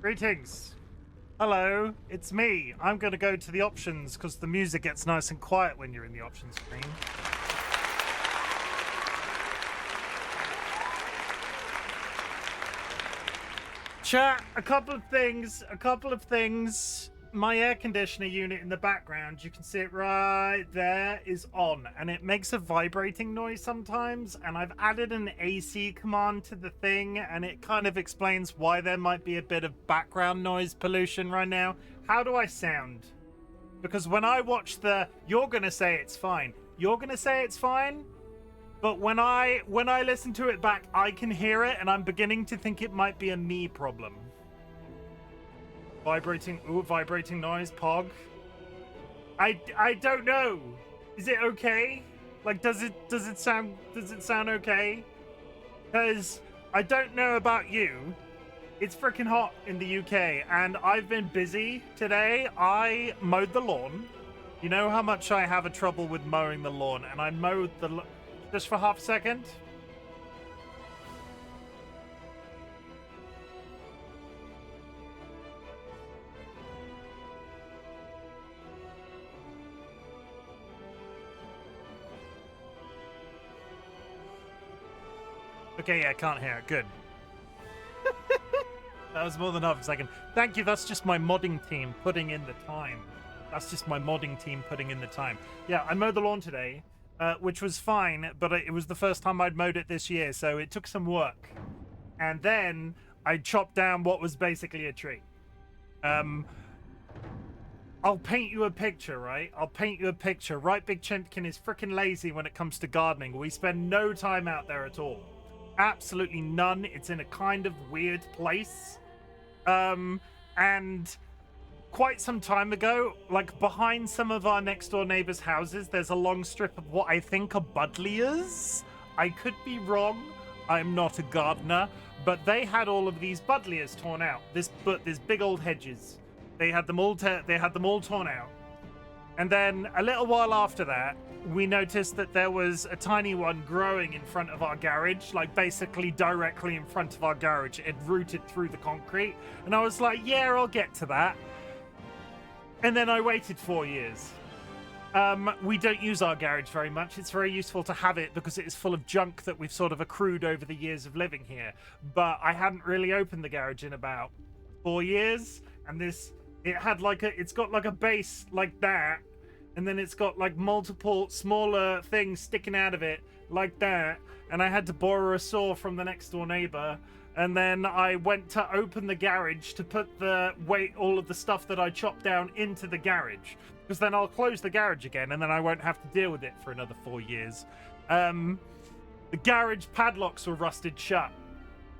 Greetings. Hello, it's me. I'm going to go to the options because the music gets nice and quiet when you're in the options screen. Chat, a couple of things. My air conditioner unit in the background, you can see it right there, is on, and it makes a vibrating noise sometimes, and I've added an AC command to the thing, and it kind of explains why there might be a bit of background noise pollution right now. How do I sound? Because when I watch you're gonna say it's fine. You're gonna say it's fine? But when I listen to it back, I can hear it, and I'm beginning to think it might be a me problem. Vibrating noise, Pog. I don't know. Is it okay? Like, does it sound okay? Because I don't know about you. It's freaking hot in the UK, and I've been busy today. I mowed the lawn. You know how much I have a trouble with mowing the lawn, and I mowed the just for half a second. Okay, yeah, can't hear it. Good. That was more than half a second. Thank you. That's just my modding team putting in the time. Yeah, I mowed the lawn today, which was fine, but it was the first time I'd mowed it this year, so it took some work. And then I chopped down what was basically a tree. I'll paint you a picture, right? RightBigChimken is freaking lazy when it comes to gardening. We spend no time out there at all. Absolutely none. It's in a kind of weird place. And quite some time ago, like behind some of our next door neighbors' houses, there's a long strip of what I think are buddleias. I could be wrong. I'm not a gardener, but they had all of these buddleias torn out. There's big old hedges. They had them all torn out. And then a little while after that, we noticed that there was a tiny one growing in front of our garage, like basically directly in front of our garage. It rooted through the concrete. And I was like, yeah, I'll get to that. And then I waited 4 years. We don't use our garage very much. It's very useful to have it because it is full of junk that we've sort of accrued over the years of living here. But I hadn't really opened the garage in about 4 years. And it's got like a base like that. And then it's got like multiple smaller things sticking out of it like that. And I had to borrow a saw from the next door neighbor. And then I went to open the garage to put all of the stuff that I chopped down into the garage. Because then I'll close the garage again and then I won't have to deal with it for another 4 years. The garage padlocks were rusted shut.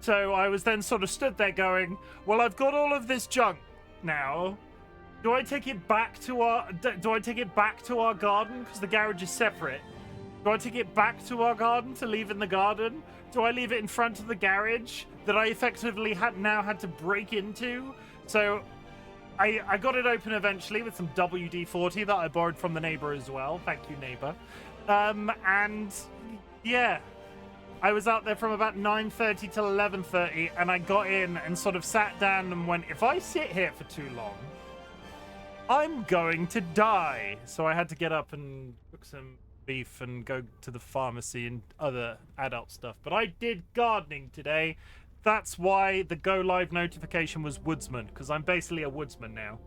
So I was then sort of stood there going, well, I've got all of this junk now. Do I take it back to our garden because the garage is separate? Do I take it back to our garden to leave in the garden? Do I leave it in front of the garage that I effectively now had to break into? So I got it open eventually with some WD-40 that I borrowed from the neighbor as well. Thank you, neighbor. And yeah, I was out there from about 9:30 till 11:30, and I got in and sort of sat down and went, if I sit here for too long, I'm going to die. So I had to get up and cook some beef and go to the pharmacy and other adult stuff. But I did gardening today. That's why the go live notification was woodsman, because I'm basically a woodsman now.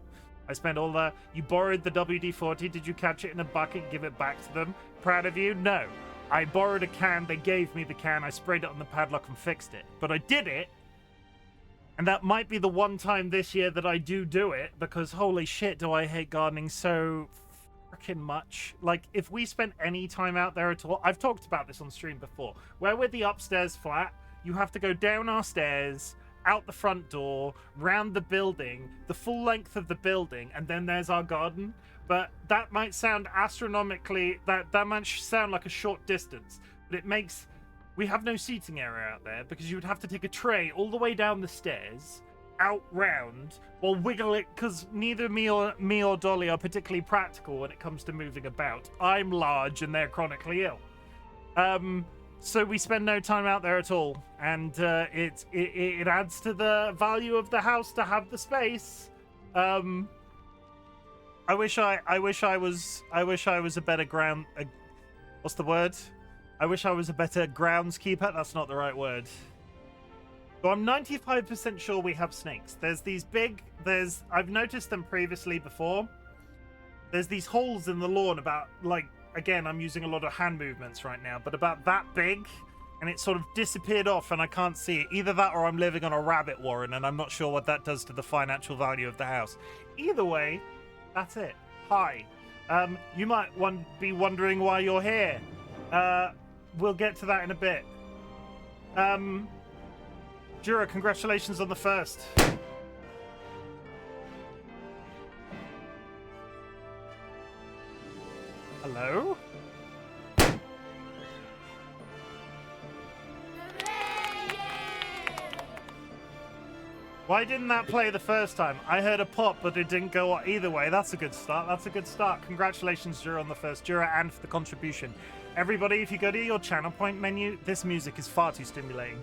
I spent you borrowed the WD-40. Did you catch it in a bucket and give it back to them? Proud of you? No. I borrowed a can. They gave me the can. I sprayed it on the padlock and fixed it. But I did it. And that might be the one time this year that I do it, because holy shit, do I hate gardening so freaking much. Like, if we spent any time out there at all, I've talked about this on stream before, where we're the upstairs flat, you have to go down our stairs, out the front door, round the building, the full length of the building, and then there's our garden. But that might sound astronomically, that might sound like a short distance, but it makes... We have no seating area out there because you would have to take a tray all the way down the stairs, out round, or wiggle it, because neither me or Dolly are particularly practical when it comes to moving about. I'm large and they're chronically ill. So we spend no time out there at all, and it adds to the value of the house to have the space. I wish I was a better what's the word? I wish I was a better groundskeeper. That's not the right word. So I'm 95% sure we have snakes. I've noticed them previously before. There's these holes in the lawn about, like, again, I'm using a lot of hand movements right now, but about that big, and it sort of disappeared off and I can't see it. Either that or I'm living on a rabbit warren and I'm not sure what that does to the financial value of the house. Either way, that's it. Hi. You might be wondering why you're here. We'll get to that in a bit. Jura, congratulations on the first. Hello? Why didn't that play the first time? I heard a pop, but it didn't go either way. That's a good start. That's a good start. Congratulations, Jura, on the first. Jura, and for the contribution. Everybody, if you go to your channel point menu, this music is far too stimulating.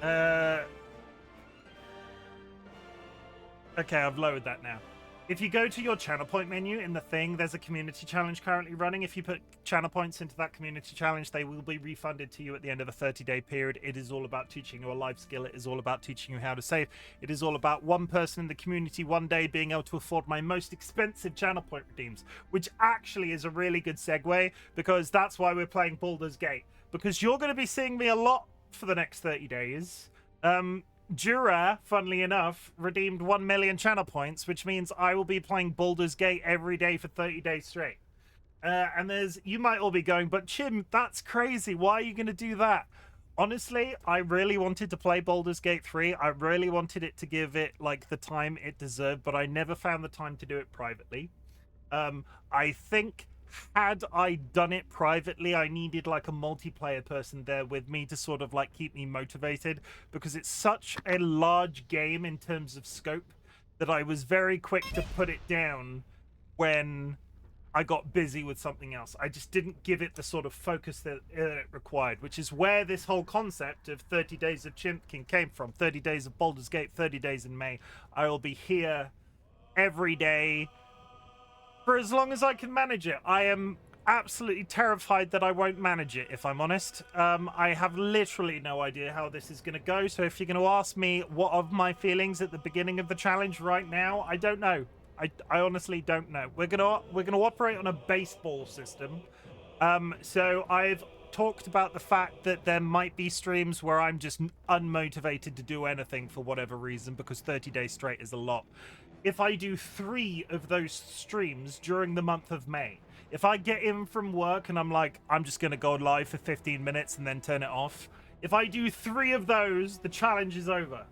Okay, I've lowered that now. If you go to your channel point menu in the thing, there's a community challenge currently running. If you put channel points into that community challenge, they will be refunded to you at the end of a 30-day period. It is all about teaching you a life skill. It is all about teaching you how to save. It is all about one person in the community one day being able to afford my most expensive channel point redeems, which actually is a really good segue, because that's why we're playing Baldur's Gate. Because you're going to be seeing me a lot for the next 30 days. Jura, funnily enough, redeemed 1 million channel points, which means I will be playing Baldur's Gate every day for 30 days straight. And you might all be going, but Chim, that's crazy. Why are you going to do that? Honestly, I really wanted to play Baldur's Gate 3. I really wanted it to give it, like, the time it deserved, but I never found the time to do it privately. I think had I done it privately, I needed like a multiplayer person there with me to sort of like keep me motivated, because it's such a large game in terms of scope that I was very quick to put it down when I got busy with something else. I just didn't give it the sort of focus that it required, which is where this whole concept of 30 days of Chimken came from. 30 days of Baldur's Gate, 30 days in May. I will be here every day for as long as I can manage it. I am absolutely terrified that I won't manage it, if I'm honest. I have literally no idea how this is going to go, so if you're going to ask me what are my feelings at the beginning of the challenge right now, I don't know. I honestly don't know. We're gonna operate on a baseball system. So I've talked about the fact that there might be streams where I'm just unmotivated to do anything for whatever reason, because 30 days straight is a lot. If I do 3 of those streams during the month of May, if I get in from work and I'm like, I'm just going to go live for 15 minutes and then turn it off, if I do 3 of those, the challenge is over.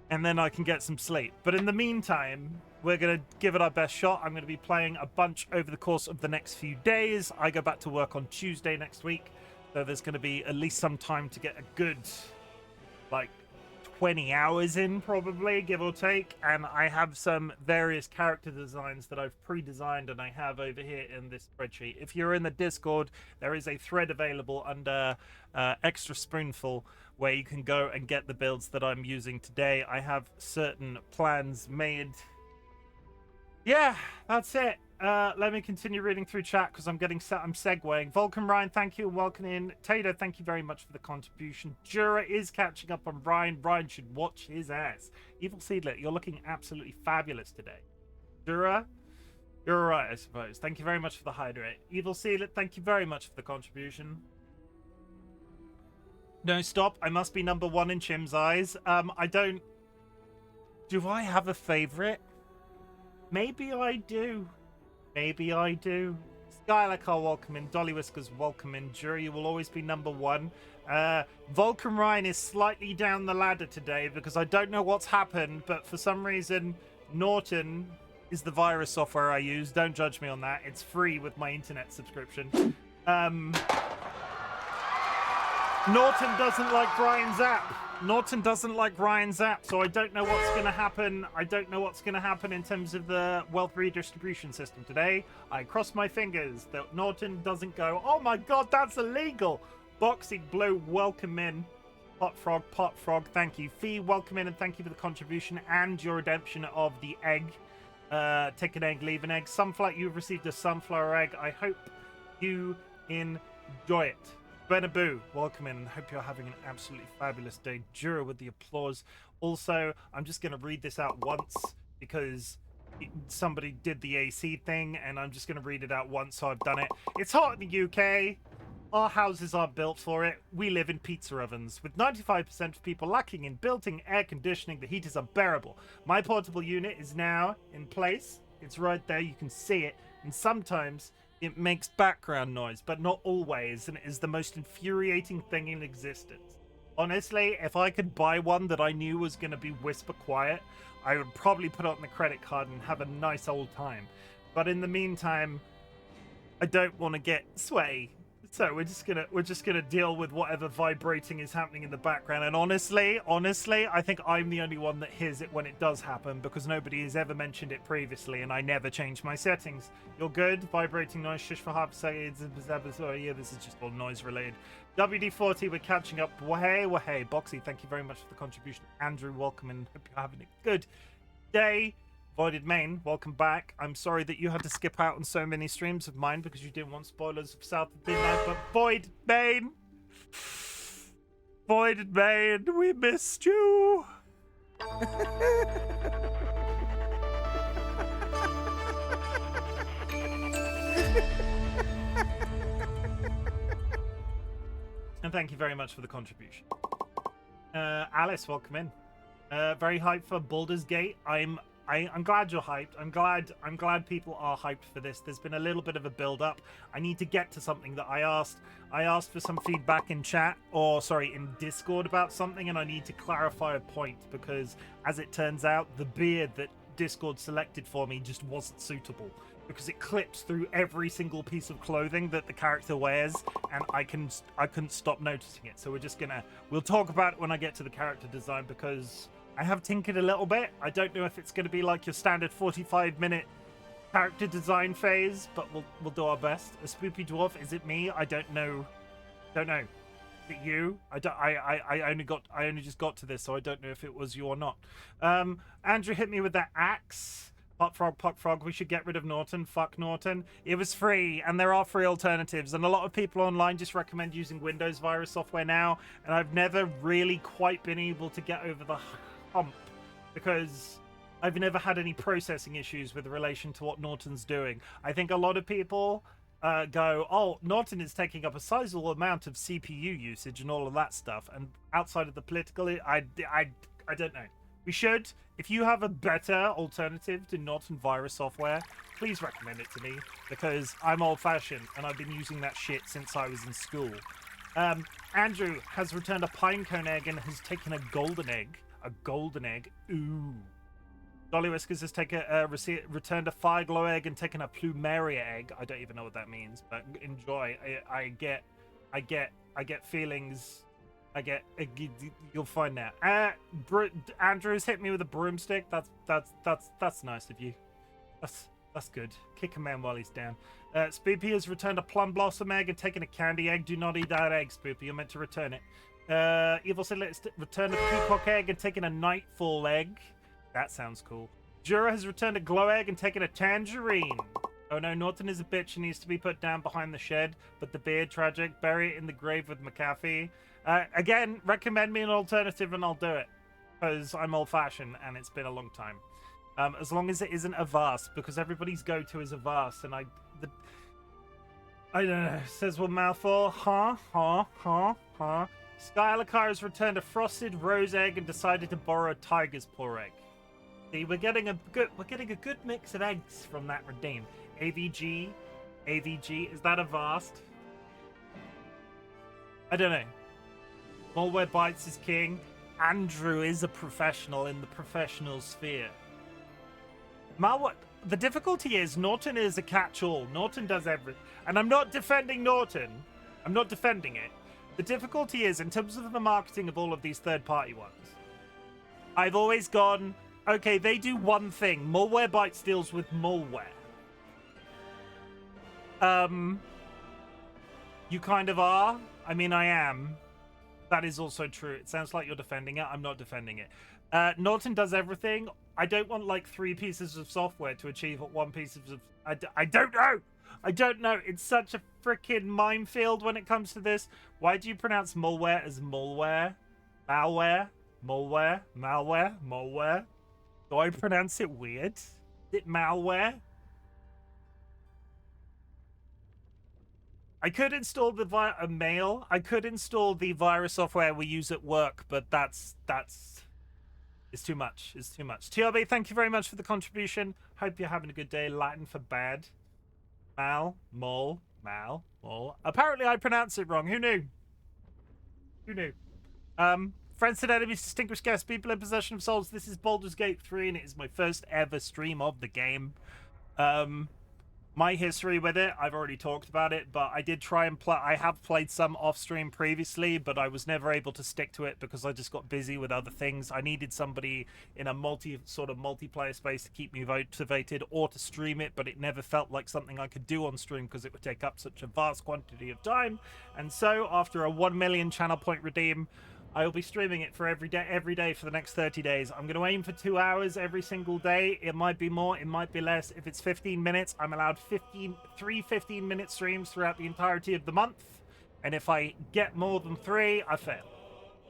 And then I can get some sleep. But in the meantime, we're going to give it our best shot. I'm going to be playing a bunch over the course of the next few days. I go back to work on Tuesday next week, so there's going to be at least some time to get a good, like, 20 hours in, probably, give or take. And I have some various character designs that I've pre-designed and I have over here in this spreadsheet. If you're in the Discord, there is a thread available under Extra Spoonful where you can go and get the builds that I'm using today. I have certain plans made. Yeah, that's it. Let me continue reading through chat because I'm segueing. Vulcan Ryan, thank you and welcome in. Tato, thank you very much for the contribution. Jura is catching up on Ryan. Ryan should watch his ass. Evil Seedlet, you're looking absolutely fabulous today. Jura, you're alright, I suppose. Thank you very much for the hydrate. Evil Seedlet, thank you very much for the contribution. No, stop. I must be number 1 in Chim's eyes. Do I have a favorite? Maybe I do. Maybe I do. Skylarcar, welcome in. DollyWhiskers, welcome in. Jury, you will always be number 1. Vulcan Ryan is slightly down the ladder today because I don't know what's happened, but for some reason, Norton is the virus software I use. Don't judge me on that. It's free with my internet subscription. Norton doesn't like Ryan's app. Norton doesn't like Ryan's app, so I don't know what's going to happen. I don't know what's going to happen in terms of the wealth redistribution system today. I cross my fingers that Norton doesn't go, oh my god, that's illegal. Boxing Blue, welcome in. Pot Frog, thank you. Fee, welcome in and thank you for the contribution and your redemption of the egg. Take an egg, leave an egg. Sunflower, you've received a sunflower egg. I hope you enjoy it. Benaboo, welcome in. Hope you're having an absolutely fabulous day. Jura with the applause. Also, I'm just going to read this out once because somebody did the AC thing, and I'm just going to read it out once, so I've done it. It's hot in the UK. Our houses aren't built for it. We live in pizza ovens. With 95% of people lacking in built-in air conditioning, the heat is unbearable. My portable unit is now in place. It's right there. You can see it. And sometimes it makes background noise, but not always, and it is the most infuriating thing in existence. Honestly, if I could buy one that I knew was going to be whisper quiet, I would probably put it on the credit card and have a nice old time. But in the meantime, I don't want to get sweaty. So we're just gonna deal with whatever vibrating is happening in the background. And honestly, I think I'm the only one that hears it when it does happen, because nobody has ever mentioned it previously, and I never change my settings. You're good. Vibrating noise. Shush for half a second. Yeah, this is just all noise related. WD-40, we're catching up. Wahey. Boxy, thank you very much for the contribution. Andrew, welcome, and hope you're having a good day. Voided Main, welcome back. I'm sorry that you had to skip out on so many streams of mine because you didn't want spoilers of South of Midnight, but Voided Main, we missed you. And thank you very much for the contribution. Alice, welcome in. Very hyped for Baldur's Gate. I'm glad you're hyped. I'm glad people are hyped for this. There's been a little bit of a build up. I need to get to something that I asked. I asked for some feedback in chat, or sorry, in Discord about something, and I need to clarify a point because, as it turns out, the beard that Discord selected for me just wasn't suitable because it clips through every single piece of clothing that the character wears, and I couldn't stop noticing it. So we'll talk about it when I get to the character design, because I have tinkered a little bit. I don't know if it's going to be like your standard 45-minute character design phase, but we'll do our best. A spoopy dwarf, is it me? I don't know. Is it you? I only just got to this, so I don't know if it was you or not. Andrew hit me with that axe. Puck frog, we should get rid of Norton. Fuck Norton. It was free, and there are free alternatives, and a lot of people online just recommend using Windows virus software now, and I've never really quite been able to get over the hump because I've never had any processing issues with relation to what Norton's doing. I think a lot of people go, oh, Norton is taking up a sizable amount of CPU usage and all of that stuff, and outside of the political, I don't know. We should. If you have a better alternative to Norton virus software, please recommend it to me, because I'm old-fashioned and I've been using that shit since I was in school. Andrew has returned a pinecone egg and has taken a golden egg. A golden egg. Ooh. DollyWhiskers has returned a Fireglow egg and taken a Plumeria egg. I don't even know what that means, but enjoy. I get feelings. You'll find out. Andrew's hit me with a broomstick. That's nice of you. That's good. Kick a man while he's down. Spoopy has returned a plum blossom egg and taken a candy egg. Do not eat that egg, Spoopy. You're meant to return it. Evil said let's return a peacock egg and taken a nightfall egg. That sounds cool. Jura has returned a glow egg and taken a tangerine. Oh no, Norton is a bitch and needs to be put down behind the shed, but the beard tragic. Bury it in the grave with McAfee. Again, recommend me an alternative and I'll do it, because I'm old-fashioned and it's been a long time. As long as it isn't a vase, because everybody's go-to is a vase, and I don't know. Says what mouthful? Huh? Skylakar has returned a frosted rose egg and decided to borrow a tiger's paw egg. See, we're getting a good mix of eggs from that redeem. AVG, is that a vast? I don't know. Malware Bites is king. Andrew is a professional in the professional sphere. The difficulty is Norton is a catch-all. Norton does everything. And I'm not defending Norton. I'm not defending it. The difficulty is, in terms of the marketing of all of these third-party ones, I've always gone, okay, they do one thing. Malware Bites deals with malware. You kind of are. I mean, I am. That is also true. It sounds like you're defending it. I'm not defending it. Norton does everything. I don't want like 3 pieces of software to achieve what 1 piece of... I don't know. I don't know. It's such a freaking minefield when it comes to this. Why do you pronounce malware as malware? Malware? Malware? Malware? Malware? Do I pronounce it weird? Is it malware? I could install the mail. I could install the virus software we use at work, but that's it's too much. It's too much. TRB, thank you very much for the contribution. Hope you're having a good day. Latin for bad. Mal, mol, mal, mol. Apparently I pronounce it wrong. Who knew? Who knew? Friends and enemies, distinguished guests, people in possession of souls. This is Baldur's Gate 3, and it is my first ever stream of the game. My history with it, I've already talked about it, but I did try and play. I have played some off stream previously, but I was never able to stick to it because I just got busy with other things. I needed somebody in a multiplayer space to keep me motivated or to stream it, but it never felt like something I could do on stream because it would take up such a vast quantity of time. And so, after a 1 million channel point redeem, I will be streaming it for every day for the next 30 days. I'm going to aim for 2 hours every single day. It might be more, it might be less. If it's 15 minutes, I'm allowed 3 15-minute streams throughout the entirety of the month. And if I get more than 3, I fail.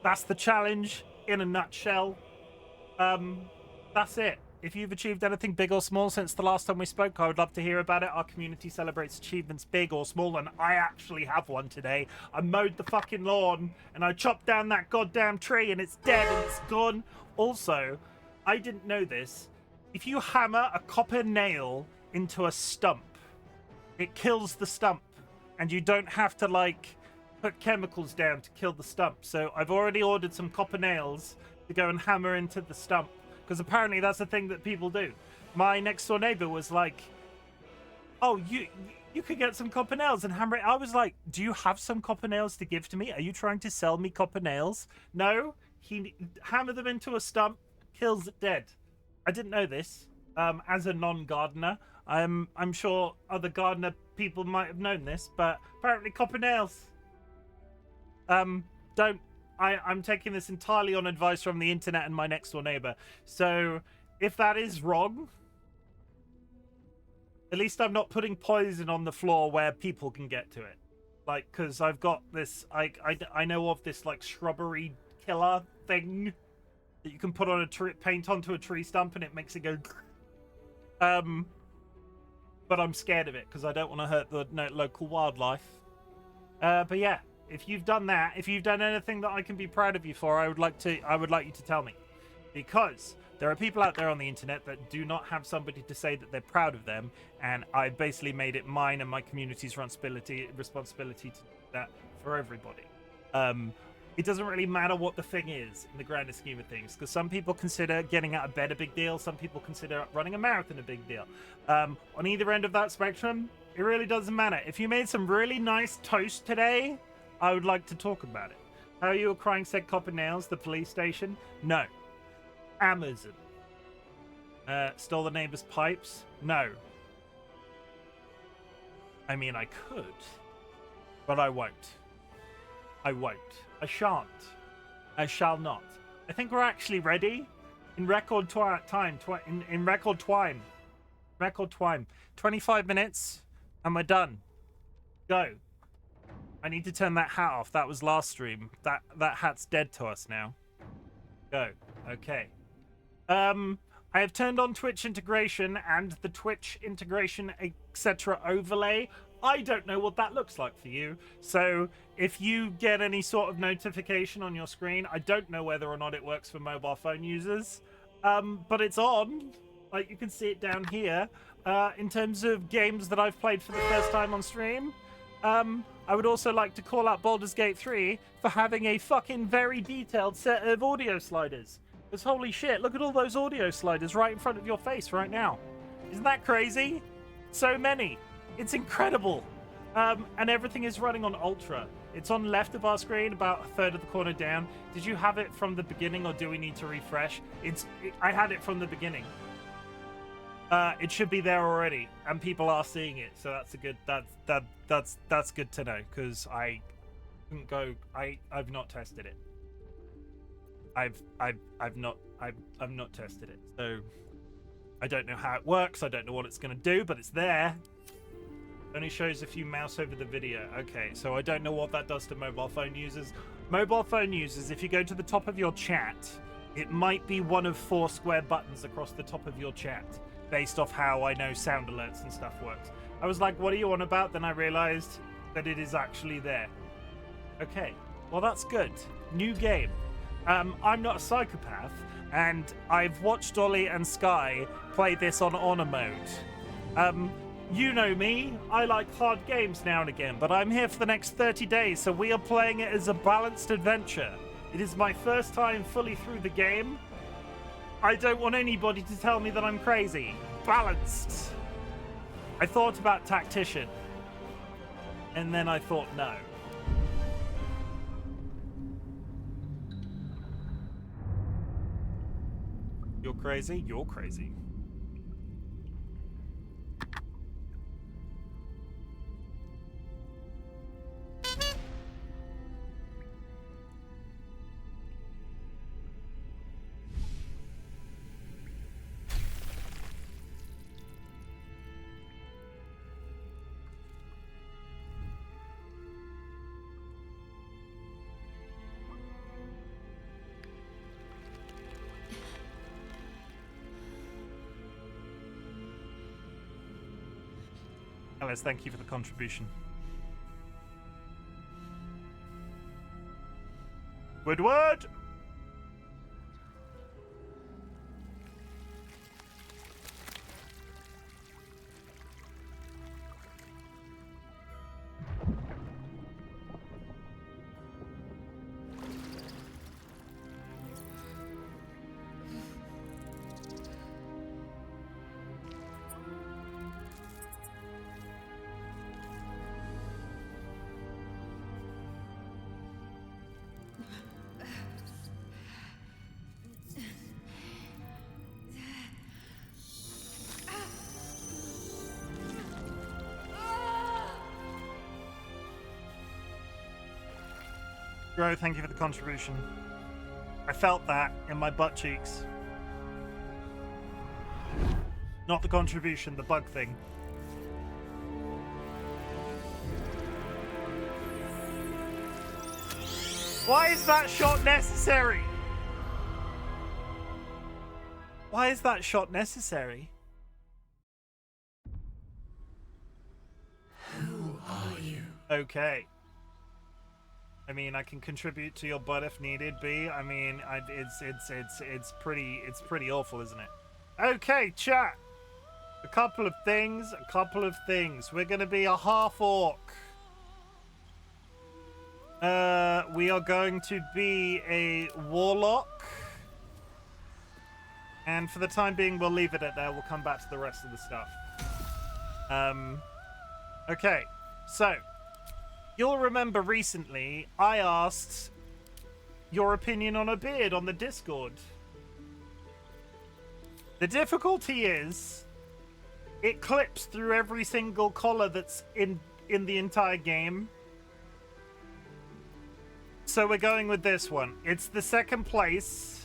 That's the challenge in a nutshell. That's it. If you've achieved anything big or small since the last time we spoke, I would love to hear about it. Our community celebrates achievements big or small, and I actually have one today. I mowed the fucking lawn, and I chopped down that goddamn tree, and it's dead, and it's gone. Also, I didn't know this. If you hammer a copper nail into a stump, it kills the stump, and you don't have to, like, put chemicals down to kill the stump. So I've already ordered some copper nails to go and hammer into the stump. Because apparently that's a thing that people do. My next door neighbor was like, oh, you could get some copper nails and hammer it. I was like, do you have some copper nails to give to me? Are you trying to sell me copper nails? No, he hammered them into a stump, kills it dead. I didn't know this. As a non-gardener, I'm sure other gardener people might have known this, but apparently copper nails. I'm taking this entirely on advice from the internet and my next door neighbor. So if that is wrong, at least I'm not putting poison on the floor where people can get to it. Like, because I've got this, I know of this like shrubbery killer thing that you can put on a tree, paint onto a tree stump, and it makes it go. But I'm scared of it because I don't want to hurt the local wildlife. But yeah. If you've done that, if you've done anything that I can be proud of you for, I would like you to tell me. Because there are people out there on the internet that do not have somebody to say that they're proud of them, and I basically made it mine and my community's responsibility to do that for everybody. It doesn't really matter what the thing is in the grander scheme of things, because some people consider getting out of bed a big deal, some people consider running a marathon a big deal. On either end of that spectrum, it really doesn't matter. If you made some really nice toast today, I would like to talk about it. How are you crying said copper nails? The police station? No. Amazon. Stole the neighbor's pipes? No. I mean, I could. But I won't. I won't. I shan't. I shall not. I think we're actually ready. In record time. In record time. Record time. 25 minutes. And we're done. Go. I need to turn that hat off. That was last stream. That hat's dead to us now. Go. Okay. I have turned on Twitch integration and the Twitch integration, etc. overlay. I don't know what that looks like for you. So if you get any sort of notification on your screen, I don't know whether or not it works for mobile phone users. But it's on. Like, you can see it down here. In terms of games that I've played for the first time on stream, I would also like to call out Baldur's Gate 3 for having a fucking very detailed set of audio sliders. Because holy shit, look at all those audio sliders right in front of your face right now. Isn't that crazy? So many. It's incredible. And everything is running on Ultra. It's on left of our screen, about a third of the corner down. Did you have it from the beginning, or do we need to refresh? I had it from the beginning. It should be there already, and people are seeing it, so that's a good. That's good to know, because Couldn't go. I've not tested it. I've not tested it. So I don't know how it works. I don't know what it's going to do, but it's there. Only shows if you mouse over the video. Okay, so I don't know what that does to mobile phone users. Mobile phone users, if you go to the top of your chat, it might be one of 4 square buttons across the top of your chat, based off how I know sound alerts and stuff works. I was like, what are you on about? Then I realized that it is actually there. Okay, well that's good. New game. I'm not a psychopath, and I've watched Dolly and Sky play this on honor mode. You know me, I like hard games now and again, but I'm here for the next 30 days, so we are playing it as a balanced adventure. It is my first time fully through the game. I don't want anybody to tell me that I'm crazy. Balanced. I thought about tactician, and then I thought no. You're crazy? You're crazy. Alice, thank you for the contribution. Woodward! Bro, thank you for the contribution. I felt that in my butt cheeks. Not the contribution, the bug thing. Why is that shot necessary? Why is that shot necessary? Who are you? Okay. I mean, I can contribute to your butt if needed be. I mean, it's pretty awful, isn't it? Okay, chat. A couple of things. We're gonna be a half orc. We are going to be a warlock. And for the time being, we'll leave it at there. We'll come back to the rest of the stuff. Okay, so you'll remember recently I asked your opinion on a beard on the Discord. The difficulty is it clips through every single collar that's in the entire game. So we're going with this one. It's the second place.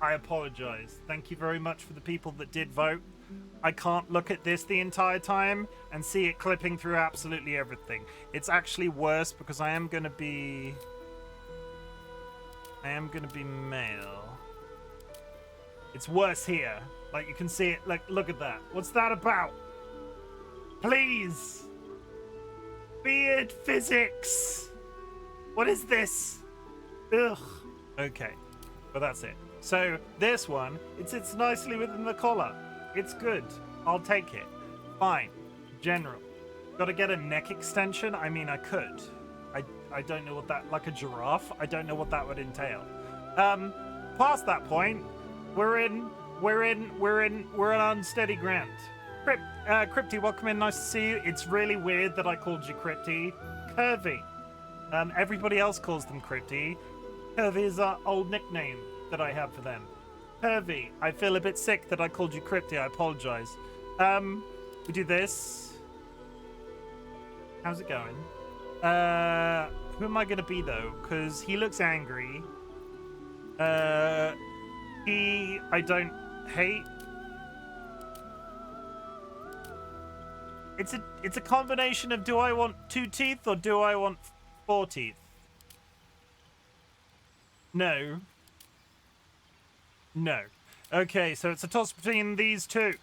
I apologize. Thank you very much for the people that did vote. I can't look at this the entire time and see it clipping through absolutely everything. It's actually worse because I am going to be male. It's worse here. Like, you can see it. Like, look at that. What's that about? Please. Beard physics. What is this? Ugh. Okay. But that's it. So, this one, it sits nicely within the collar. It's good. I'll take it. Fine. General. Gotta get a neck extension? I mean, I could. I don't know what that... Like a giraffe? I don't know what that would entail. Past that point, we're on unsteady ground. Crypty, welcome in. Nice to see you. It's really weird that I called you Crypty. Curvy. Everybody else calls them Crypty. Curvy is our old nickname that I have for them. Curvy. I feel a bit sick that I called you Crypty. I apologize. We do this. How's it going? Who am I gonna be though? Because he looks angry. I don't hate. It's a combination of do I want 2 teeth or do I want 4 teeth? No. No. Okay, so it's a toss between these two.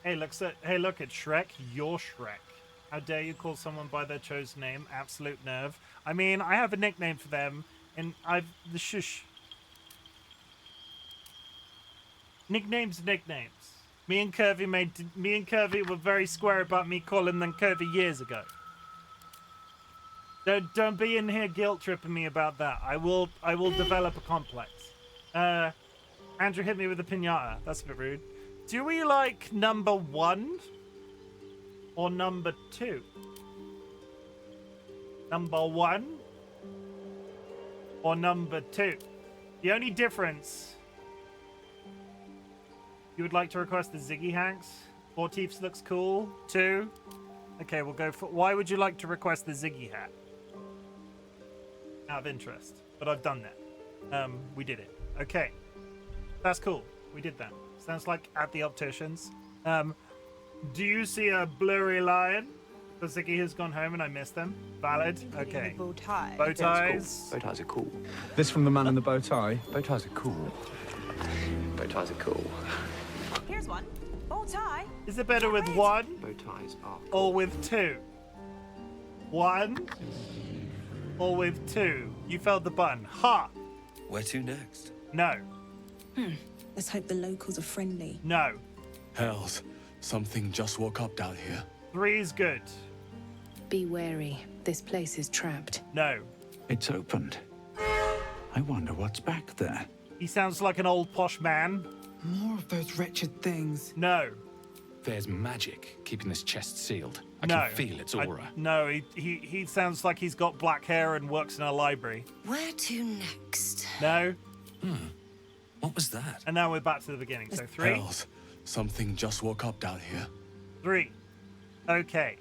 Hey, look at Shrek. You're Shrek. How dare you call someone by their chosen name? Absolute nerve. I mean, I have a nickname for them, and the shush. Nicknames. Me and Curvy were very square about me calling them Curvy years ago. Don't be in here guilt tripping me about that. I will develop a complex. Andrew hit me with a piñata. That's a bit rude. Do we like number 1 or number 2? Number 1 or number 2? The only difference. You would like to request the Ziggy Hanks? 4 teeth looks cool. 2. Okay, we'll go for. Why would you like to request the Ziggy hat? Out of interest, but I've done that. We did it. Okay, that's cool. We did that. Sounds like at the opticians. Do you see a blurry line? The Ziggy has gone home and I missed them. Valid. Okay. Bow tie. Bow ties. Bow ties are cool. This from the man in the bow tie. Bow ties are cool. Bow ties are cool. Here's one. Bow tie. Is it better with 1 Bow ties are cool. or with 2? 1 or with 2? You felt the button. Ha! Where to next? No. Let's hope the locals are friendly. No. Hells, something just woke up down here. 3 is good. Be wary. This place is trapped. No. It's opened. I wonder what's back there. He sounds like an old posh man. More of those wretched things. No. There's magic keeping this chest sealed. I No. can feel its aura. No, he sounds like he's got black hair and works in a library. Where to next? No. What was that? And now we're back to the beginning. So 3. Hells, something just woke up down here. 3. Okay.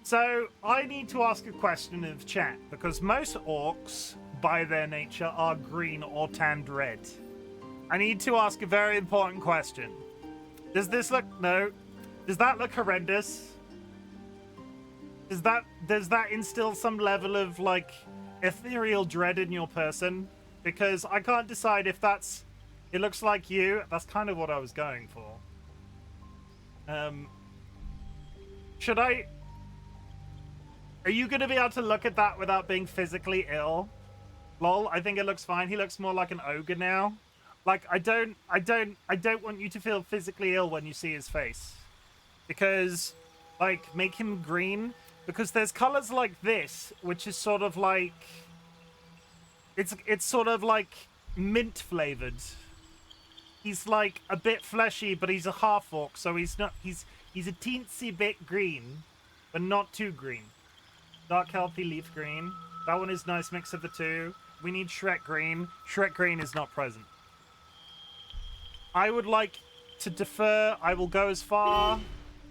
So I need to ask a question of chat because most orcs, by their nature, are green or tanned red. I need to ask a very important question. Does this look... No. Does that look horrendous? Does that instill some level of, like, ethereal dread in your person? Because I can't decide if that's... It looks like you. That's kind of what I was going for. Should I... Are you going to be able to look at that without being physically ill? Lol, I think it looks fine. He looks more like an ogre now. Like, I don't want you to feel physically ill when you see his face. Because, like, make him green. Because there's colors like this, which is sort of like... It's sort of like mint flavored. He's like a bit fleshy, but he's a half orc, so he's not... He's a teensy bit green, but not too green. Dark, healthy leaf green. That one is nice mix of the two. We need Shrek green. Shrek green is not present. I would like to defer. I will go as far.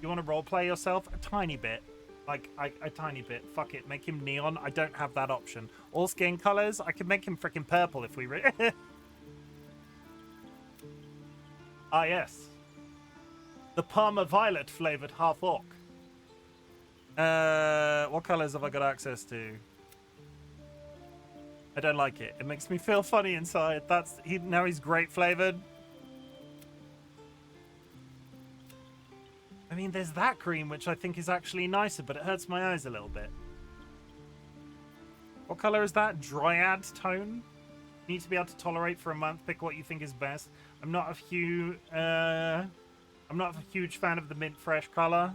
You want to roleplay yourself? A tiny bit. Like, a tiny bit. Fuck it. Make him neon. I don't have that option. All skin colors. I could make him freaking purple if we... Ah, yes. The Parma Violet flavored half orc. What colors have I got access to? I don't like it. It makes me feel funny inside. Now he's grape flavored. I mean, there's that green, which I think is actually nicer, but it hurts my eyes a little bit. What color is that? Dryad tone? You need to be able to tolerate for a month. Pick what you think is best. I'm not a huge fan of the mint fresh color.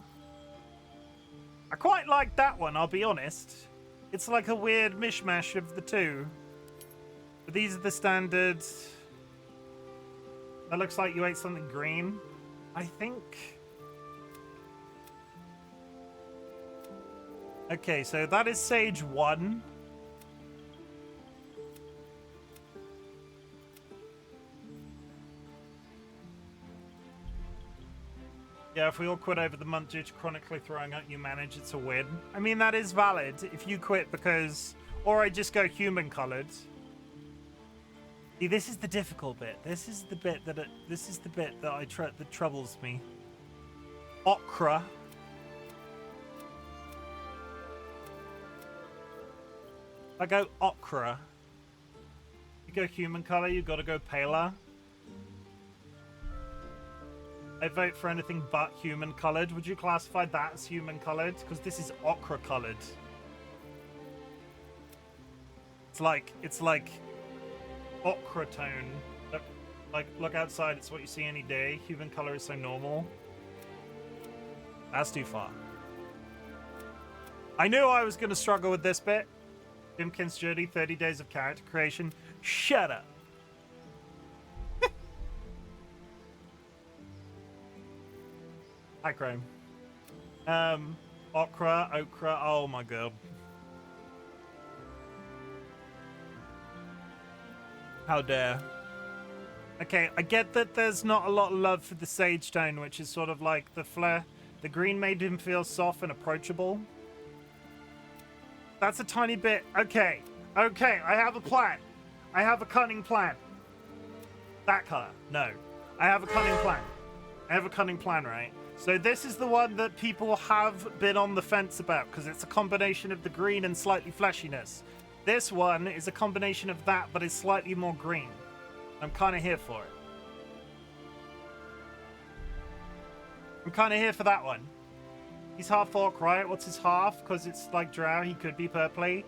I quite like that one, I'll be honest. It's like a weird mishmash of the two. But these are the standards. That looks like you ate something green. I think... Okay, so that is Sage 1. Yeah, if we all quit over the month due to chronically throwing out you manage, it's a win. I mean, that is valid if you quit because... Or I just go human colored. See, this is the difficult bit. This is the bit that that troubles me. Ochre. I go ochre. You go human color, you gotta go paler. I vote for anything but human colored. Would you classify that as human colored? Because this is ochre colored. It's like ochre tone. Look outside, it's what you see any day. Human color is so normal. That's too far. I knew I was gonna struggle with this bit. Chimken's journey, 30 days of character creation. Shut up. Hi, Chrome. Okra, oh my god. How dare. Okay, I get that there's not a lot of love for the sage tone, which is sort of like the flare. The green made him feel soft and approachable. That's a tiny bit. Okay, I have a plan. I have a cunning plan. That color. No. I have a cunning plan. I have a cunning plan, right? So this is the one that people have been on the fence about because it's a combination of the green and slightly fleshiness. This one is a combination of that, but is slightly more green. I'm kind of here for it. I'm kind of here for that one. He's half orc, right? What's his half? Because it's like drow, he could be purpley.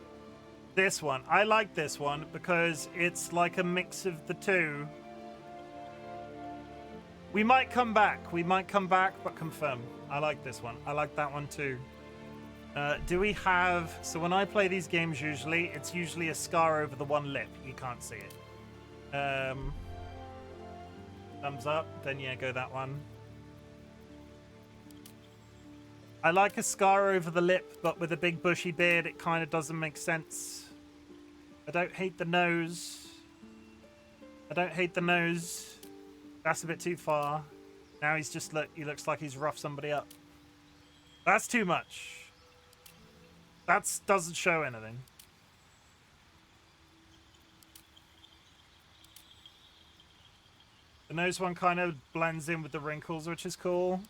This one. I like this one because it's like a mix of the two. We might come back, but confirm. I like this one. I like that one too. Do we have... So when I play these games usually, it's usually a scar over the one lip. You can't see it. Thumbs up. Then yeah, go that one. I like a scar over the lip, but with a big bushy beard, it kind of doesn't make sense. I don't hate the nose. That's a bit too far. Now he's just he looks like he's roughed somebody up. That's too much. That doesn't show anything. The nose one kind of blends in with the wrinkles, which is cool.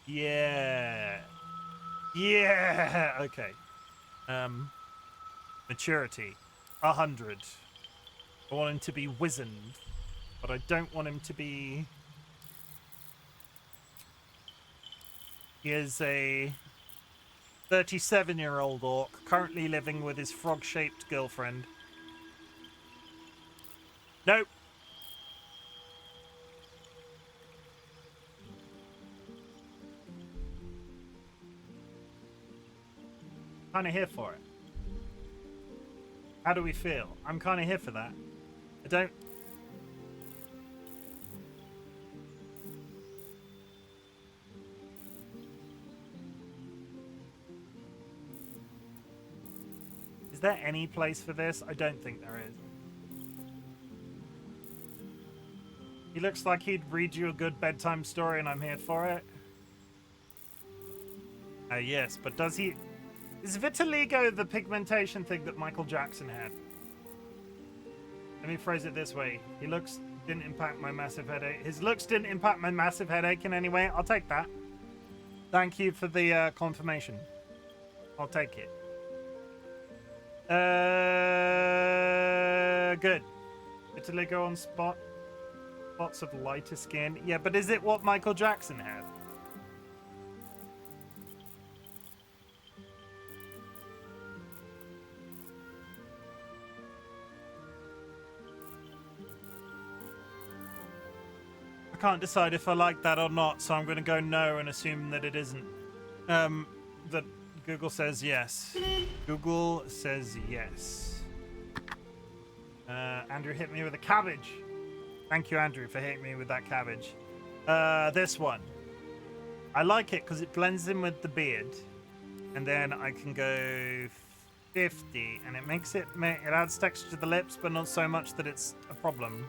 Yeah. Yeah. Okay. Maturity. 100. I want him to be wizened, but I don't want him to be... He is a 37-year-old orc, currently living with his frog-shaped girlfriend. Nope. Kind of here for it. How do we feel? I'm kind of here for that. I don't... Is there any place for this? I don't think there is. He looks like he'd read you a good bedtime story and I'm here for it. Yes, but does he... Is vitiligo the pigmentation thing that Michael Jackson had? Let me phrase it this way. His looks didn't impact my massive headache in any way. I'll take that. Thank you for the confirmation. I'll take it. Good. Vitiligo on spots of lighter skin. Yeah, but is it what Michael Jackson had? I can't decide if I like that or not, so I'm going to go no and assume that it isn't. That Google says yes. Google says yes. Andrew hit me with a cabbage. Thank you, Andrew, for hitting me with that cabbage. This one. I like it because it blends in with the beard. And then I can go 50. And it makes it adds texture to the lips, but not so much that it's a problem.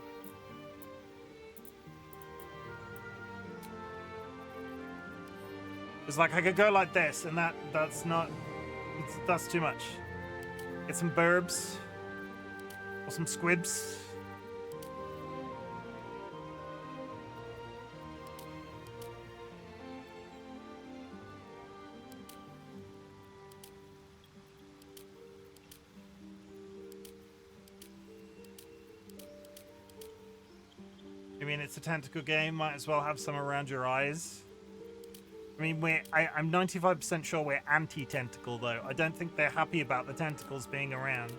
It's like I could go like this, and that's too much. Get some burbs or some squibs. I mean, it's a tentacle game. Might as well have some around your eyes. I mean, I'm 95% sure we're anti-tentacle, though. I don't think they're happy about the tentacles being around.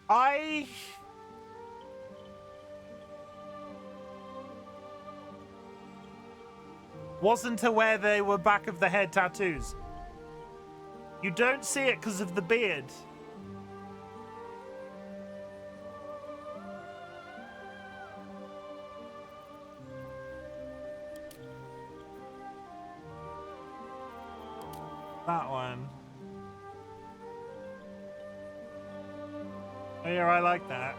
I wasn't aware they were back of the head tattoos. You don't see it because of the beard. That one. Oh yeah, I like that.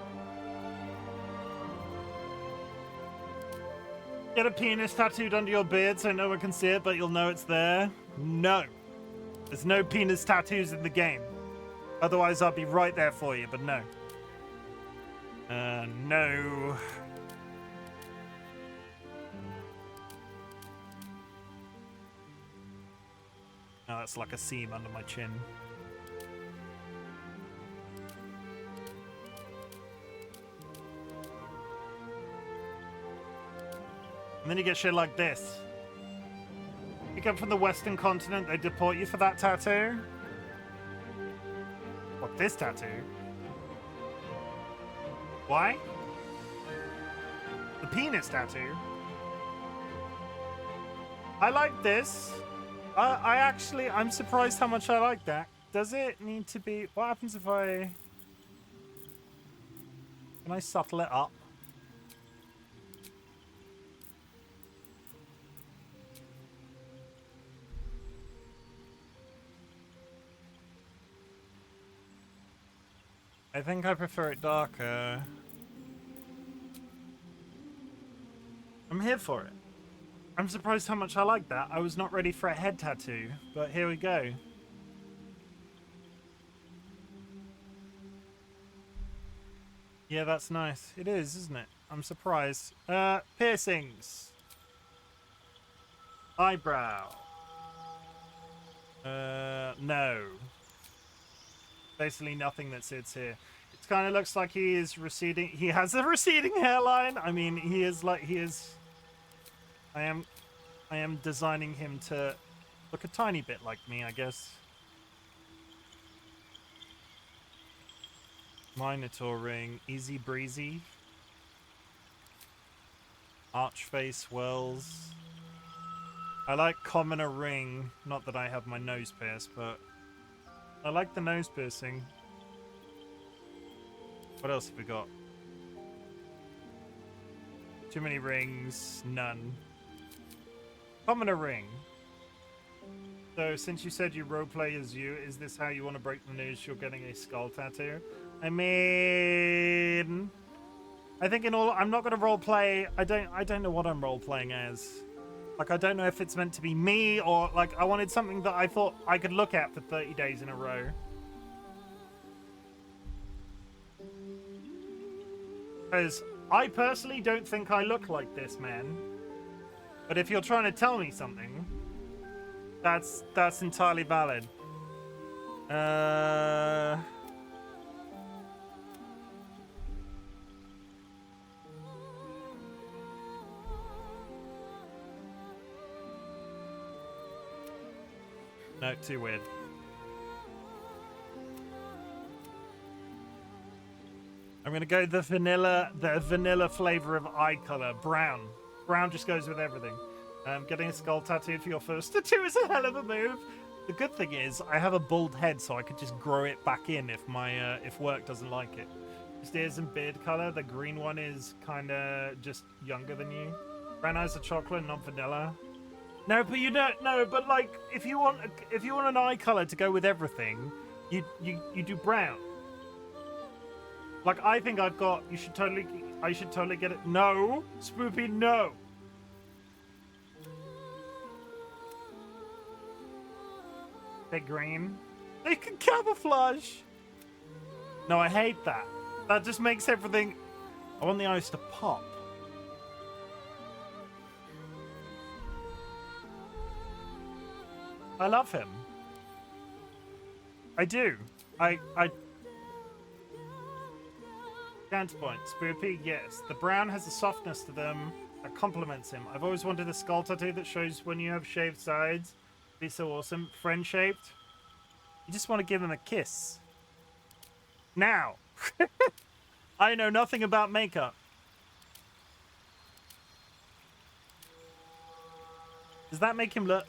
Get a penis tattooed under your beard so no one can see it, but you'll know it's there. No. There's no penis tattoos in the game. Otherwise, I'll be right there for you, but no. No. Oh, that's like a seam under my chin. And then you get shit like this. You come from the Western continent, they deport you for that tattoo? What, this tattoo? Why? The penis tattoo? I like this. I'm surprised how much I like that. Does it need to be... What happens if I... Can I subtle it up? I think I prefer it darker. I'm here for it. I'm surprised how much I like that. I was not ready for a head tattoo, but here we go. Yeah, that's nice. It is, isn't it? I'm surprised. Piercings. Eyebrow. No. Basically nothing that sits here. It kind of looks like he is receding. He has a receding hairline. I mean, he is... I am designing him to look a tiny bit like me, I guess. Minotaur ring, easy breezy. Archface swirls. I like commoner ring. Not that I have my nose pierced, but I like the nose piercing. What else have we got? Too many rings, none. Commoner ring. So, since you said you roleplay as you, is this how you want to break the news you're getting a skull tattoo? I mean... I think in all... I'm not going to roleplay... I don't know what I'm roleplaying as. Like, I don't know if it's meant to be me, or, like, I wanted something that I thought I could look at for 30 days in a row. Because I personally don't think I look like this, man. But if you're trying to tell me something, that's entirely valid. No, too weird. I'm gonna go the vanilla flavor of eye color, brown. Brown just goes with everything. Getting a skull tattooed for your first tattoo is a hell of a move. The good thing is I have a bald head, so I could just grow it back in if my if work doesn't like it. Just ears and beard color. The green one is kind of just younger than you. Brown eyes are chocolate, not vanilla. No, but you don't. No, but like if you want an eye color to go with everything, you do brown. Like, I think I've got... I should totally get it. No! Spoopy, no! They're green. They can camouflage! No, I hate that. That just makes everything... I want the eyes to pop. I love him. I do. I Counterpoint. Spoopy, yes. The brown has a softness to them that complements him. I've always wanted a skull tattoo that shows when you have shaved sides. It'd be so awesome. Friend-shaped. You just want to give him a kiss. Now. I know nothing about makeup. Does that make him look...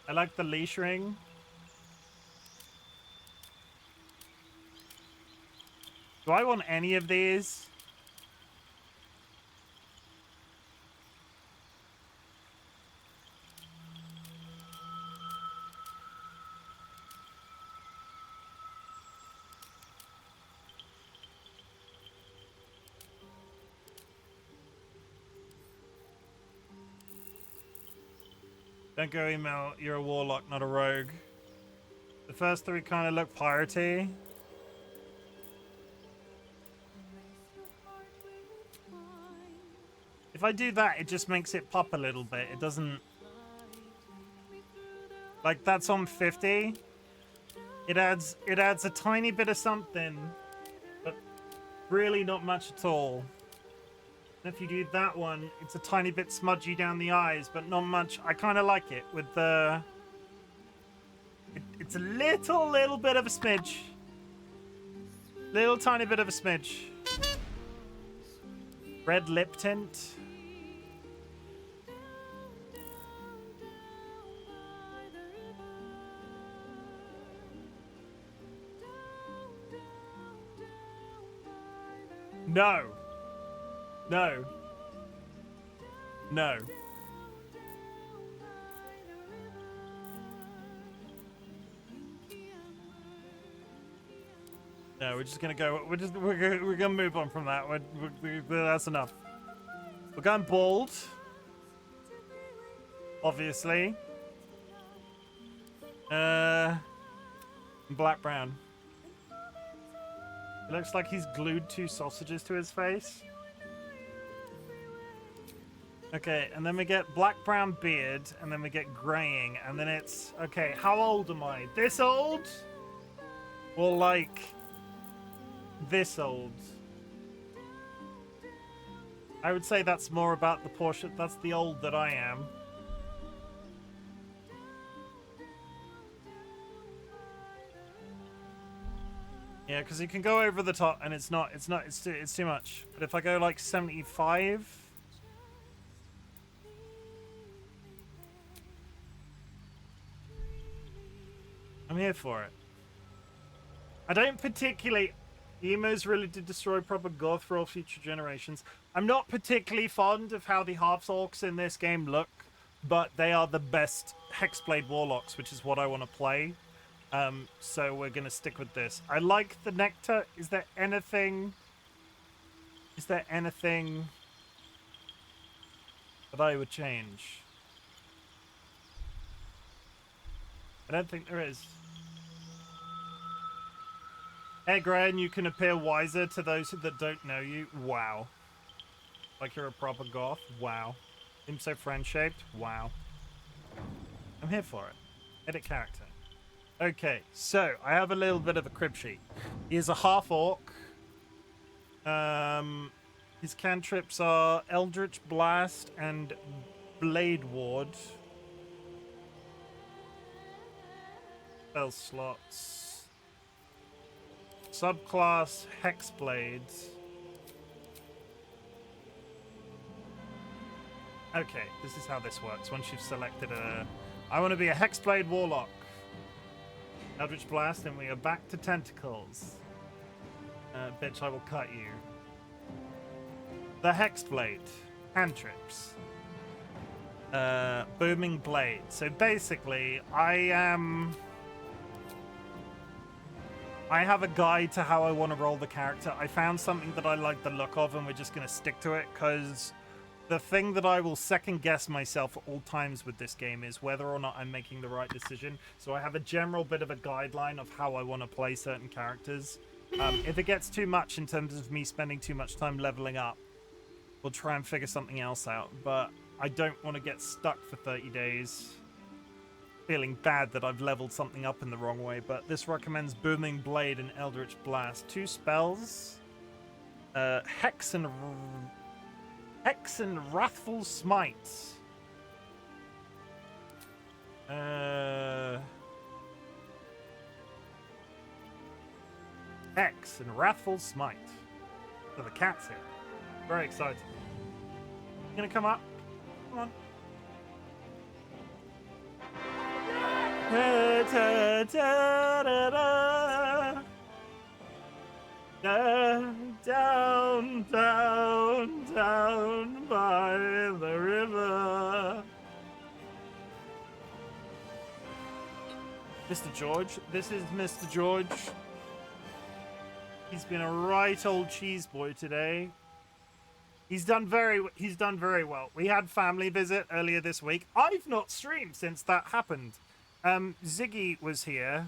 I like the leash ring. Do I want any of these? Don't go email, you're a warlock, not a rogue. The first three kind of look piratey. If I do that, it just makes it pop a little bit. It doesn't... Like, that's on 50. It adds a tiny bit of something, but really not much at all. And if you do that one, it's a tiny bit smudgy down the eyes, but not much. I kind of like it with the... It's a little bit of a smidge. Little tiny bit of a smidge. Red lip tint. No. No. No. No, we're just gonna go. We're gonna move on from that. That's enough. We're going bald. Obviously. Black brown. It looks like he's glued 2 sausages to his face. Okay, and then we get black brown beard, and then we get graying, and then it's... Okay, how old am I? This old? Or like... this old? I would say that's more about the portion... That's the old that I am. Yeah, because you can go over the top, and it's too much. But if I go like 75... I'm here for it. I don't particularly... Emos really did destroy proper goth for all future generations. I'm not particularly fond of how the half-orcs in this game look, but they are the best Hexblade Warlocks, which is what I want to play. So we're going to stick with this. I like the nectar. Is there anything that I would change? I don't think there is. Hey, Gran, you can appear wiser to those that don't know you. Wow. Like you're a proper goth. Wow. Him so friend-shaped. Wow. I'm here for it. Edit character. Okay, so I have a little bit of a crib sheet. He is a half-orc. His cantrips are Eldritch Blast and Blade Ward. Spell slots. Subclass Hexblade. Okay, this is how this works. Once you've selected a... I want to be a Hexblade Warlock. Eldritch Blast, and we are back to tentacles. Bitch, I will cut you. The Hexblade. Cantrips. Booming Blade. So basically, I I have a guide to how I want to roll the character. I found something that I like the look of, and we're just going to stick to it, because the thing that I will second guess myself at all times with this game is whether or not I'm making the right decision. So I have a general bit of a guideline of how I want to play certain characters. If it gets too much in terms of me spending too much time leveling up, we'll try and figure something else out. But I don't want to get stuck for 30 days feeling bad that I've leveled something up in the wrong way. But this recommends Booming Blade and Eldritch Blast. 2 spells. Hex and Wrathful Smite. Hex and Wrathful Smite. So the cat's here. Very excited. You gonna come up? Come on. Da, da, da, da, da. Down, down, down by the river. Mr. George. This is Mr. George. He's been a right old cheese boy today. He's done very well. We had family visit earlier this week. I've not streamed since that happened. Ziggy was here.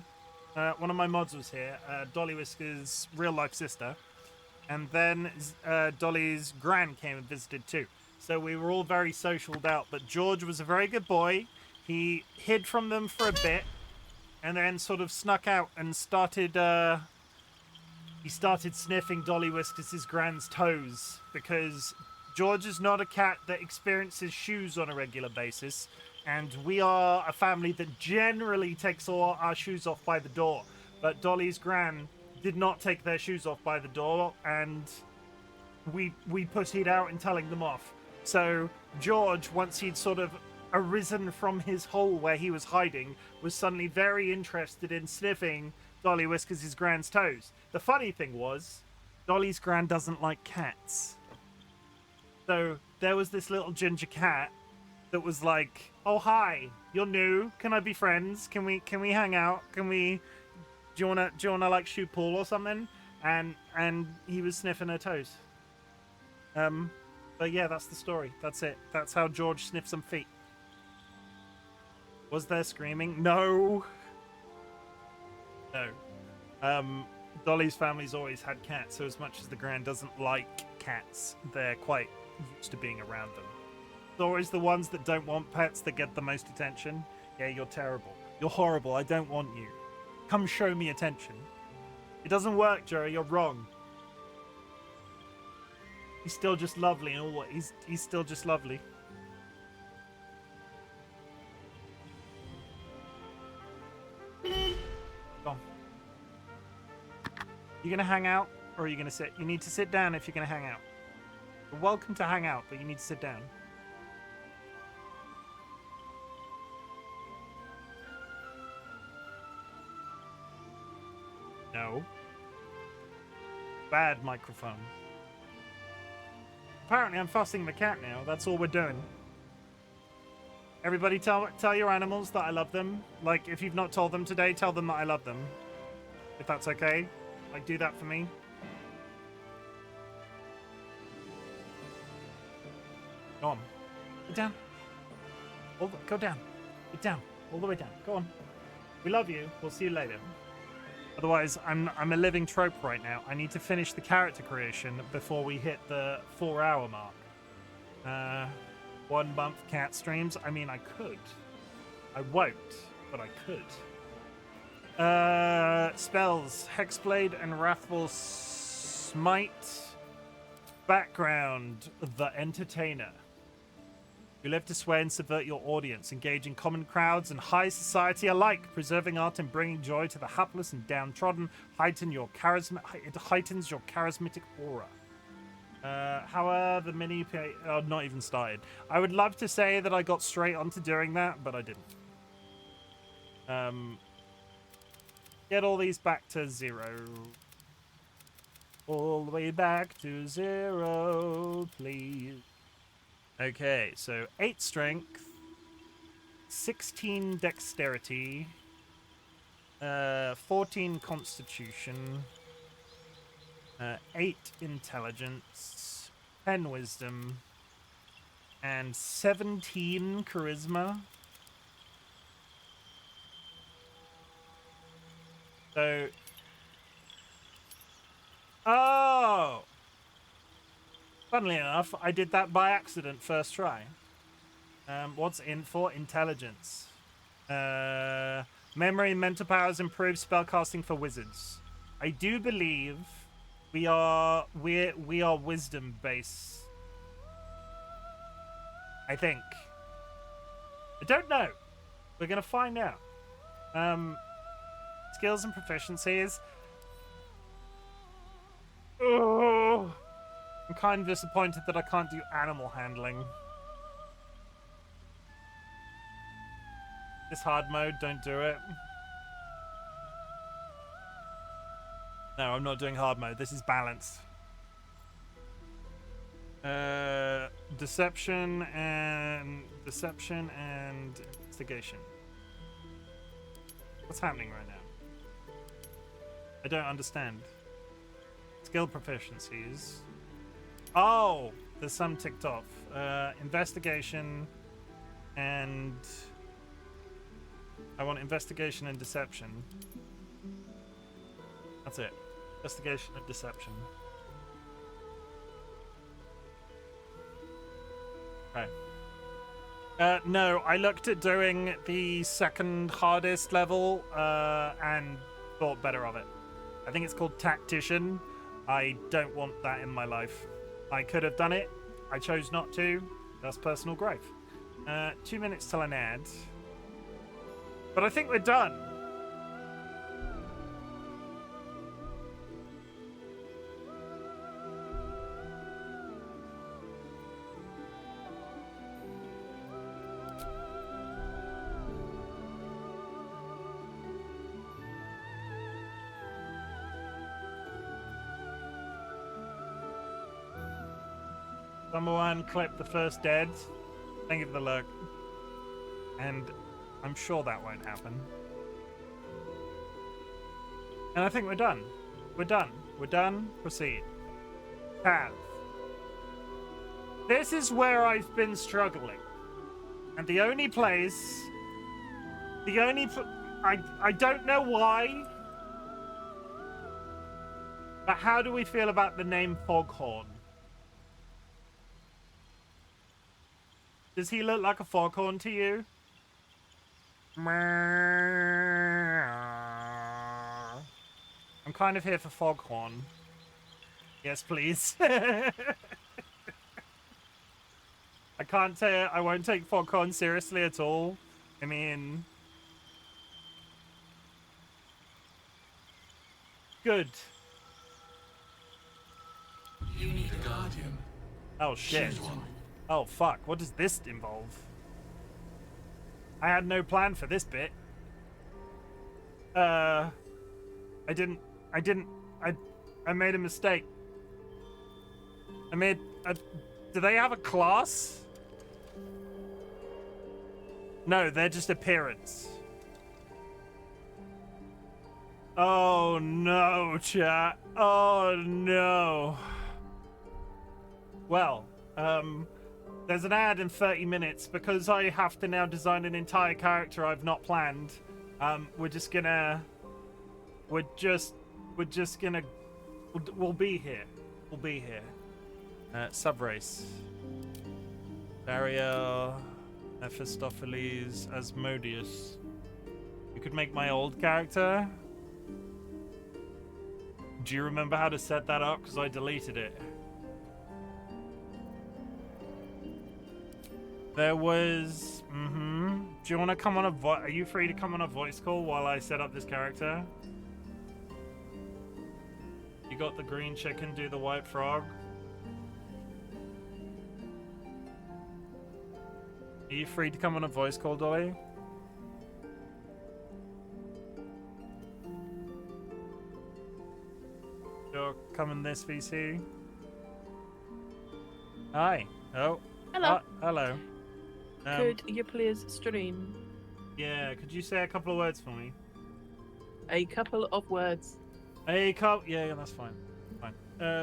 One of my mods was here. DollyWhiskers' real-life sister. And then Dolly's gran came and visited too. So we were all very socialed out. But George was a very good boy. He hid from them for a bit. And then sort of snuck out and started... he started sniffing DollyWhiskers' gran's toes. Because George is not a cat that experiences shoes on a regular basis. And we are a family that generally takes all our shoes off by the door. But Dolly's gran did not take their shoes off by the door, and we puttied out in telling them off. So George, once he'd sort of arisen from his hole where he was hiding, was suddenly very interested in sniffing DollyWhiskers' gran's toes. The funny thing was, Dolly's gran doesn't like cats. So there was this little ginger cat that was like, "Oh hi, you're new. Can I be friends? Can we hang out? Do you wanna like shoot pool or something?" And he was sniffing her toes. But yeah, that's the story. That's it. That's how George sniffed some feet. Was there screaming? No. Dolly's family's always had cats, so as much as the gran doesn't like cats, they're quite used to being around them. It's always the ones that don't want pets that get the most attention. Yeah, you're terrible. You're horrible. I don't want you. Come show me attention. It doesn't work, Jerry. You're wrong. He's still just lovely and all. He's still just lovely. Go on. You gonna hang out or are you gonna sit? You need to sit down if you're gonna hang out. You're welcome to hang out, but you need to sit down. No. Bad microphone. Apparently I'm fussing the cat now. That's all we're doing. Everybody tell your animals that I love them. Like, if you've not told them today, tell them that I love them. If that's okay. Like, do that for me. Go on. Get down. Go down. Get down. All the way down. Go on. We love you. We'll see you later. Otherwise, I'm a living trope right now. I need to finish the character creation before we hit the 4-hour mark. 1 month cat streams. I mean, I could. I won't, but I could. Spells. Hexblade and Wrathful Smite. Background. The Entertainer. You live to sway and subvert your audience, engage in common crowds and high society alike, preserving art and bringing joy to the hapless and downtrodden. It heightens your charismatic aura. However, the mini not even started. I would love to say that I got straight onto doing that, but I didn't. Get all these back to 0. All the way back to 0, please. Okay, so 8 strength, 16 dexterity, 14 constitution, 8 intelligence, 10 wisdom, and 17 charisma. So, oh! Funnily enough, I did that by accident first try. What's in for intelligence? Memory and mental powers improve spellcasting for wizards. I do believe we are wisdom based. I think. I don't know. We're gonna find out. Skills and proficiencies. Oh, I'm kind of disappointed that I can't do animal handling. This hard mode, don't do it. No, I'm not doing hard mode. This is balanced. Deception and investigation. What's happening right now? I don't understand. Skill proficiencies. Oh, there's some ticked off. Investigation and I want investigation and deception. That's it. Investigation and deception. Right. No, I looked at doing the second hardest level and thought better of it. I think it's called Tactician. I don't want that in my life. I could have done it. I chose not to. That's personal growth. 2 minutes till an ad. But I think we're done. Someone clip the first dead. Thank you for the look. And I'm sure that won't happen. And I think we're done. We're done. We're done. Proceed. Path. This is where I've been struggling. And the only place... I don't know why. But how do we feel about the name Foghorn? Does he look like a foghorn to you? I'm kind of here for Foghorn. Yes, please. I can't say I won't take Foghorn seriously at all. I mean... Good. You need a guardian. Oh, shit. Choose one. Oh, fuck. What does this involve? I had no plan for this bit. I made a mistake. Do they have a class? No, they're just appearance. Oh no, chat. Oh no. Well, there's an ad in 30 minutes because I have to now design an entire character I've not planned. We'll be here. We'll be here. Subrace. Dario, Mephistopheles, Asmodeus. You could make my old character. Do you remember how to set that up? Because I deleted it. There was... Do you want to come on a are you free to come on a voice call while I set up this character? You got the green chicken, do the white frog. Are you free to come on a voice call, Dolly? You're coming this VC? Hi. Oh. Hello. Hello. Could you please stream? Yeah, could you say a couple of words for me? A couple of words. A cup. Yeah, that's fine. Fine.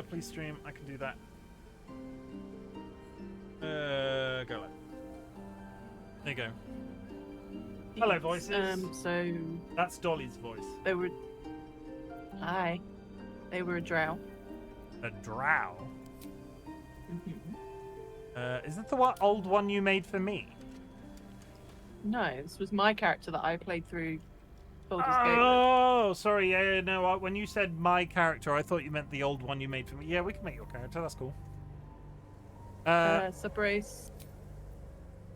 Please stream. I can do that. Go on. There you go. Hello, voices. So That's Dolly's voice. they were. Hi. They were a drow. A drow. Mm-hmm. Is it the old one you made for me? No, this was my character that I played through Baldur's Gate. Oh, sorry. Yeah, no. When you said my character, I thought you meant the old one you made for me. Yeah, we can make your character. That's cool. Subrace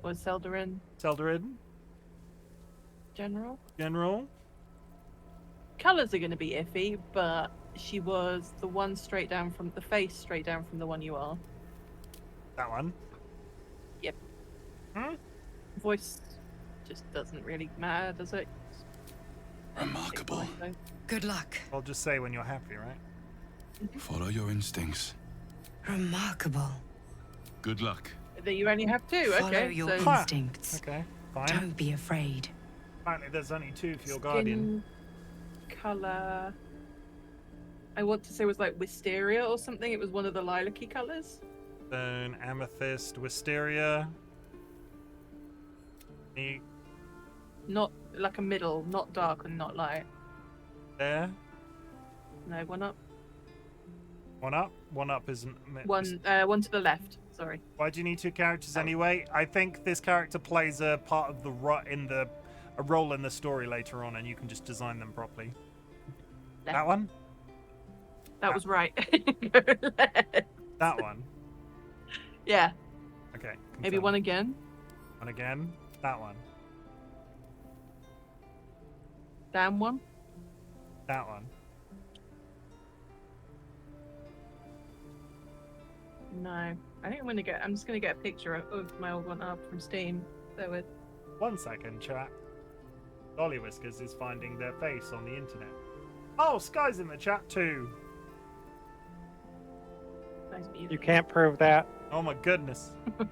was Seldarin Seldarin. General. Colors are going to be iffy, but she was the one straight down from the face, straight down from the one you are. That one. Yep. Hmm? Voice just doesn't really matter, does it? Remarkable. Good luck. I'll just say when you're happy, right? Follow your instincts. Remarkable. Good luck. That you only have two. Follow Okay. your So instincts. Okay, fine. Don't be afraid. Apparently there's only two for your guardian. color. I want to say was like wisteria or something. It was one of the lilac-y colors. Stone, amethyst, wisteria. Not like a middle, not dark and not light. There. No, one up. One up. One up isn't. One to the left. Sorry. Why do you need two characters anyway? I think this character plays a part of the a role in the story later on, and you can just design them properly. Left. That one. That was right. That one. Yeah. Okay. Maybe confirm. one again. One again. That one. Down one. That one. No. I think I'm just gonna get a picture of my old one up from Steam. There with. 1 second, chat. DollyWhiskers is finding their face on the internet. Oh, Sky's in the chat too. Nice music. You can't prove that. Oh my goodness. Gosh.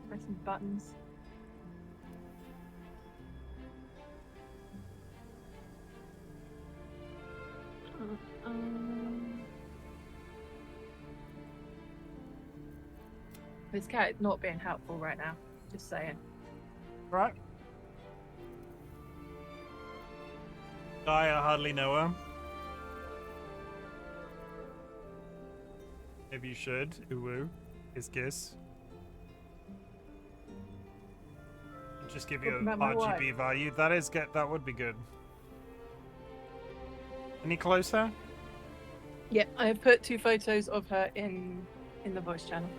Pressing buttons. This cat is not being helpful right now. Just saying. Right. I hardly know her. Maybe you should. Uwu. Kiss. Just give you Talking a about my RGB value. That is good. That would be good. Any closer? Yeah, I have put 2 photos of her in the voice channel.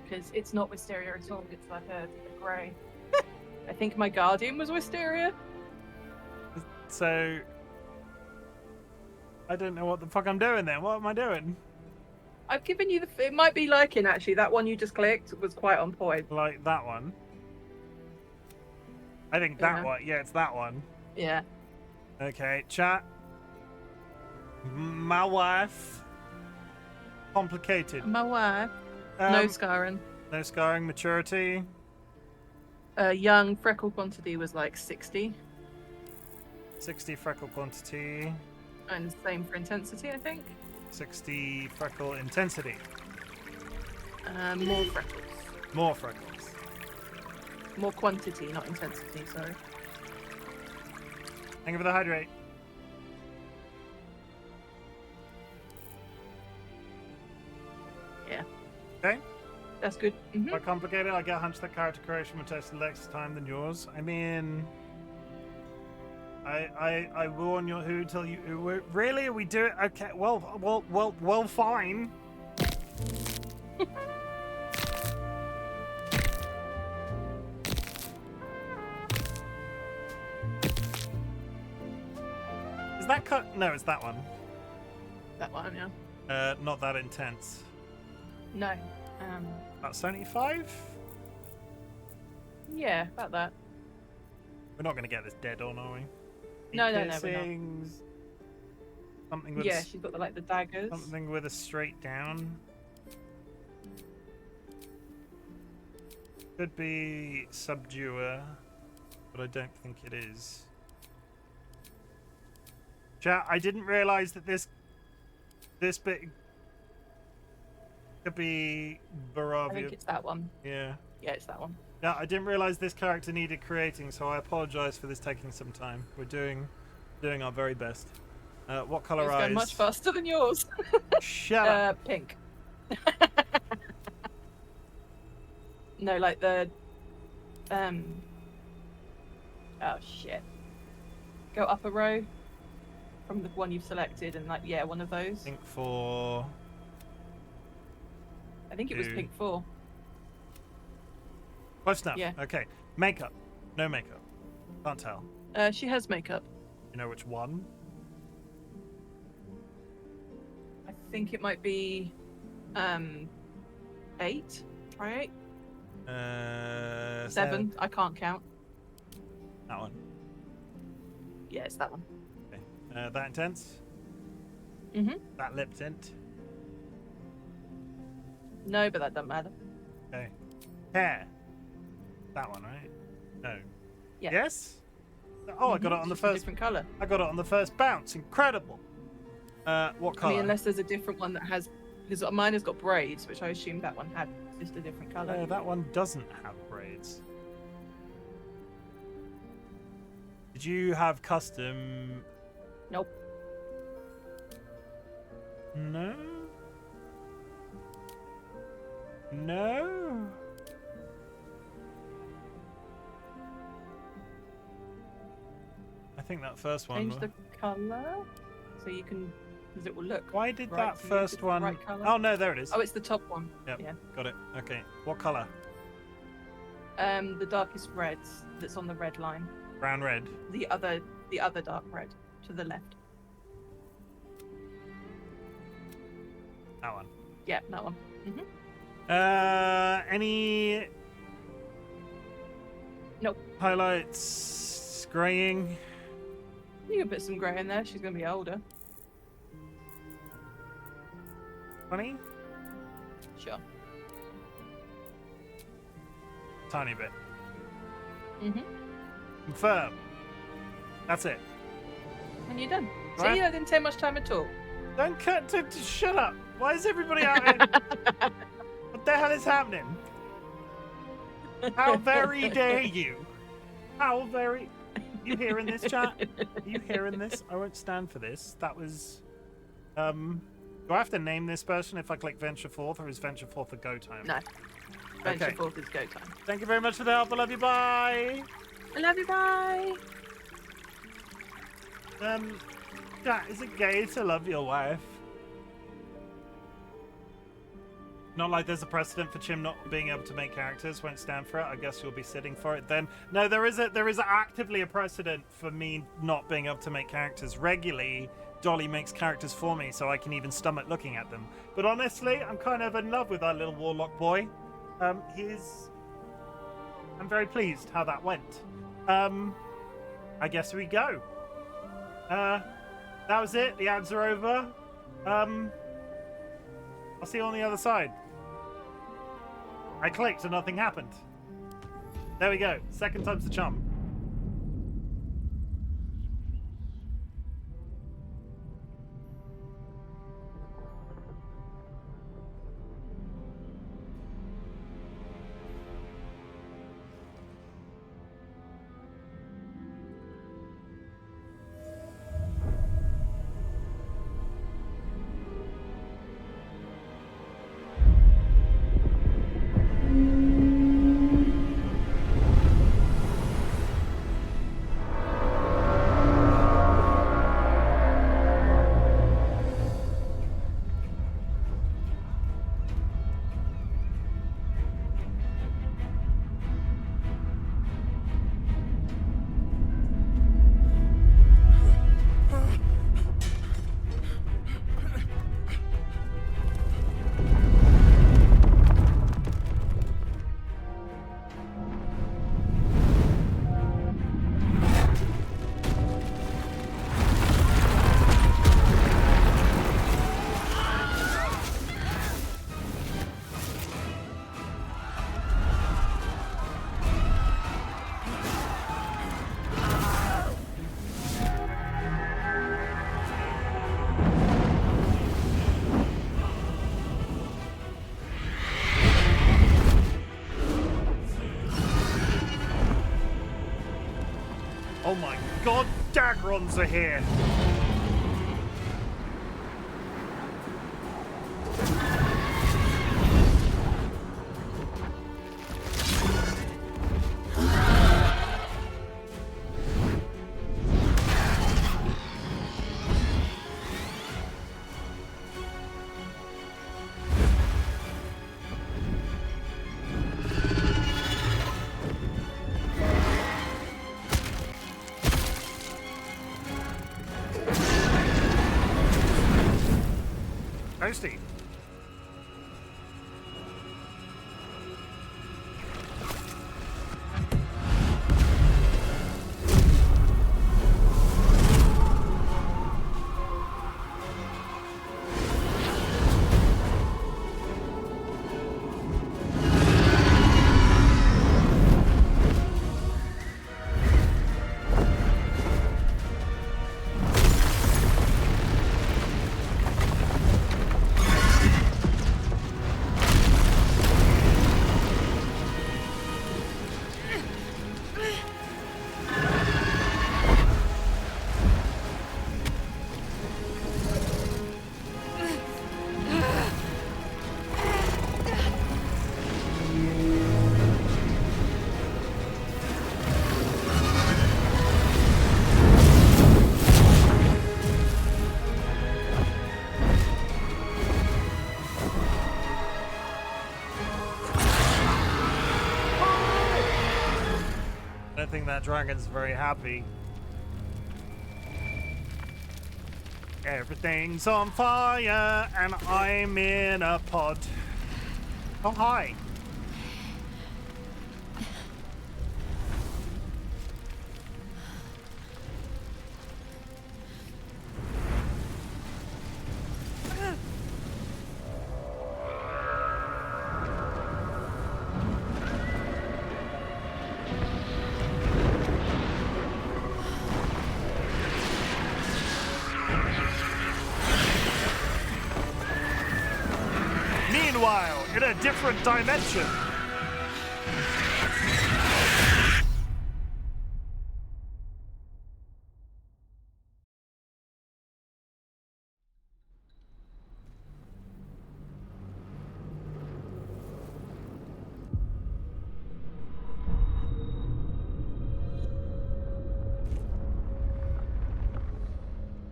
Because it's not wisteria at all, it's like a grey. I think my guardian was wisteria. So I don't know what the fuck I'm doing then. What am I doing? I've given you it might be liking actually. That one you just clicked was quite on point. Like that one. I think that one. Yeah, it's that one. Yeah. Okay, chat. My wife. Complicated. My wife. No scarring. No scarring. Maturity. Young freckle quantity was like 60. 60 freckle quantity. And same for intensity, I think. 60 freckle intensity. More freckles. More freckles. More quantity, not intensity, sorry. Thank you for the hydrate. Yeah. Okay. That's good. Mm-hmm. Quite complicated. I get a hunch that character creation will take less time than yours. I mean, I warn you who till you really we do it. Okay. Well. Fine. Is that cut? No, it's that one. That one, yeah. Not that intense. No. About 75? Yeah, about that. We're not going to get this dead on, are we? No, we're not. Piercings, something with yeah, she's got the daggers. Something with a straight down. Could be subduer, but I don't think it is. Chat, I didn't realize that this bit could be Baravia. I think it's that one. Yeah. Yeah, it's that one. Yeah, I didn't realize this character needed creating, so I apologize for this taking some time. We're doing our very best. What color It's eyes? going much faster than yours. Shut up. Pink. No, like the oh shit. Go up a row from the one you've selected and like one of those. Pink 4. I think it was 2. pink 4. Close enough. Yeah. Okay. Makeup. No makeup. Can't tell. She has makeup. You know which one? I think it might be 8. Try 8. 7. I can't count. That one. Yeah, it's that one. Okay. That intense? Mhm. That lip tint? No, but that doesn't matter. Okay. Hair. That one, right? No. Yeah. Yes? Oh, I got it It's on the just a first. different color. I got it on the first bounce. Incredible. What color? I mean, unless there's a different one that has, because mine has got braids, which I assume that one had just a different color. No, that one doesn't have braids. Did you have custom? Nope. No. No. I think that first one. Change the color so you can, because it will look. Why did right that to you, first it's the one? right colour. Oh no, there it is. Oh, it's the top one. Yep, Yeah. got it. Okay, what color? The darkest reds that's on the red line. Brown, red. The other dark red to the left. That one. Yeah, that one. Any? Nope. Highlights, graying. You can put some grey in there. She's gonna be older. 20? Sure. Tiny bit. Mhm. Confirm. That's it. And you're done. Right. See, that didn't take much time at all. Don't cut to shut up. Why is everybody out here? What the hell is happening? How very dare you? How very... You hearing this, chat? Are you hearing this? I won't stand for this. That was... Do I have to name this person if I click Venture Forth, or is Venture Forth a go time? No. Venture Okay. Forth is go time. Thank you very much for the help. I love you. Bye. I love you. Bye. Chat, is it gay to love your wife? Not like there's a precedent for Chim not being able to make characters. Won't stand for it. I guess you'll be sitting for it then. No, there is actively a precedent for me not being able to make characters. Regularly, Dolly makes characters for me, so I can even stomach looking at them. But honestly, I'm kind of in love with our little warlock boy. I'm very pleased how that went. I guess we go. That was it. The ads are over. I'll see you on the other side. I clicked and nothing happened. There we go. Second time's the charm. Oh my god, Dagrons are here! Toasty. I don't think that dragon's very happy. Everything's on fire and I'm in a pod. Oh, hi. Meanwhile, in a different dimension.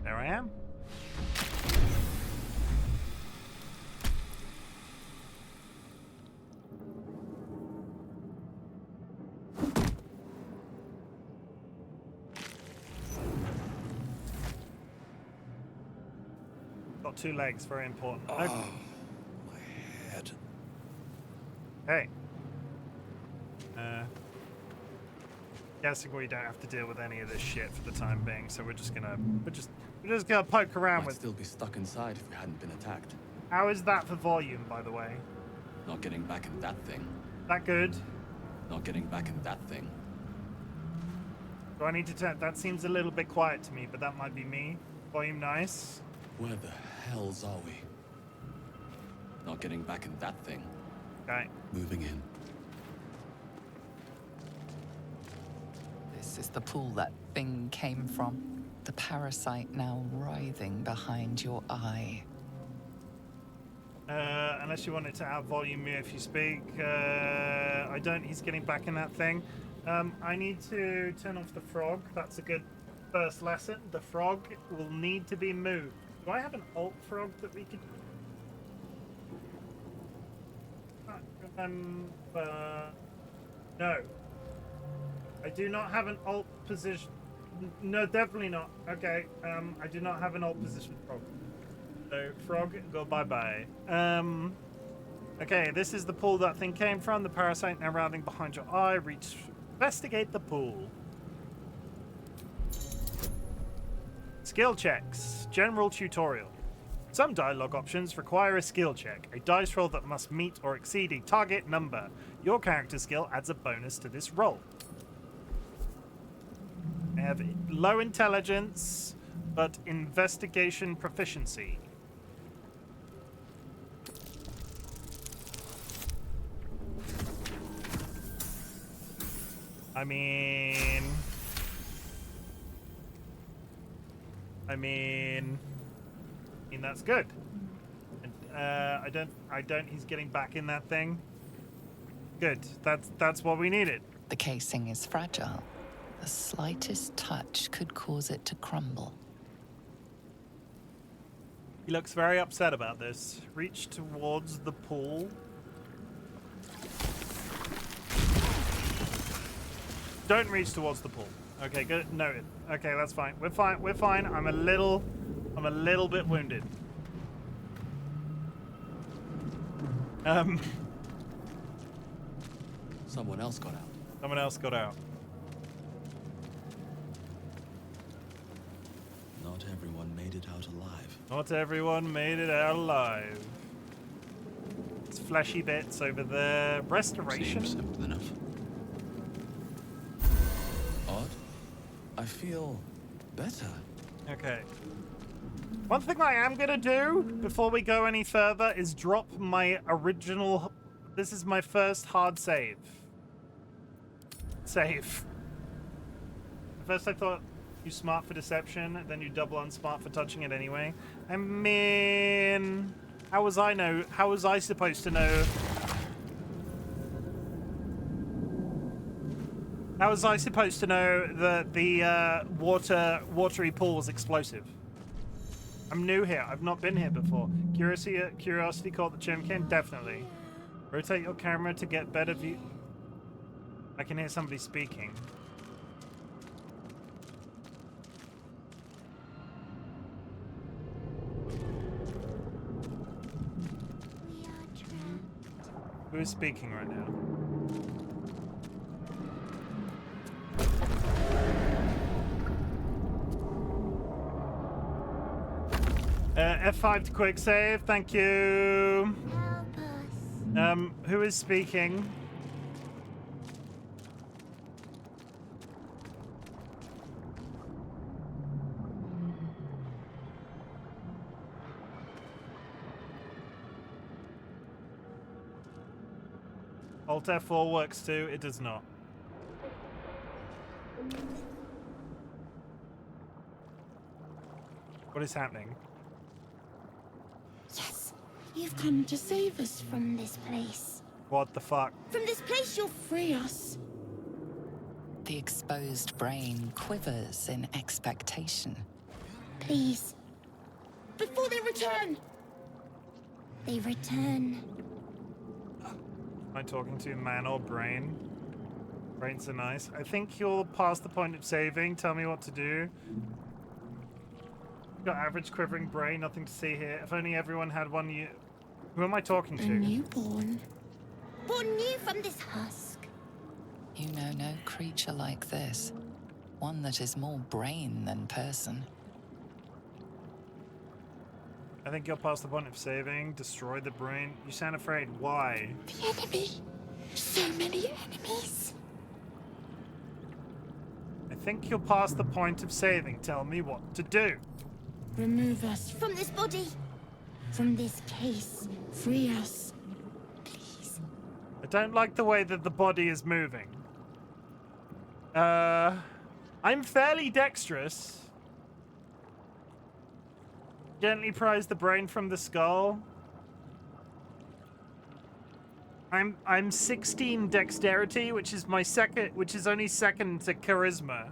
There I am. Got 2 legs, very important. Oh, Okay. my head. Hey. Guessing we don't have to deal with any of this shit for the time being, so we're just gonna poke around Might with. still be stuck inside if we hadn't been attacked. How is that for volume, by the way? Not getting back in that thing. That good? Not getting back in that thing. Do I need to turn? That seems a little bit quiet to me, but that might be me. Volume nice. Where the hells are we? Not getting back in that thing. Okay. Moving in. This is the pool that thing came from. The parasite now writhing behind your eye. Unless you want it to out volume me if you speak. I don't. He's getting back in that thing. I need to turn off the frog. That's a good first lesson. The frog will need to be moved. Do I have an alt frog that we could... No. I do not have an alt position. No, definitely not. Okay, I do not have an alt position frog. So, frog, go bye-bye. Okay, this is the pool that thing came from. The parasite now writhing behind your eye. Investigate the pool. Skill checks. General tutorial. Some dialogue options require a skill check, a dice roll that must meet or exceed a target number. Your character skill adds a bonus to this roll. They have low intelligence, but investigation proficiency. I mean... I mean that's good. And, I don't. He's getting back in that thing. Good. That's what we needed. The casing is fragile. The slightest touch could cause it to crumble. He looks very upset about this. Reach towards the pool. Don't reach towards the pool. Okay, good. Noted. Okay, that's fine. We're fine. We're fine. I'm a little bit wounded. Someone else got out. Someone else got out. Not everyone made it out alive. Not everyone made it out alive. It's fleshy bits over there. Restoration. Seems simple enough. Odd. I feel better. Okay. One thing I am gonna do before we go any further is drop my original. This is my first hard save. Save. At first I thought you smart for deception, then you double unsmart for touching it anyway. I mean, how was I supposed to know? How was I supposed to know that the watery pool was explosive? I'm new here. I've not been here before. Curiosity caught the Chimken? Definitely. Rotate your camera to get better view. I can hear somebody speaking. We are trapped. Who is speaking right now? F5 to quick save, thank you. Help us. Who is speaking? Alt F4 works too, it does not. What is happening? Yes, you've come to save us from this place. What the fuck? From this place, you'll free us. The exposed brain quivers in expectation. Please. Before they return. They return. Am I talking to man or brain? Brains are nice. I think you're past the point of saving. Tell me what to do. Got average quivering brain, nothing to see here. If only everyone had one you... Who am I talking to? A newborn. Born new from this husk. You know no creature like this. One that is more brain than person. I think you're past the point of saving. Destroy the brain. You sound afraid. Why? The enemy. So many enemies. I think you're past the point of saving. Tell me what to do. Remove us from this body. From this case. Free us. Please. I don't like the way that the body is moving. I'm fairly dexterous. Gently prise the brain from the skull. I'm 16 dexterity, which is my second, which is only second to charisma.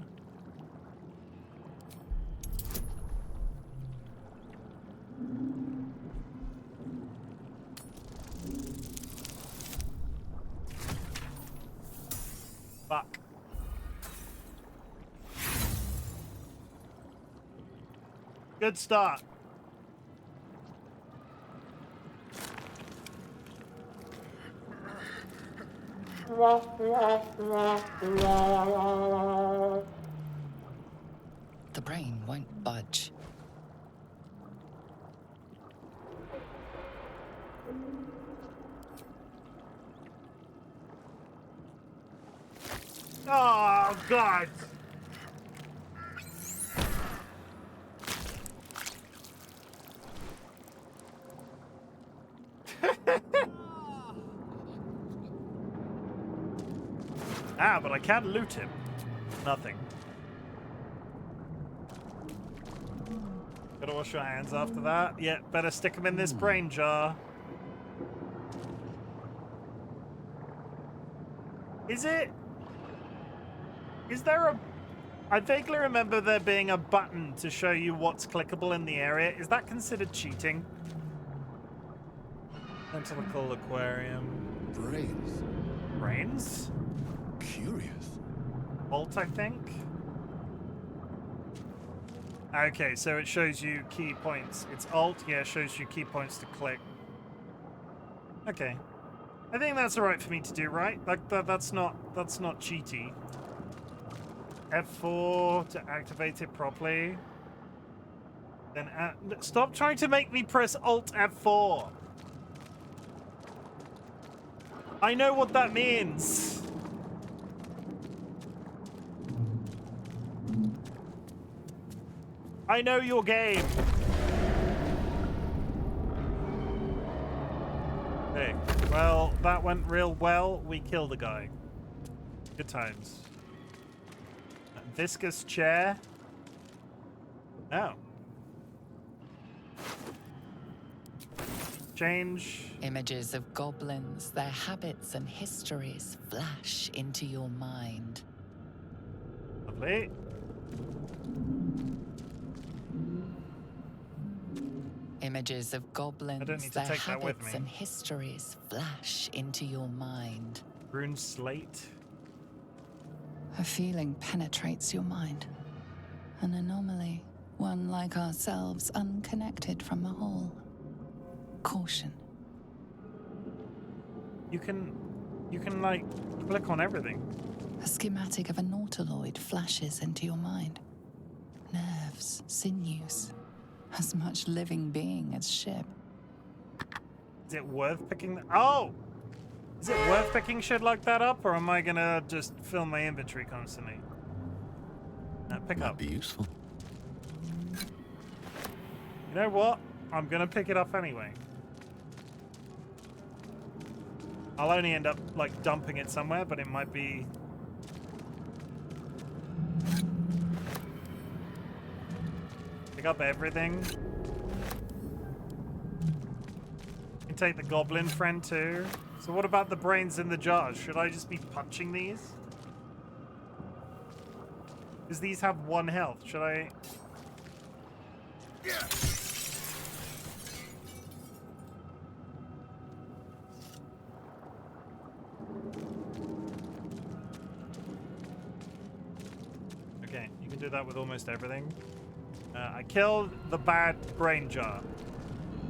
Fuck. Good start. The brain won't budge. Oh, God. Ah, but I can loot him. Nothing. Gotta wash your hands after that. Yeah, better stick them in this brain jar. Is there a... I vaguely remember there being a button to show you what's clickable in the area. Is that considered cheating? Chronically aquarium. Brains. Brains? Curious. Alt, I think? Okay, so it shows you key points. It's Alt, yeah, it shows you key points to click. Okay. I think that's alright for me to do, right? Like, that's not cheaty. F4 to activate it properly. Then stop trying to make me press Alt F4. I know what that means. I know your game. Hey, well, that went real well. We killed a guy. Good times. Viscous chair. Oh. Change. Images of goblins, their habits and histories flash into your mind. Lovely. Images of goblins, I don't need to their take that with habits me. and histories flash into your mind. Rune slate. A feeling penetrates your mind. An anomaly, one like ourselves, unconnected from the whole. Caution. You can like click on everything. A schematic of a nautiloid flashes into your mind. Nerves, sinews, as much living being as ship. Is it worth picking? Oh, is it worth picking shit like that up, or am I gonna just fill my inventory constantly? Pick up. Be useful. You know what? I'm gonna pick it up anyway. I'll only end up like dumping it somewhere, but it might be. Pick up everything. You can take the goblin friend too. So what about the brains in the jars? Should I just be punching these? Because these have 1 health. Should I? Okay, you can do that with almost everything. I killed the bad brain jar.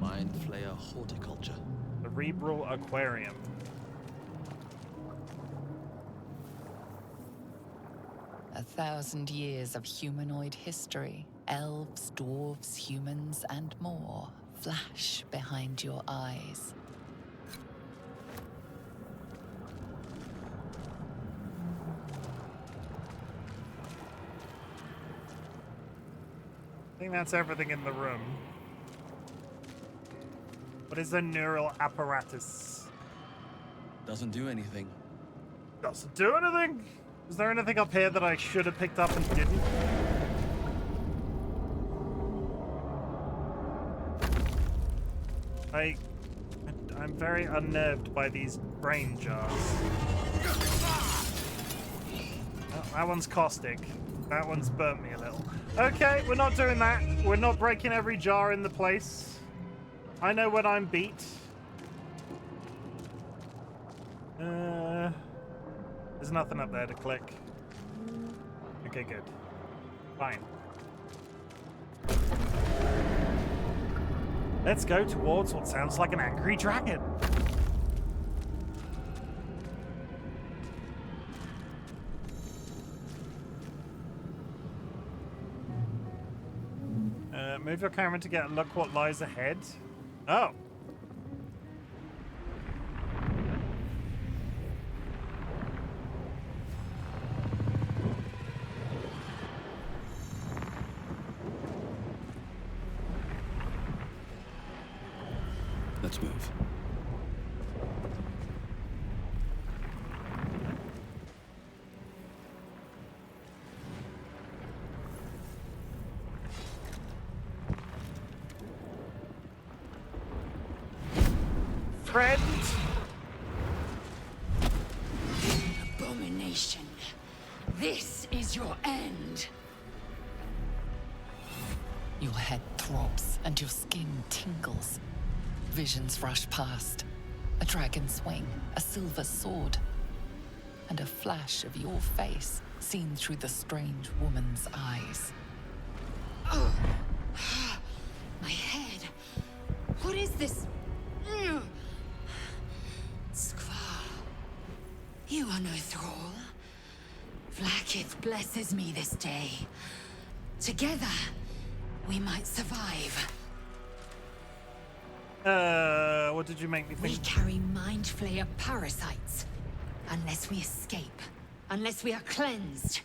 Mind flayer horticulture. Cerebral aquarium. A 1,000 years of humanoid history, elves, dwarves, humans, and more flash behind your eyes. I think that's everything in the room. What is a neural apparatus? Doesn't do anything. Doesn't do anything? Is there anything up here that I should have picked up and didn't? I'm very unnerved by these brain jars. Oh, that one's caustic. That one's burnt me a little. Okay, we're not doing that. We're not breaking every jar in the place. I know when I'm beat. There's nothing up there to click. Okay, good. Fine. Let's go towards what sounds like an angry dragon. Move your camera to get a look what lies ahead. Oh. Let's move. friend. Abomination. This is your end. Your head throbs and your skin tingles. Visions rush past. A dragon's wing, a silver sword, and a flash of your face seen through the strange woman's eyes. Oh. My head. What is this? Skvar. You are no thrall. Vlaakith blesses me this day. Together, we might survive. What did you make me think? We carry Mind Flayer parasites. Unless we escape, unless we are cleansed,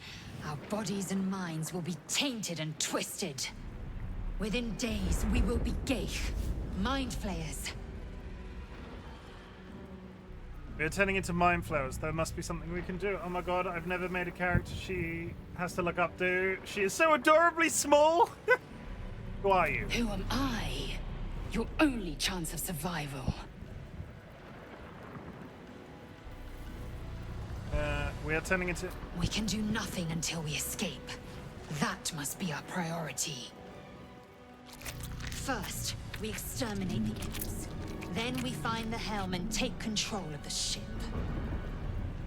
our bodies and minds will be tainted and twisted. Within days, we will be Geich, Mind Flayers. We're turning into mind flowers. There must be something we can do. Oh my god, I've never made a character she has to look up to. She is so adorably small. Who are you? Who am I? Your only chance of survival. We are turning into... We can do nothing until we escape. That must be our priority. First, we exterminate the imps. Then we find the helm and take control of the ship.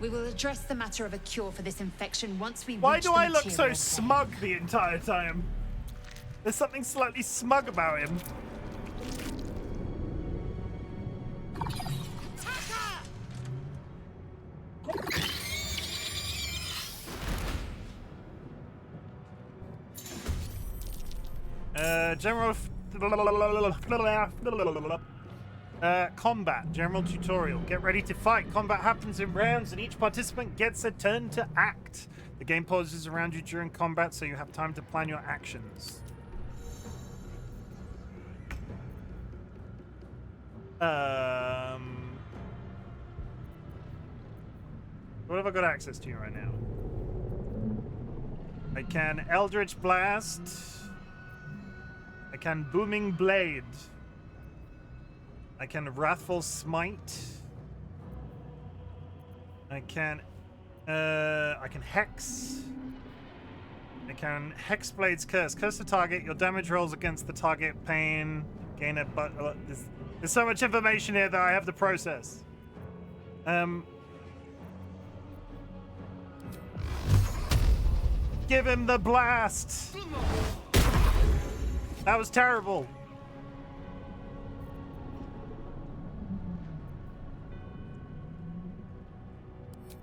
We will address the matter of a cure for this infection once we Why reach do the I look so material smug the entire time? There's something slightly smug about him. General... combat. General tutorial. Get ready to fight. Combat happens in rounds and each participant gets a turn to act. The game pauses around you during combat so you have time to plan your actions. What have I got access to right now? I can Eldritch Blast. I can Booming Blade. I can Wrathful Smite. I can Hex. I can Hexblade's Curse. Curse the target. Your damage rolls against the target pain. Gain a there's so much information here that I have to process. Give him the blast. That was terrible.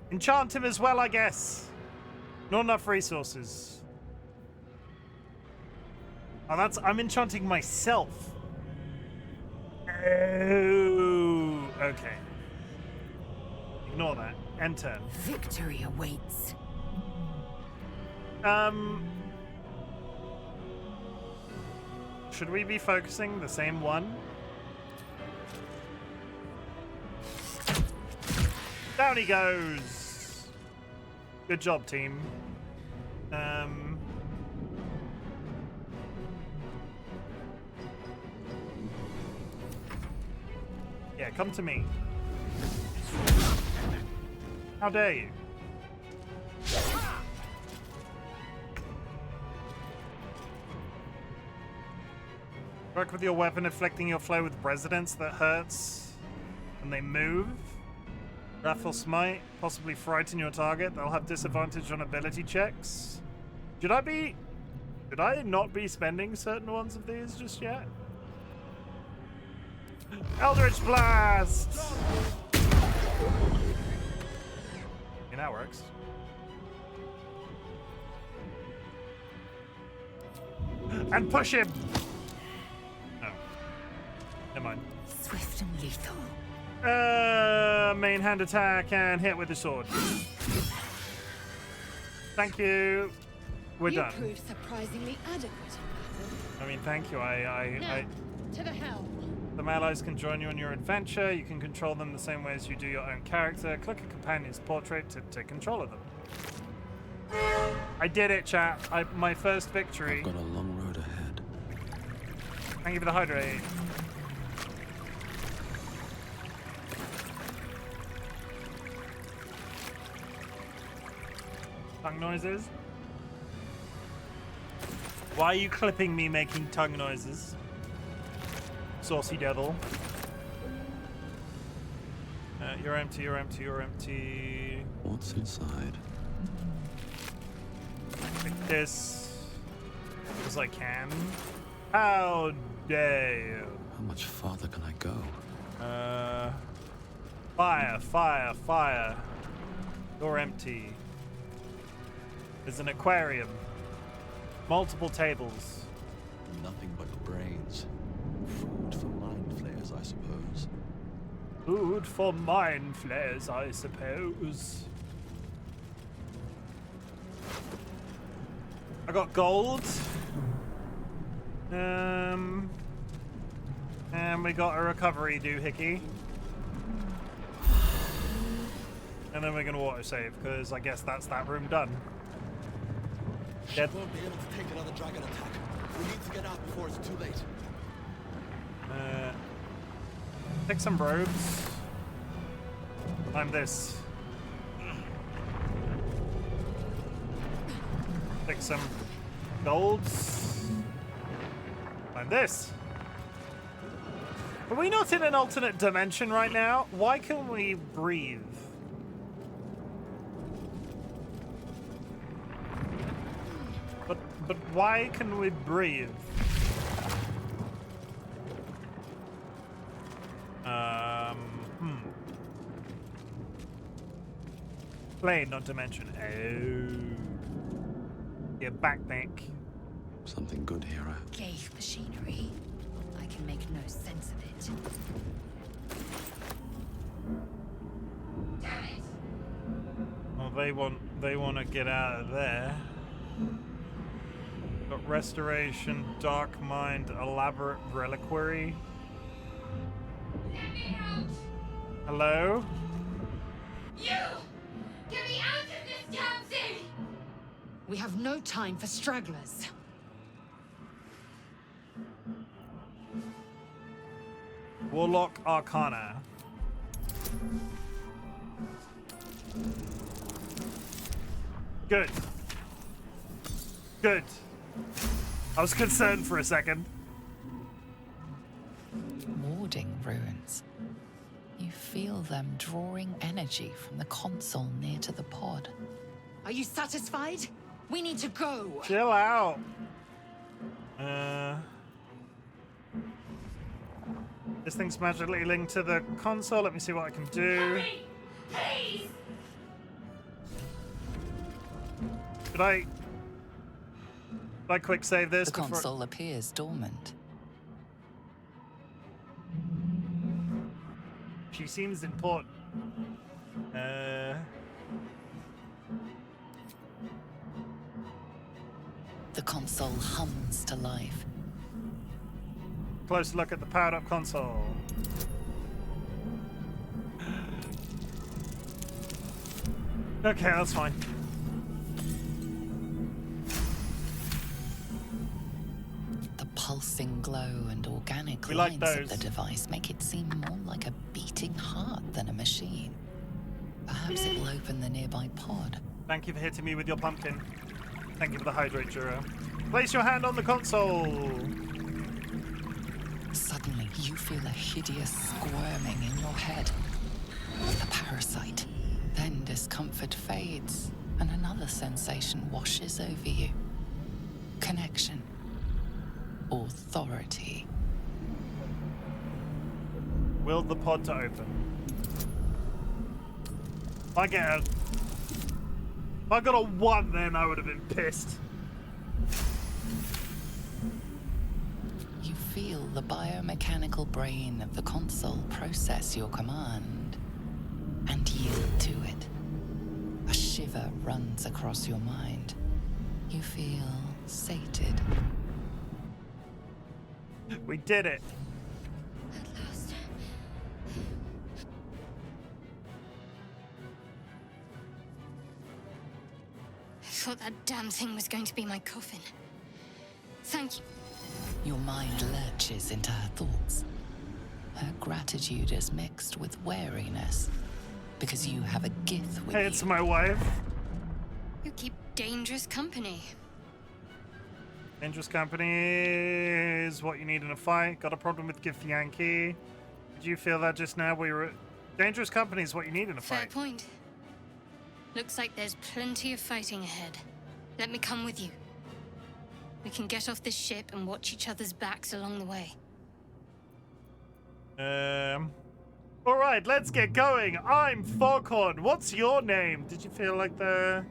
Enchant him as well, I guess. Not enough resources. Oh, I'm enchanting myself. Oh, okay. Ignore that. End turn. Victory awaits. Should we be focusing the same one? Down he goes. Good job, team. Yeah, come to me. How dare you? Work with your weapon, afflicting your flow with resonance that hurts when they move. Wrathful Smite, possibly frighten your target. They'll have disadvantage on ability checks. Did I not be spending certain ones of these just yet? Eldritch Blast! Yeah, that works. And push him! Oh. Never mind. Swift and lethal. Main hand attack and hit with the sword. Thank you. We're done. You proved surprisingly adequate in battle. I mean, thank you. Now, to the helm. Some allies can join you on your adventure. You can control them the same way as you do your own character. Click a companion's portrait to take control of them. I did it, chat. My first victory. I've got a long road ahead. Thank you for the hydrate. tongue noises? Why are you clipping me making tongue noises? Saucy devil. You're empty, you're empty, you're empty. What's inside? Like this. As I can. How dare you? How much farther can I go? Fire, fire, fire. You're empty. There's an aquarium. Multiple tables. Nothing but brains. Food for mind flayers, I suppose. Food for mind flayers, I suppose. I got gold. And we got a recovery doohickey. And then we're gonna autosave, because I guess that's that room done. Dead. We won't be able to take another dragon attack. We need to get out before it's too late. Pick some robes. I'm this. Pick some golds. I'm this. Are we not in an alternate dimension right now? Why can't we breathe? But why can we breathe? Plane, not dimension. Oh. Yeah, back bank. Something good here, Gave machinery. I can make no sense of it. Damn it! Well, they want to get out of there. Got restoration, dark mind, elaborate reliquary. Let me out! Hello? You! Get me out of this damn thing! We have no time for stragglers. Warlock Arcana. Good. Good. I was concerned for a second. Warding runes. You feel them drawing energy from the console near to the pod. Are you satisfied? We need to go. Chill out. This thing's magically linked to the console. Let me see what I can do. Hurry, please. Should I quick save this? The console appears dormant. She seems important. The console hums to life. Close look at the powered up console. Okay, that's fine. The pulsing glow and organic We like lines of those. the device make it seem more like a beating heart than a machine. Perhaps it will open the nearby pod. Thank you for hitting me with your pumpkin. Thank you for the hydrate, Juro. Place your hand on the console. Suddenly, you feel a hideous squirming in your head. The parasite. Then discomfort fades, and another sensation washes over you. Connection. Authority. Willed the pod to open. If I got a 1, then I would have been pissed. You feel the biomechanical brain of the console process your command and yield to it. A shiver runs across your mind. You feel sated. We did it. At last. I thought that damn thing was going to be my coffin. Thank you. Your mind lurches into her thoughts. Her gratitude is mixed with wariness, because you have a gift with Hey, you. it's my wife. You keep dangerous company. Dangerous company is what you need in a fight. Got a problem with Githyanki. Did you feel that just now? We were... Dangerous company is what you need in a Fair fight. point. Looks like there's plenty of fighting ahead. Let me come with you. We can get off this ship and watch each other's backs along the way. All right, let's get going. I'm Foghorn. What's your name? Did you feel like the...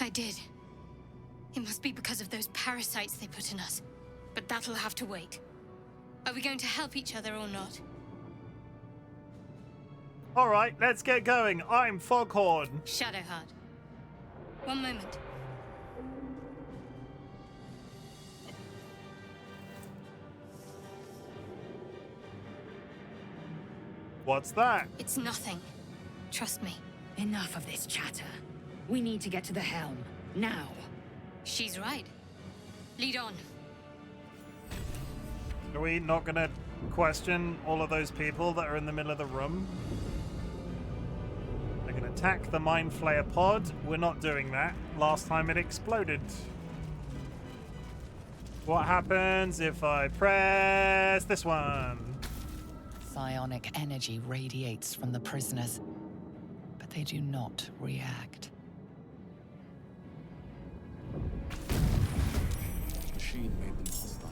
I did. It must be because of those parasites they put in us. But that'll have to wait. Are we going to help each other or not? All right, let's get going. I'm Foghorn. Shadowheart. One moment. What's that? It's nothing. Trust me. Enough of this chatter. We need to get to the helm. Now. She's right. Lead on. Are we not gonna question all of those people that are in the middle of the room? They're gonna attack the Mind Flayer pod. We're not doing that. Last time it exploded. What happens if I press this one? Psionic energy radiates from the prisoners, but they do not react. Machine made them hostile.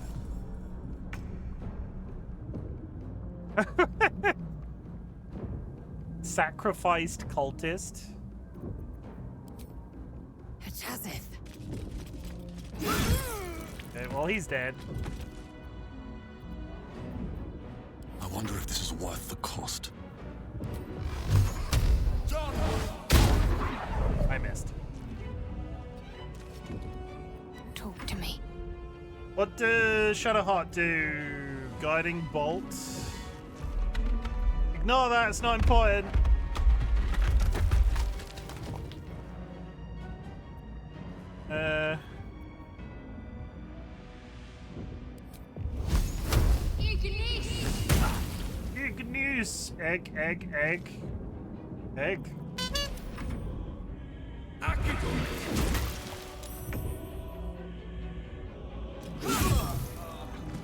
Sacrificed cultist. Hatazith. Okay, well, he's dead. I wonder if this is worth the cost. I missed. Talk to me. What does Shadowheart do? Guiding bolt? Ignore that, it's not important. Ignis! Egg. Egg.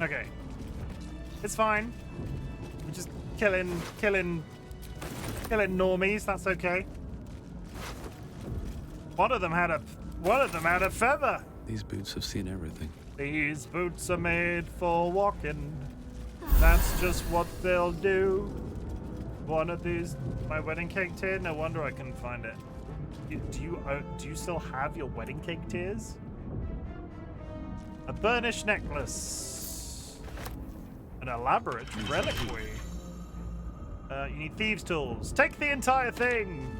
Okay. It's fine. We're just killing normies, that's okay. One of them had a feather. These boots have seen everything. These boots are made for walking. That's just what they'll do. One of these, my wedding cake tear. No wonder I couldn't find it. Do you still have your wedding cake tears? A burnished necklace. An elaborate reliquary. You need thieves' tools. Take the entire thing.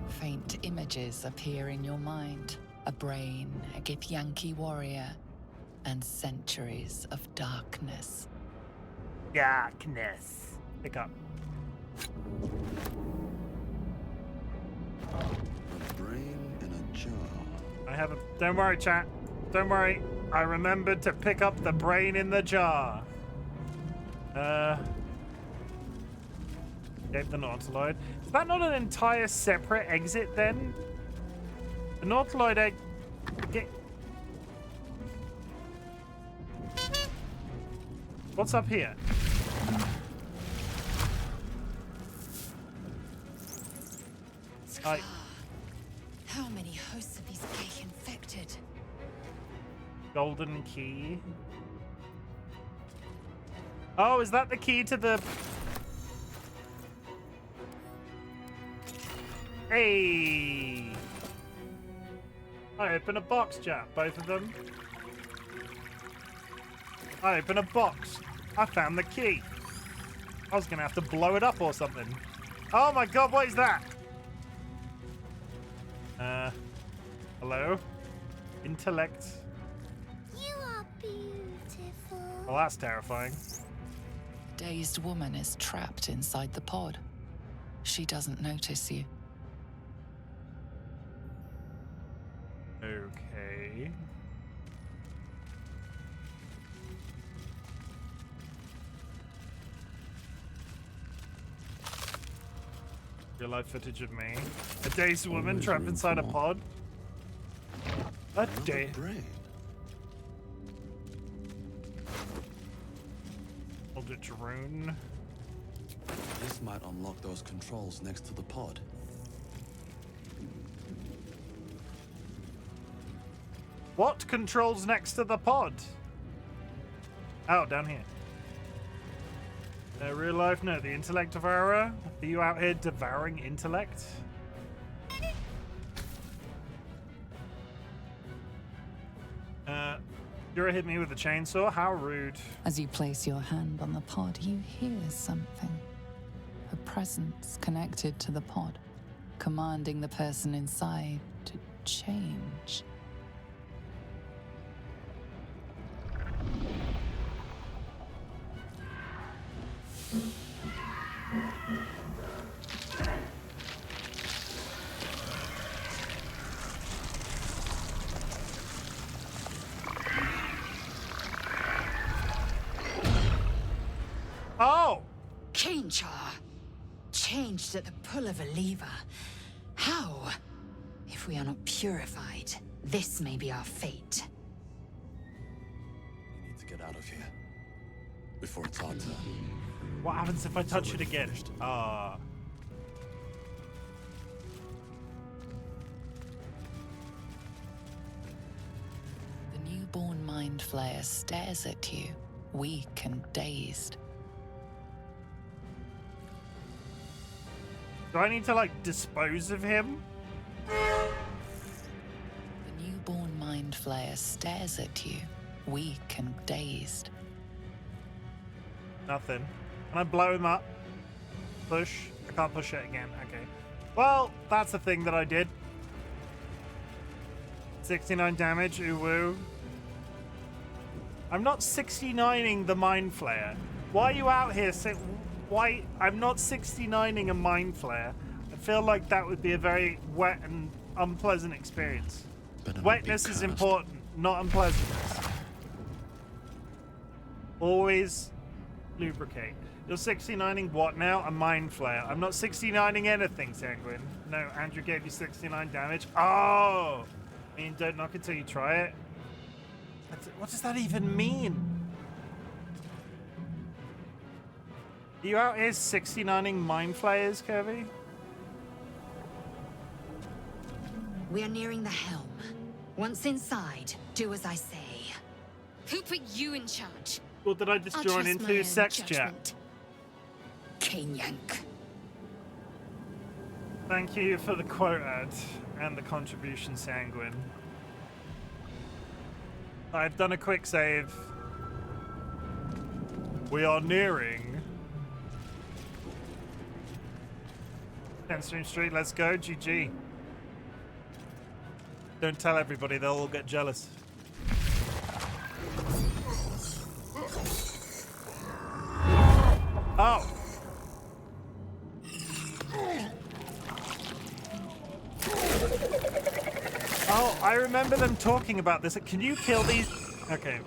Faint images appear in your mind. A brain, a Githyanki warrior, and centuries of darkness. Darkness. Pick up. A brain in a jar. I have a... Don't worry, chat. Don't worry. I remembered to pick up the brain in the jar. Gave the Nautiloid. Is that not an entire separate exit then? The Nautiloid egg... What's up here? How many hosts of these gay infected? Golden key. Oh, is that the key to the... Hey! I open a box, chat. Both of them. I open a box. I found the key. I was gonna have to blow it up or something. Oh my god, what is that? Hello? Intellect. You are beautiful. Well, that's terrifying. A dazed woman is trapped inside the pod. She doesn't notice you. Okay. Real life footage of me. A dazed woman trapped inside a pod. A day. Eldritch rune. This might unlock those controls next to the pod. What controls next to the pod? Oh, down here. Real life? No, the intellect devourer. Are you out here devouring intellect? You're hit me with a chainsaw? How rude. As you place your hand on the pod, you hear something. A presence connected to the pod, commanding the person inside to change. Oh! Kinchar! Changed at the pull of a lever. How? If we are not purified, this may be our fate. We need to get out of here. Before it's our turn. What happens if I touch it again? Ah. The newborn mind flayer stares at you, weak and dazed. Do I need to, like, dispose of him? The newborn mind flayer stares at you, weak and dazed. Nothing. Can I blow him up? Push? I can't push it again. Okay. Well, that's a thing that I did. 69 damage. Ooh woo. I'm not 69ing the Mind Flayer. Why are you out here? Why? I'm not 69ing a Mind Flayer. I feel like that would be a very wet and unpleasant experience. Wetness is important, not unpleasantness. Always lubricate. You're 69ing what now? A Mind Flayer. I'm not 69ing anything, Sanguine. No, Andrew gave you 69 damage. Oh! I mean, don't knock it till you try it. What does that even mean? Are you out here 69ing Mind Flayers, Kirby? We are nearing the helm. Once inside, do as I say. Who put you in charge? Or did I just I'll join trust my into own sex judgment. chat? Yank. Thank you for the quote ad and the contribution, Sanguine. I've done a quick save. We are nearing 10th Street. Let's go. GG. Don't tell everybody, they'll all get jealous. Oh. Oh, I remember them talking about this. Can you kill these? Okay.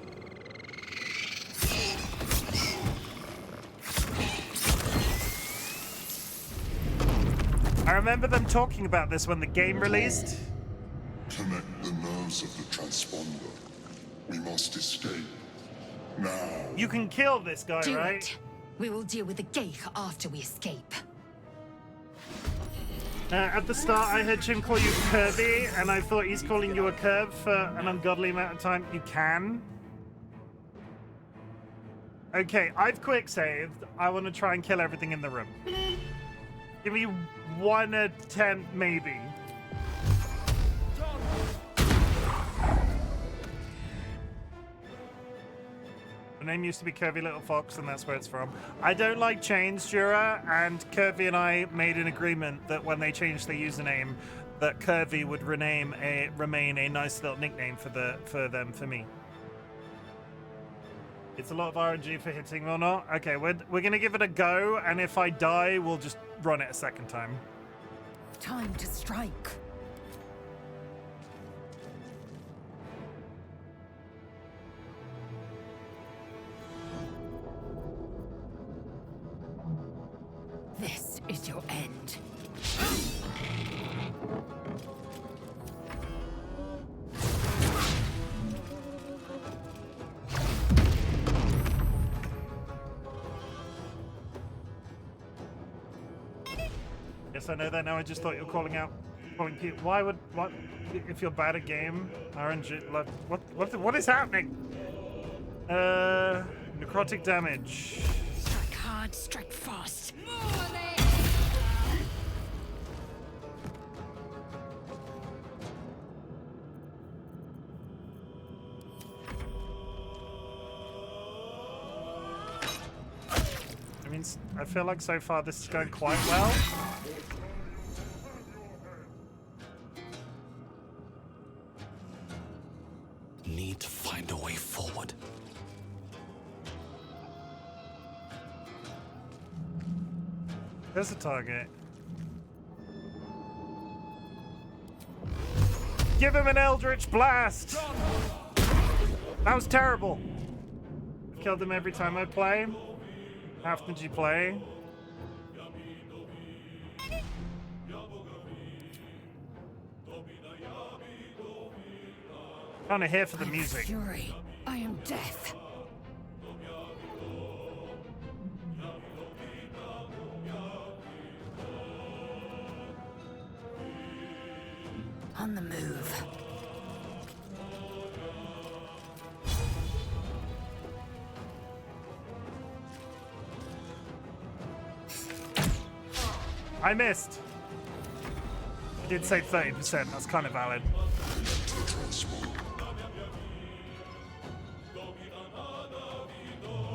I remember them talking about this when the game released. Connect the nerves of the transponder. We must escape. Now. You can kill this guy, Do right? it. We will deal with the Geich after we escape. At the start, I heard Chim call you Kirby, and I thought he's calling you a curve for an ungodly amount of time. You can. Okay, I've quick saved. I want to try and kill everything in the room. Give me one attempt, maybe. Her name used to be Curvy Little Fox, and that's where it's from. I don't like chains, Jura, and Curvy and I made an agreement that when they changed their username, that Curvy would remain a nice little nickname for me. It's a lot of RNG for hitting or not. Okay, we're gonna give it a go, and if I die, we'll just run it a second time. Time to strike. This is your end. Yes, I know that now. I just thought you were calling people. Why would what? If you're bad at game, RNG. Like, what is happening? Necrotic damage. Strike hard, strike fast. I mean, I feel like so far this is going quite well. Need to find a way forward. There's a target. Give him an Eldritch Blast! That was terrible. I've killed him every time I play. How often did you play? Kind of here for the music. Fury. I am death. On the move. I missed. I did say 30%. That's kind of valid.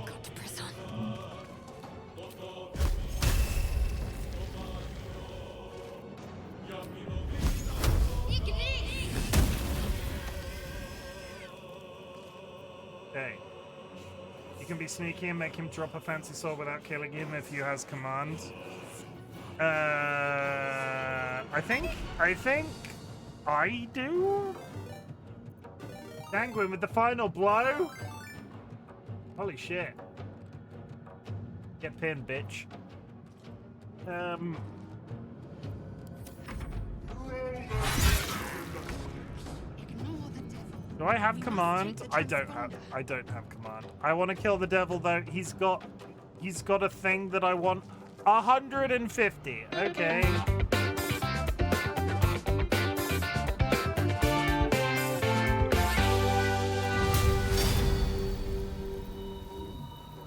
Got to press on. Okay. You can be sneaky and make him drop a fancy sword without killing him if you has command. I think I do. Gangwin with the final blow. Holy shit. Get pinned, bitch. Do I have command? I don't have command. I want to kill the devil though. He's got a thing that I want. 150. Okay.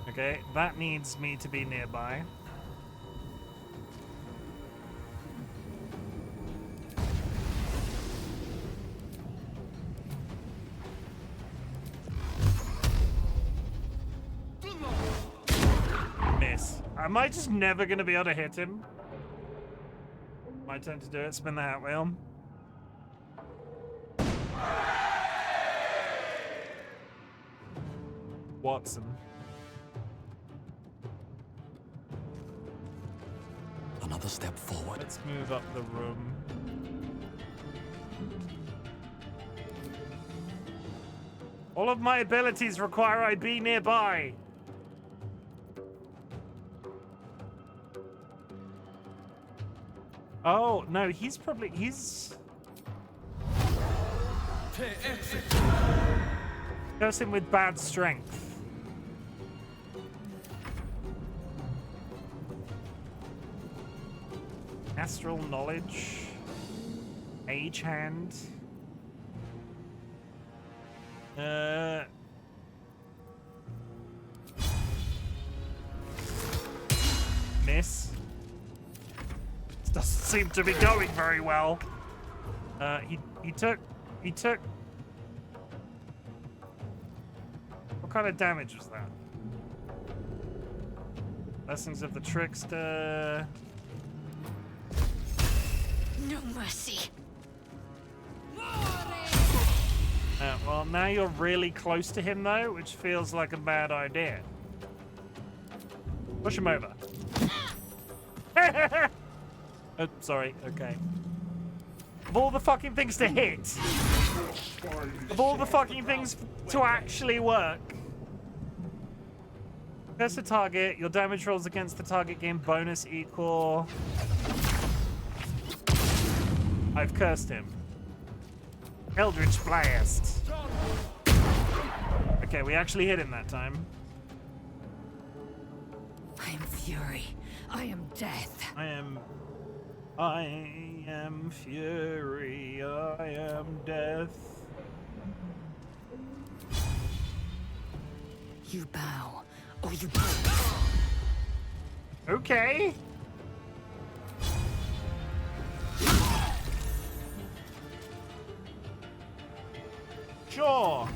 Okay, that needs me to be nearby. Miss. Am I just never gonna be able to hit him? My turn to do it. Spin the hat wheel. Watson. Another step forward. Let's move up the room. All of my abilities require I be nearby. Oh, no, he's... Curse him with bad strength. Astral knowledge. Mage hand. Miss. This doesn't seem to be going very well. He took. What kind of damage was that? Blessings of the Trickster. No mercy. Well, now you're really close to him, though, which feels like a bad idea. Push him over. Oh, sorry. Okay. Of all the fucking things to hit, of all the fucking things to actually work. Curse the target. Your damage rolls against the target gain bonus equal. I've cursed him. Eldritch Blast. Okay, we actually hit him that time. I am fury. I am death. I am I am fury, I am death. You bow, or you break. Okay. Sure.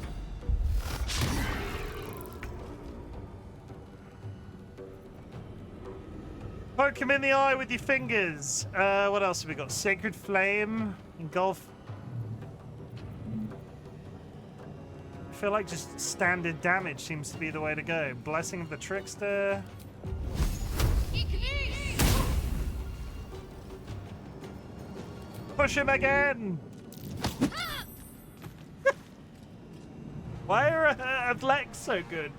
Poke him in the eye with your fingers. What else have we got? Sacred Flame, Engulf. I feel like just standard damage seems to be the way to go. Blessing of the Trickster. Push him again! Why are athletics so good?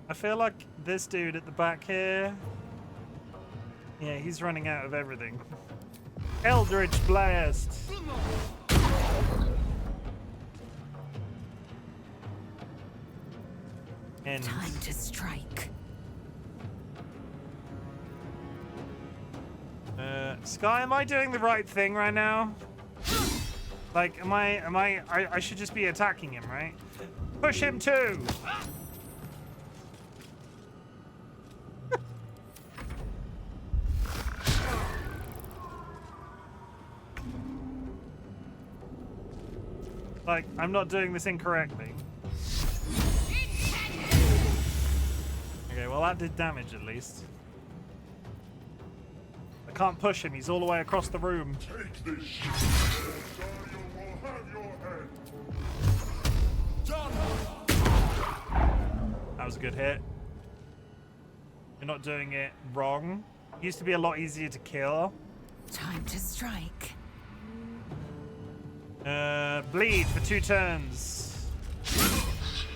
I feel like this dude at the back here. Yeah, he's running out of everything. Eldritch Blast! End. Time to strike. Sky, am I doing the right thing right now? Like, I should just be attacking him, right? Push him too! Like, I'm not doing this incorrectly. Okay, well that did damage at least. I can't push him, he's all the way across the room. Take this shit, or Dario will have your head. That was a good hit. You're not doing it wrong. Used to be a lot easier to kill. Time to strike. Bleed for 2 turns.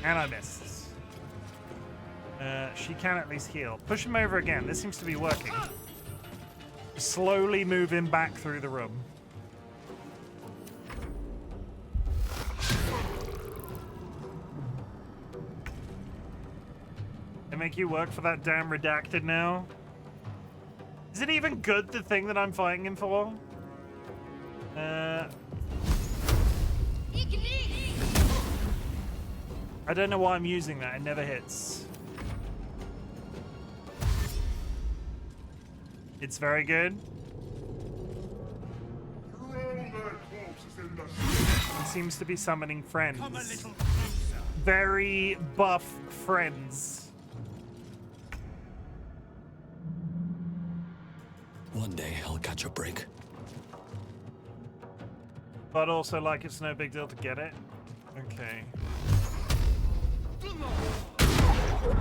And I missed. She can at least heal. Push him over again. This seems to be working. Slowly move him back through the room. They make you work for that damn redacted now? Is it even good, the thing that I'm fighting him for? I don't know why I'm using that. It never hits. It's very good. He seems to be summoning friends. Come a little closer. Very buff friends. One day I'll catch a break. But also, like, it's no big deal to get it. Okay.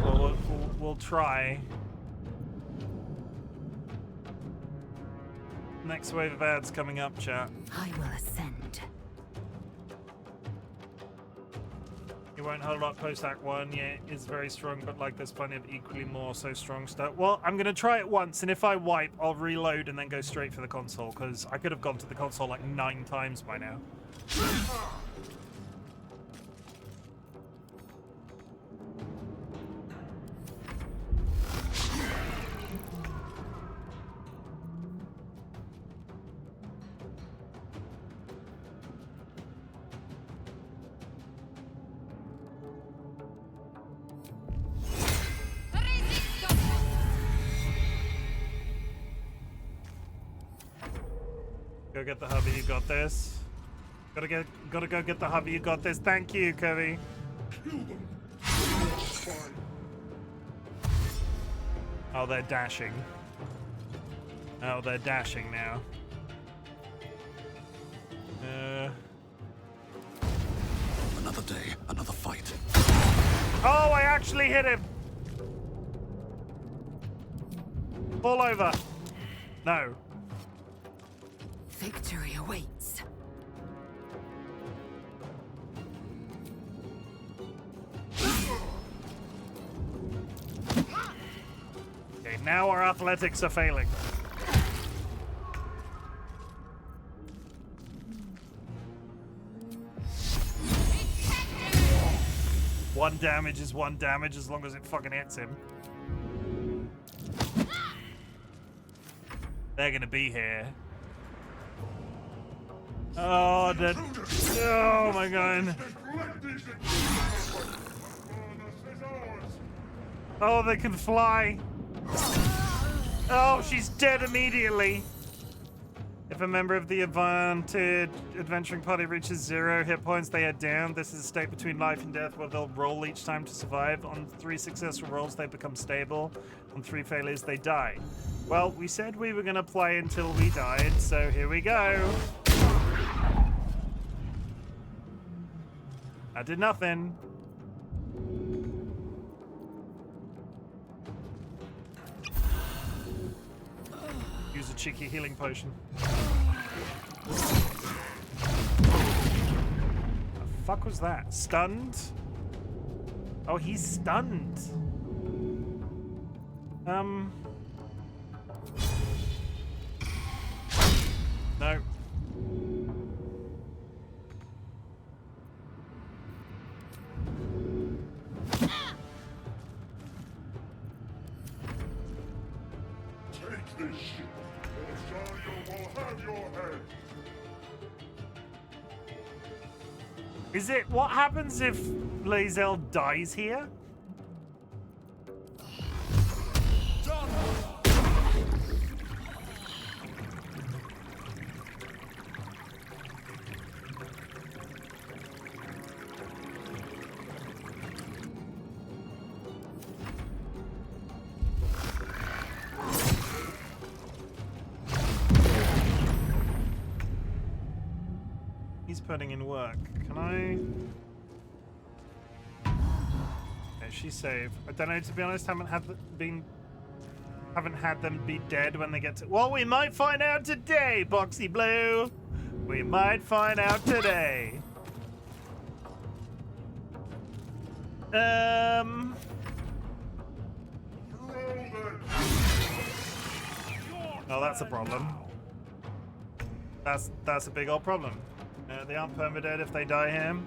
Well, we'll try. Next wave of ads coming up, chat. I will ascend. It won't hold up post Act 1. Yeah, it's very strong, but like there's plenty of equally more so strong stuff. Well, I'm gonna try it once, and if I wipe, I'll reload and then go straight for the console, because I could have gone to the console like 9 times by now. Go get the hubby, you got this. Gotta go get the hubby, you got this. Thank you, Covey. Oh, they're dashing. Oh, they're dashing now. Another day, another fight. Oh, I actually hit him! Fall over. No. Victory awaits. Okay, now our athletics are failing. One damage is one damage as long as it fucking hits him. They're gonna be here. Oh, oh my god. Oh, they can fly. Oh, she's dead immediately. If a member of the adventuring party reaches 0 hit points, they are down. This is a state between life and death where they'll roll each time to survive. On 3 successful rolls, they become stable. On 3 failures, they die. Well, we said we were going to play until we died, so here we go. I did nothing. Use a cheeky healing potion. The fuck was that? Stunned? Oh, he's stunned. No. Take this ship, or Shario will have your head. Is it what happens if Lae'zel dies here? He's putting in work. Can I? Okay, she's saved. I don't know, to be honest, haven't had them be dead when they get to. Well, we might find out today, Boxy Blue. We might find out today. Oh, that's a problem. That's a big old problem. They aren't permadead if they die here.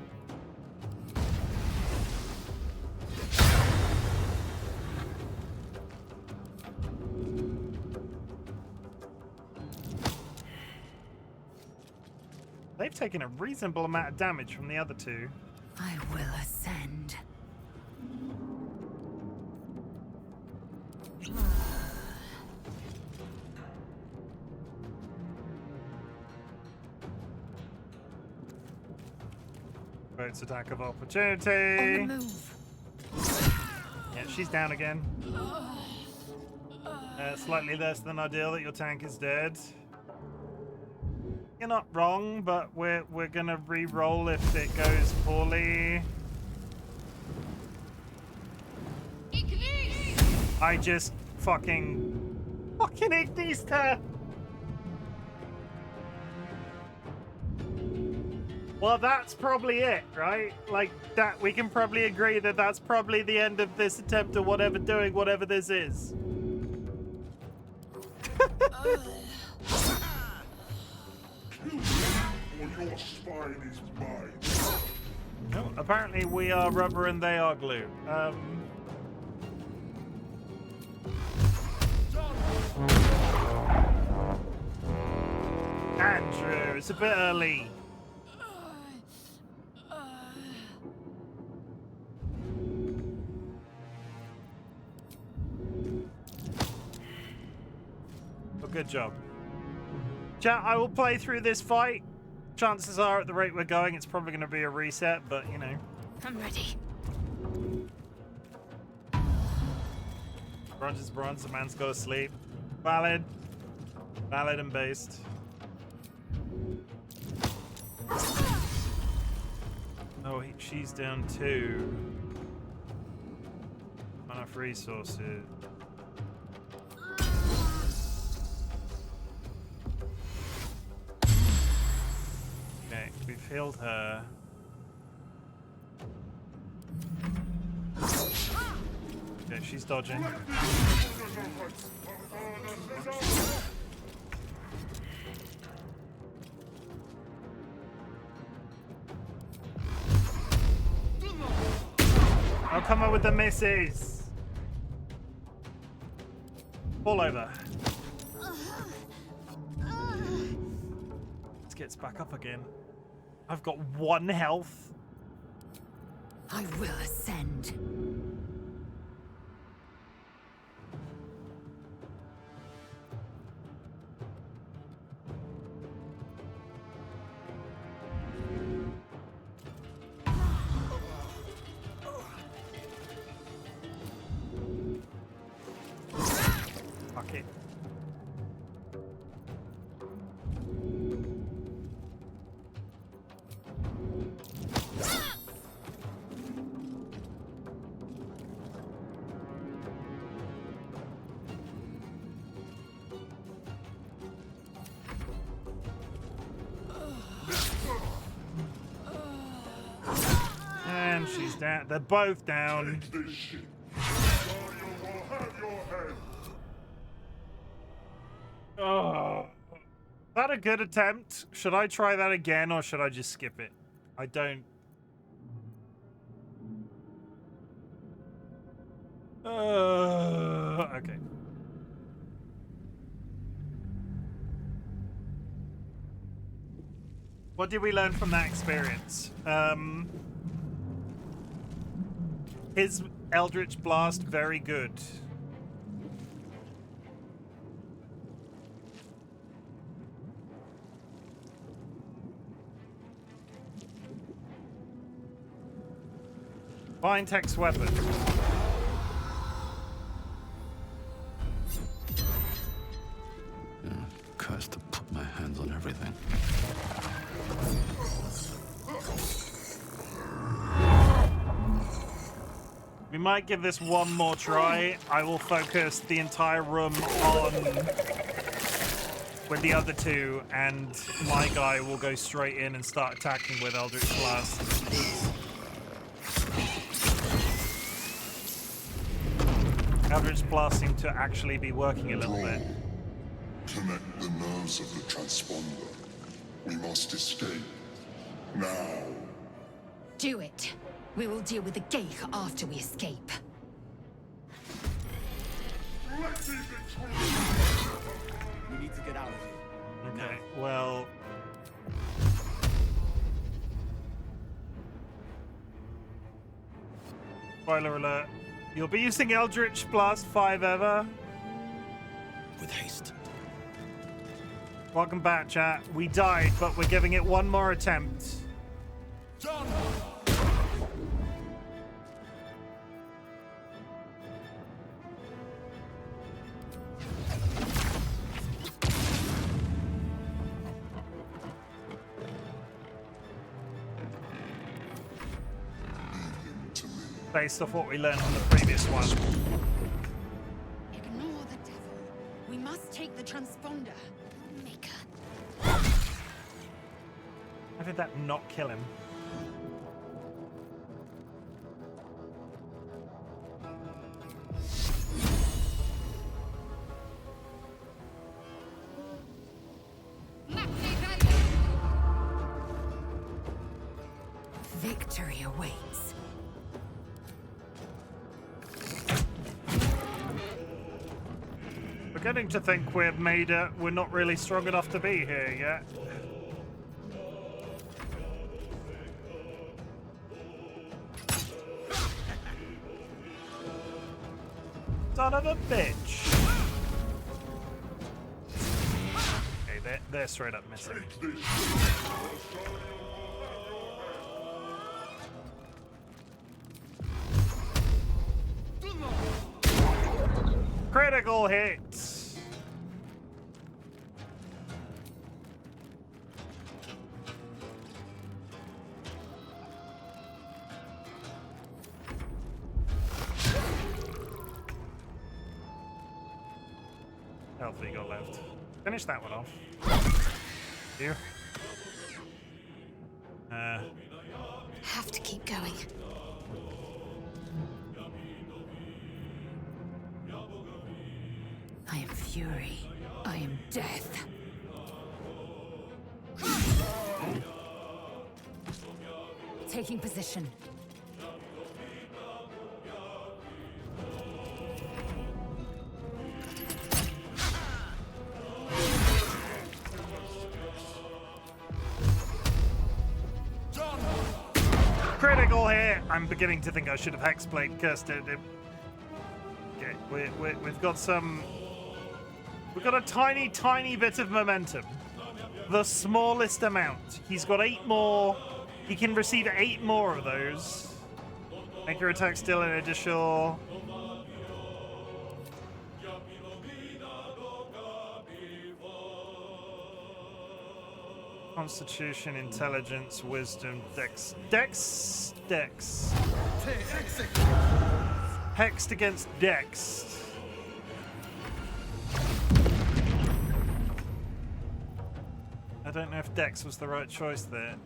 They've taken a reasonable amount of damage from the other two. I will ascend. It's attack of opportunity. On the move. Yeah, she's down again. Slightly less than ideal that your tank is dead. You're not wrong, but we're gonna re-roll if it goes poorly. I just fucking ignised her. Well, that's probably it, right? Like, that we can probably agree that that's probably the end of this attempt at doing whatever this is. Or your spine is mine. No, apparently we are rubber and they are glue. Andrew, it's a bit early. Good job. Chat, I will play through this fight. Chances are, at the rate we're going, it's probably going to be a reset, but, you know. I'm ready. Bronze is bronze, the man's got to sleep. Valid. Valid and based. Oh, she's down too. Enough resources. Okay, we've healed her. Okay, she's dodging. I'll come up with the misses. Fall over. Let's get back up again. I've got 1 health. I will ascend. Fuck it. And she's down. They're both down. Oh, that a good attempt? Should I try that again or should I just skip it? I don't. Okay. What did we learn from that experience? His Eldritch Blast, very good. Fine text weapon. Yeah, cursed to put my hands on everything. We might give this one more try. I will focus the entire room on with the other two, and my guy will go straight in and start attacking with Eldritch Blast. Eldritch Blast seemed to actually be working a little bit. Connect the nerves of the transponder. We must escape. Now. Do it. We will deal with the Geich after we escape. We need to get out of here. Okay, well... Spoiler alert. You'll be using Eldritch Blast 5 ever. With haste. Welcome back, chat. We died, but we're giving it one more attempt. John! Based off what we learned from the previous one. Ignore the devil. We must take the transponder. Maker. How did that not kill him? Victory awaits. Beginning to think we're not really strong enough to be here yet. Son of a bitch. Okay, they're straight up missing. Critical hits. Health we got left. Finish that one off. You. Have to keep going. I am fury. I am death. Taking position. Critical here. I'm beginning to think I should have hexblade cursed it. Okay, we've got some. We've got a tiny bit of momentum. The smallest amount. He's got 8 more. He can receive 8 more of those. Make your attack still an additional. Constitution, intelligence, wisdom, dex. Hexed against dex. I don't know if dex was the right choice there.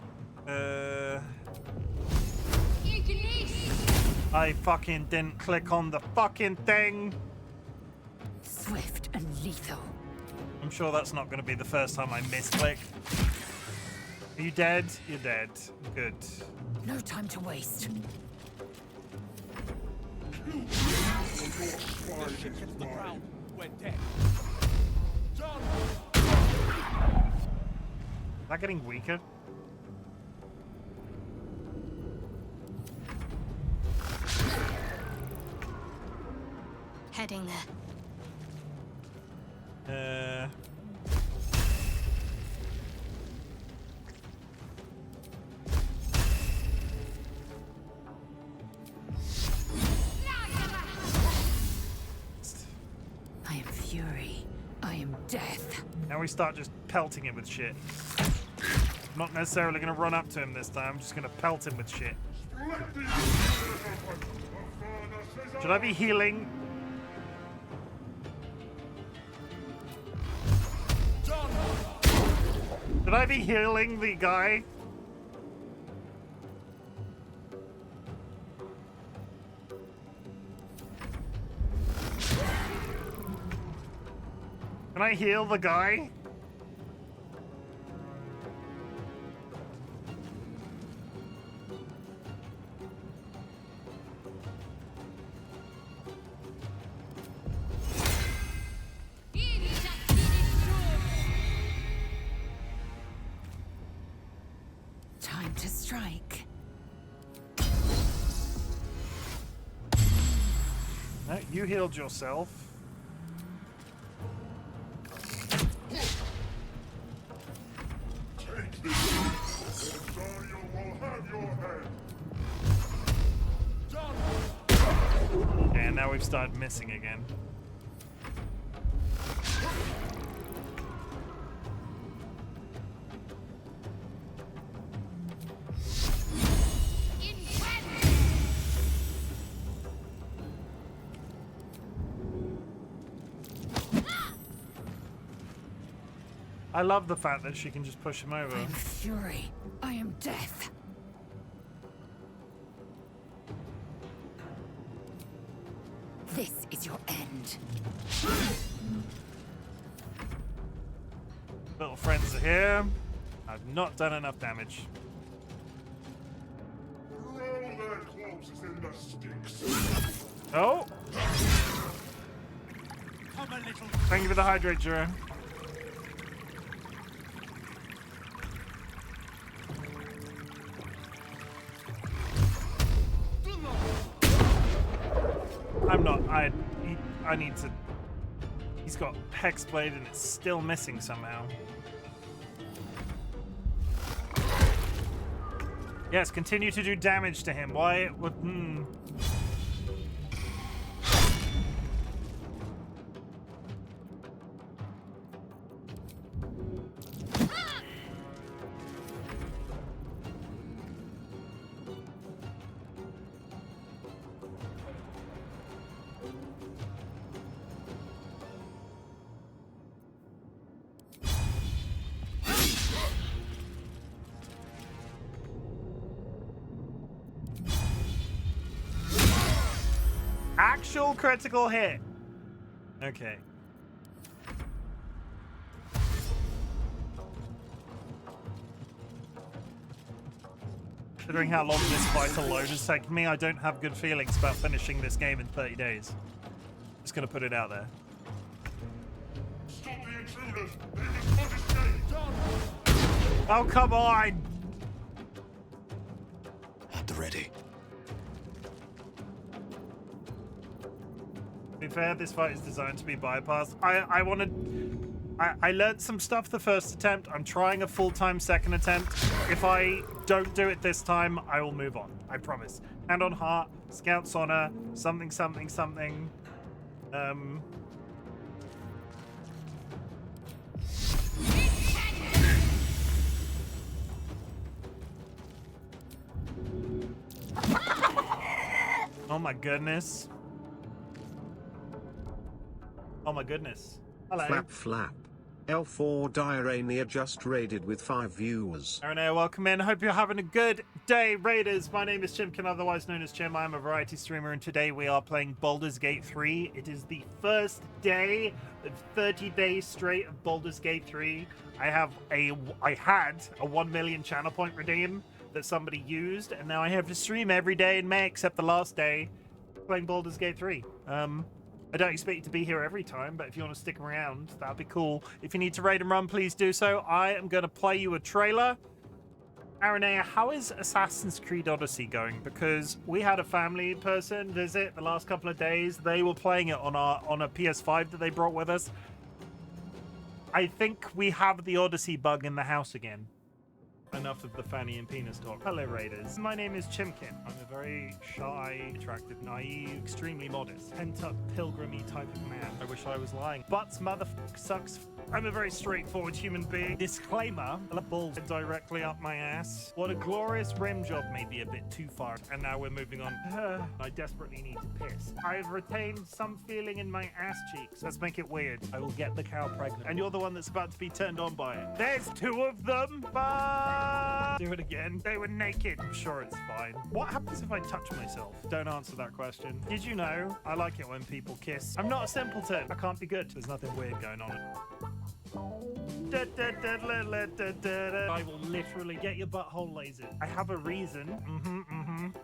I fucking didn't click on the fucking thing. Swift and lethal. I'm sure that's not going to be the first time I misclick. Are you dead? You're dead. Good. No time to waste. We're dead. Is that getting weaker? Heading there. I am fury. I am death. Now we start just pelting him with shit. I'm not necessarily going to run up to him this time. I'm just going to pelt him with shit. Should I be healing? Should I be healing the guy? Can I heal the guy? Time to strike. No, you healed yourself. Take this, and Dario will have your head. And now we've started missing again. I love the fact that she can just push him over. I am fury. I am death. This is your end. Little friends are here. I've not done enough damage. Throw their corpses in the sticks. Oh! Come a little. Thank you for the hydrate, Juro. I'm not. I need to. He's got Hexblade and it's still missing somehow. Yes, continue to do damage to him. Why? What? Actual critical hit. Okay. Considering how long this fight alone has taken me, I don't have good feelings about finishing this game in 30 days. Just gonna put it out there. Stop the intruders! They must not escape! Oh, come on! At the ready. To be fair, this fight is designed to be bypassed. I learned some stuff the first attempt. I'm trying a full-time second attempt. If I don't do it this time, I will move on. I promise. Hand on heart, Scout's honor, something, something, something. Oh my goodness. Oh my goodness. Hello. Flap flap. L4 Diarrhea just raided with 5 viewers. Arena, welcome in. Hope you're having a good day, Raiders. My name is Chimken, otherwise known as Chim. I am a variety streamer, and today we are playing Baldur's Gate 3. It is the first day of 30 days straight of Baldur's Gate 3. I had a 1 million channel point redeem that somebody used, and now I have to stream every day in May except the last day playing Baldur's Gate 3. I don't expect you to be here every time, but if you want to stick around, that'd be cool. If you need to raid and run, please do so. I am going to play you a trailer. Aranea, how is Assassin's Creed Odyssey going? Because we had a family person visit the last couple of days. They were playing it on a PS5 that they brought with us. I think we have the Odyssey bug in the house again. Enough of the fanny and penis talk. Hello, Raiders. My name is Chimken. I'm a very shy, attractive, naive, extremely modest, pent-up, pilgrimy type of man. I wish I was lying. Butts, motherfucker, sucks. I'm a very straightforward human being. Disclaimer, a balls directly up my ass. What a glorious rim job, may be a bit too far. And now we're moving on. I desperately need to piss. I've retained some feeling in my ass cheeks. Let's make it weird. I will get the cow pregnant. And you're the one that's about to be turned on by it. There's 2 of them. Bye. Do it again. They were naked. I'm sure it's fine. What happens if I touch myself? Don't answer that question. Did you know? I like it when people kiss. I'm not a simpleton. I can't be good. There's nothing weird going on. I will literally get your butthole lasered. I have a reason.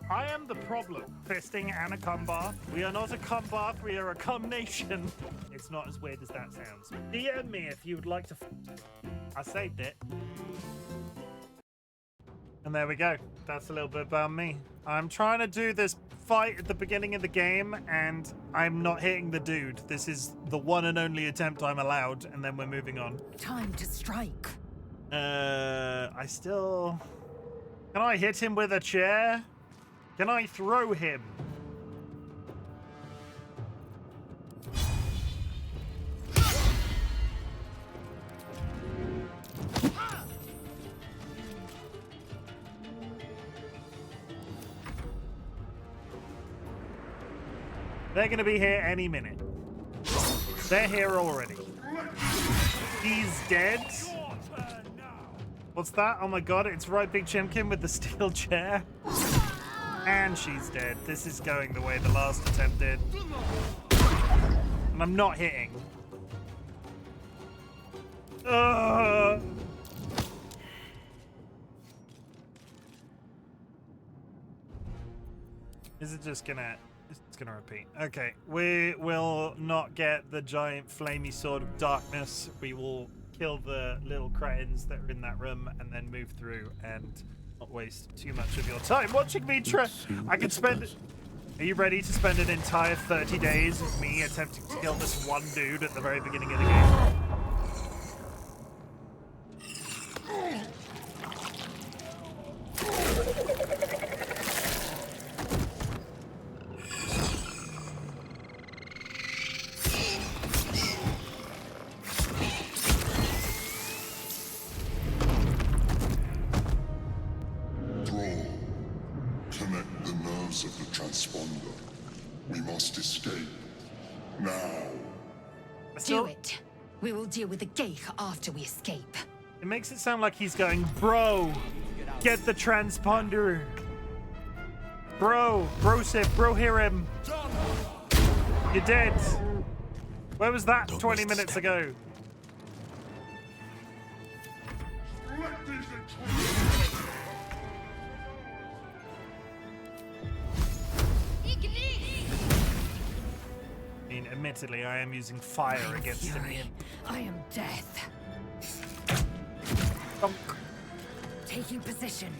I am the problem. Fisting and a cum bath. We are not a cum bath. We are a cum nation. It's not as weird as that sounds. DM me if you would like to. I saved it. And there we go. That's a little bit about me. I'm trying to do this fight at the beginning of the game, and I'm not hitting the dude. This is the one and only attempt I'm allowed, and then we're moving on. Time to strike. I still... Can I hit him with a chair? Can I throw him? They're going to be here any minute. They're here already. He's dead. What's that? Oh my god, it's RightBigChimken with the steel chair. And she's dead. This is going the way the last attempt did. And I'm not hitting. Is it just gonna... It's gonna repeat. Okay, we will not get the giant flamey sword of darkness. We will kill the little cretins that are in that room and then move through and not waste too much of your time watching me try. I can spend... Are you ready to spend an entire 30 days with me attempting to kill this one dude at the very beginning of the game? Of the transponder. We must escape. Now. Do it. We will deal with the Geich after we escape. It makes it sound like he's going, bro, get the transponder. Bro, Brosif, bro, hear him. You're dead. Where was that 20 minutes ago? Admittedly, I am using fire against him. I am death. Bonk. Taking position.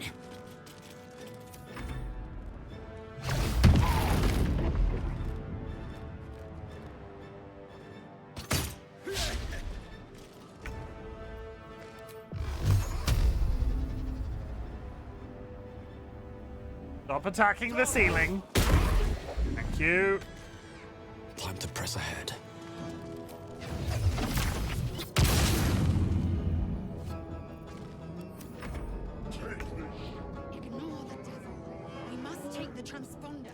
Stop attacking the ceiling. Thank you. Time to press ahead. Ignore the devil. We must take the transponder.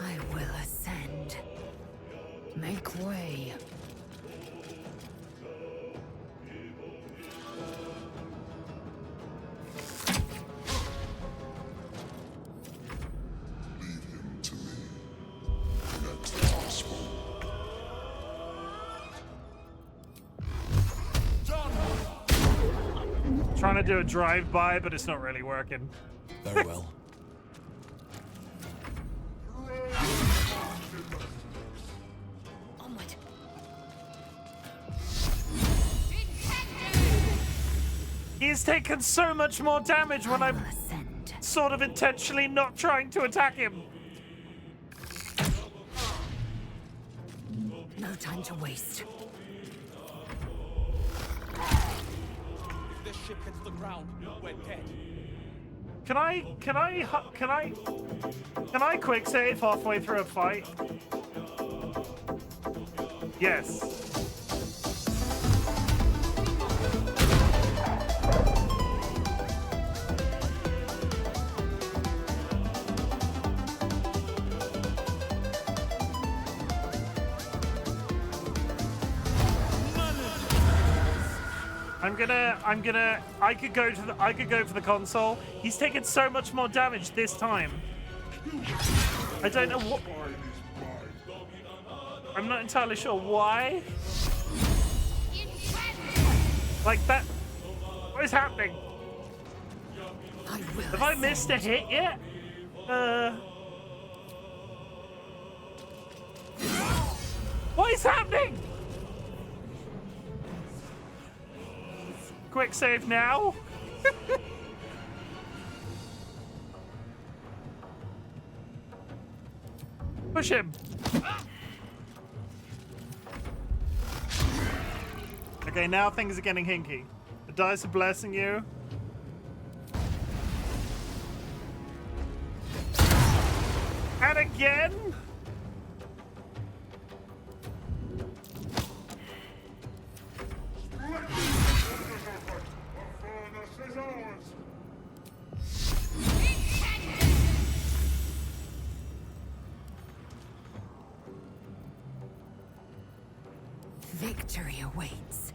I will ascend. Make way. Trying to do a drive-by, but it's not really working. Very well. Onward. He's taken so much more damage when I'm sort of intentionally not trying to attack him. No time to waste. If this ship hits the ground, we're dead. Can I quick save halfway through a fight? Yes. I could go for the console. He's taken so much more damage this time. I don't know what. I'm not entirely sure why. Like that. What is happening? Have I missed a hit yet? What is happening? Quick save now. Push him. Okay, now things are getting hinky. The dice are blessing you. And again. Victory awaits.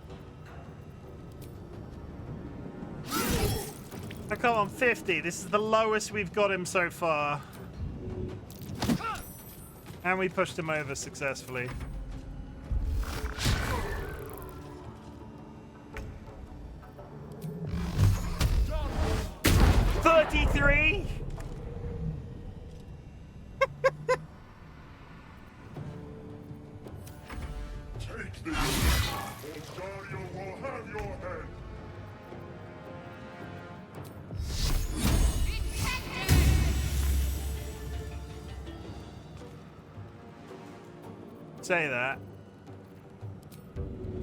I come on 50. This is the lowest we've got him so far. And we pushed him over successfully. $33? Take this, or Dario will have your head. Say that.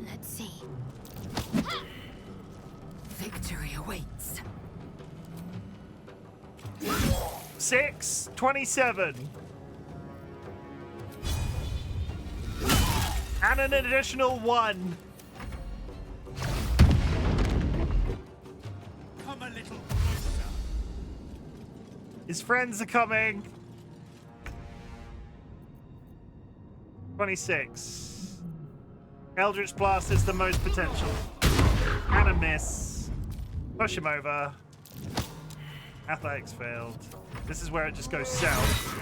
Let's see. Victory awaits. 627. And an additional 1. Come a little closer. His friends are coming. 26. Eldritch Blast is the most potential. And a miss. Push him over. Athletics failed. This is where it just goes south.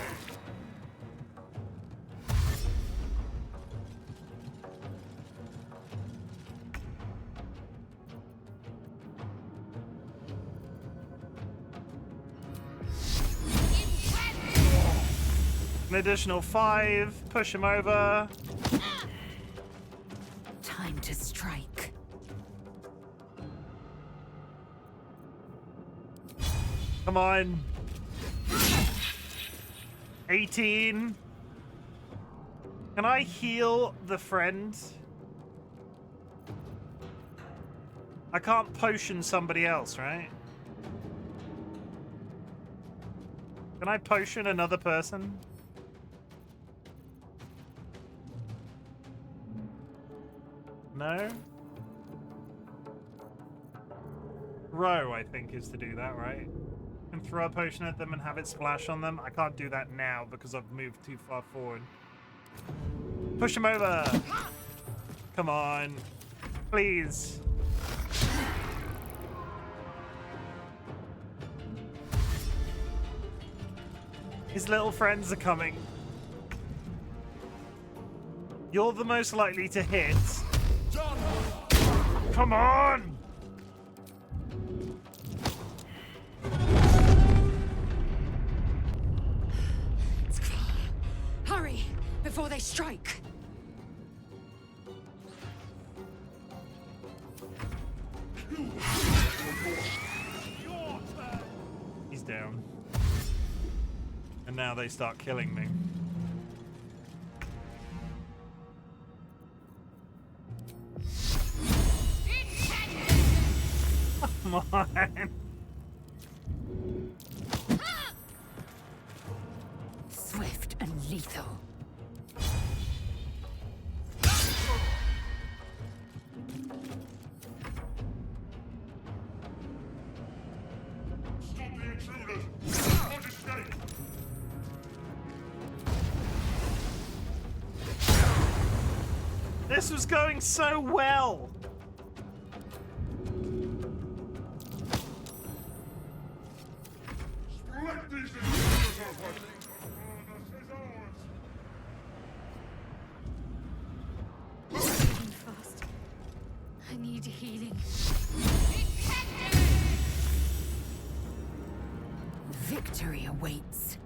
An additional 5. Push him over. Time to strike. Come on. 18. Can I heal the friend? I can't potion somebody else, right? Can I potion another person? No? Row, I think, is to do that, right? Can throw a potion at them and have it splash on them. I can't do that now because I've moved too far forward. Push him over! Come on. Please. His little friends are coming. You're the most likely to hit. Come on! Hurry, before they strike. He's down. And now they start killing me. Come on. Swift and lethal. This was going so well. Fast. I need healing. Victory awaits.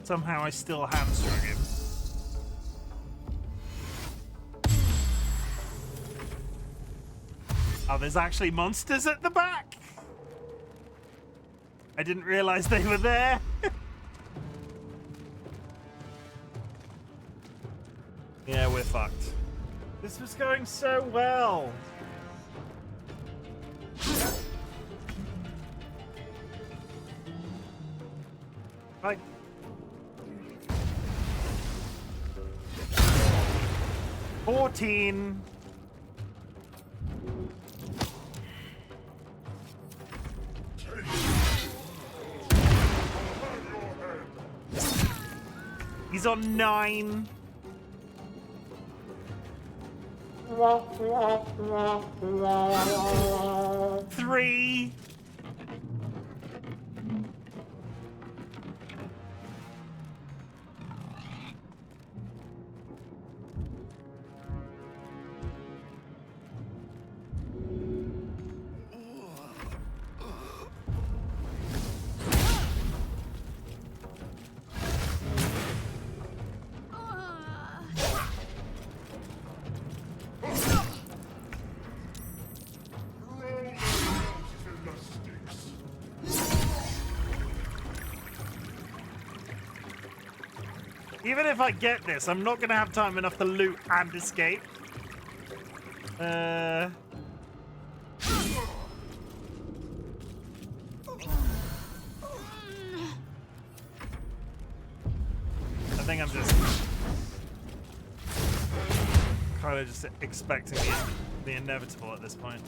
Somehow I still hamstring him. Oh, there's actually monsters at the back. I didn't realize they were there. Yeah, we're fucked. This was going so well. Like 14. He's on 9. Three. Even if I get this, I'm not going to have time enough to loot and escape. I think I'm just kind of just expecting the inevitable at this point.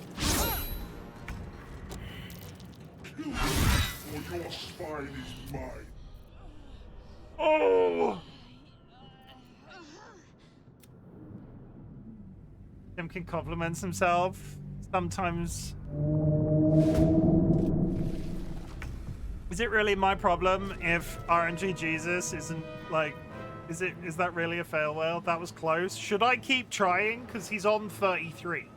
For your spine is mine. Oh! Chimken compliments himself sometimes. Is it really my problem if RNG Jesus isn't like, is that really a fail whale? That was close. Should I keep trying? Because he's on 33.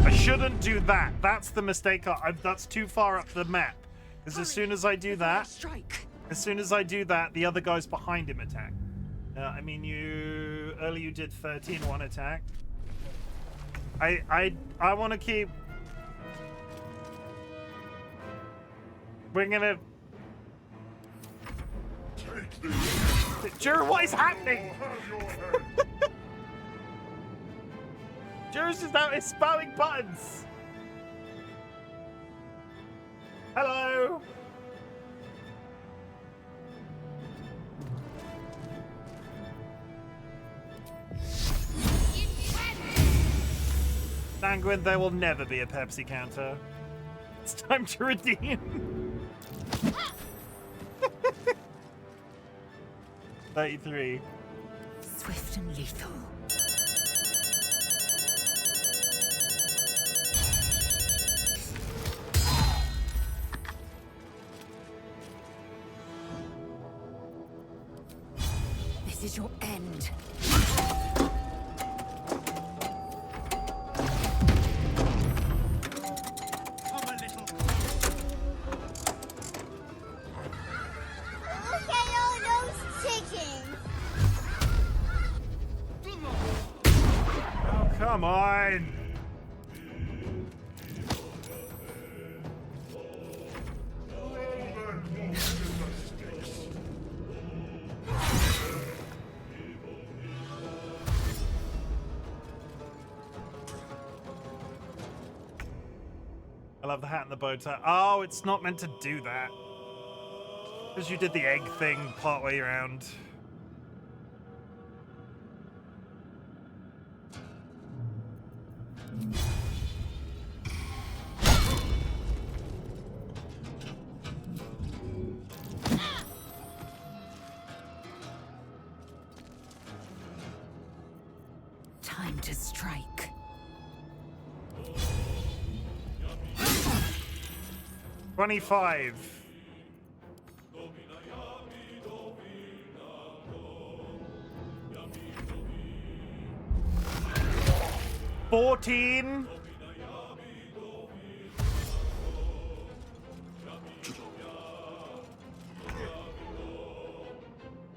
I shouldn't do that. That's the mistake. That's too far up the map. Because as soon as I do that, As soon as I do that, the other guys behind him attack. I mean, earlier you did 13 one attack. I want to keep. We're gonna. Jur, what is happening? Jur's just out here spamming buttons. Hello. Sanguine, there will never be a Pepsi counter. It's time to redeem. 33. Swift and lethal. This is your end. Come on! I love the hat and the bow tie. Oh, it's not meant to do that. Because you did the egg thing partway around. Time to strike. 25. $14.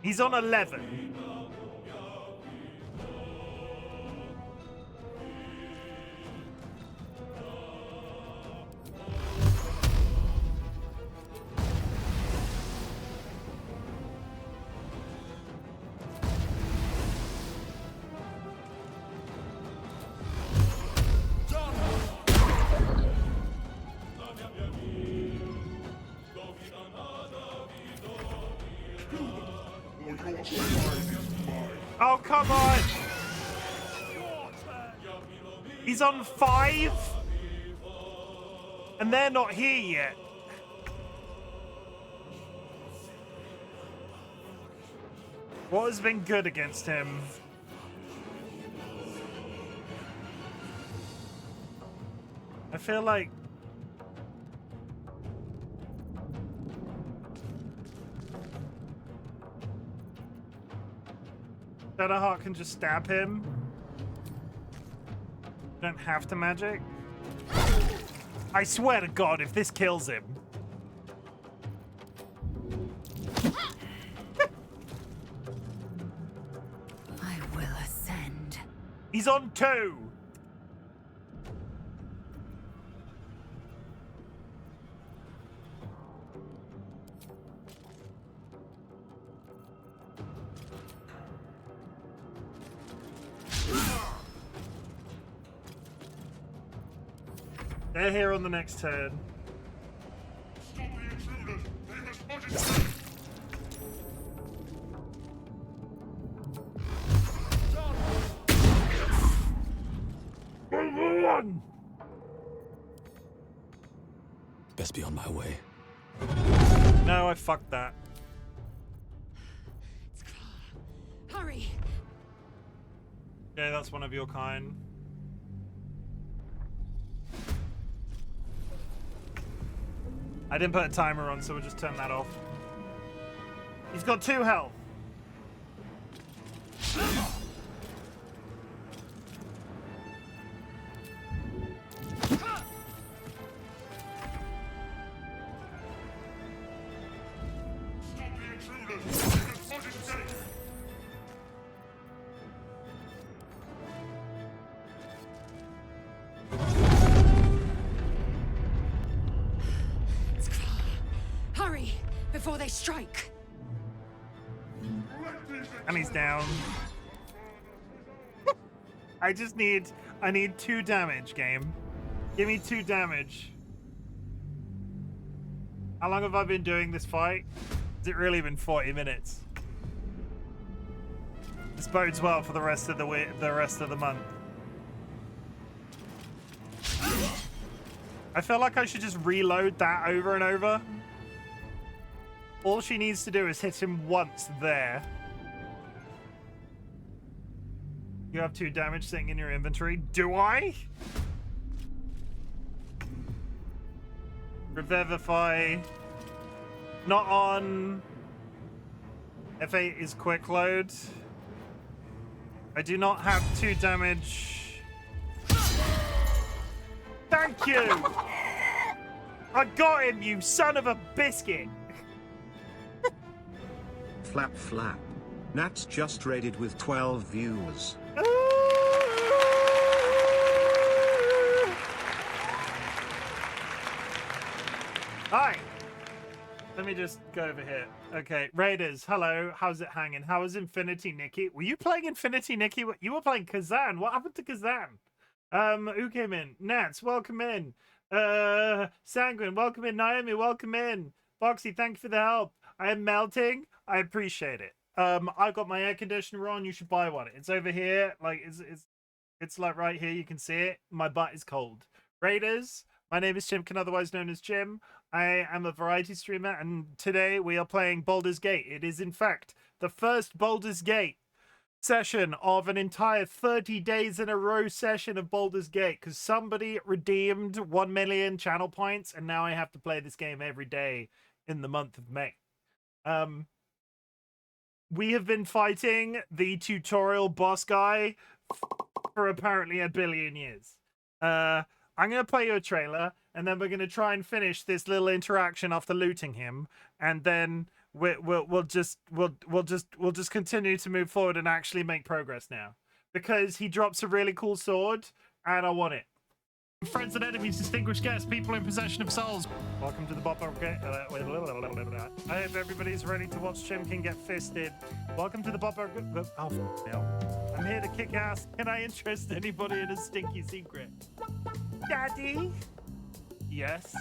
He's on 11. Oh, come on! He's on 5? And they're not here yet. What has been good against him? I feel like... Shadowheart can just stab him. You don't have to magic. I swear to God, if this kills him. I will ascend. He's on 2. They're here on the next turn. Best be on my way. No, I fucked that. Hurry! Yeah, that's one of your kind. I didn't put a timer on, so we'll just turn that off. He's got 2 health. before they strike. And he's down. I need 2 damage, game. Give me 2 damage. How long have I been doing this fight? Has it really been 40 minutes? This bodes well for the rest of the month. I feel like I should just reload that over and over. All she needs to do is hit him once there. You have 2 damage sitting in your inventory. Do I? Revivify. Not on. F8 is quick load. I do not have 2 damage. Thank you! I got him, you son of a biscuit! Flap flap. Nat's just raided with 12 viewers. Hi! Let me just go over here. Okay, Raiders, hello. How's it hanging? How is Infinity Nikki? Were you playing Infinity Nikki? You were playing Kazan. What happened to Kazan? Who came in? Nats, welcome in. Sanguine, welcome in. Naomi, welcome in. Foxy, thank you for the help. I am melting. I appreciate it. I've got my air conditioner on. You should buy one. It's over here. Like it's like right here. You can see it. My butt is cold. Raiders, my name is Chimken, otherwise known as Chim. I am a variety streamer, and today we are playing Baldur's Gate. It is, in fact, the first Baldur's Gate session of an entire 30 days in a row session of Baldur's Gate, because somebody redeemed 1 million channel points, and now I have to play this game every day in the month of May. We have been fighting the tutorial boss guy for apparently 1 billion years. I'm going to play you a trailer, and then we're going to try and finish this little interaction after looting him, and then we'll just continue to move forward and actually make progress now, because he drops a really cool sword, and I want it. Friends and enemies, distinguished guests, people in possession of souls. Welcome to the Bop. I hope everybody's ready to watch Chimken get fisted. Welcome to the Bop. Oh, no. I'm here to kick ass. Can I interest anybody in a stinky secret? Daddy? Yes?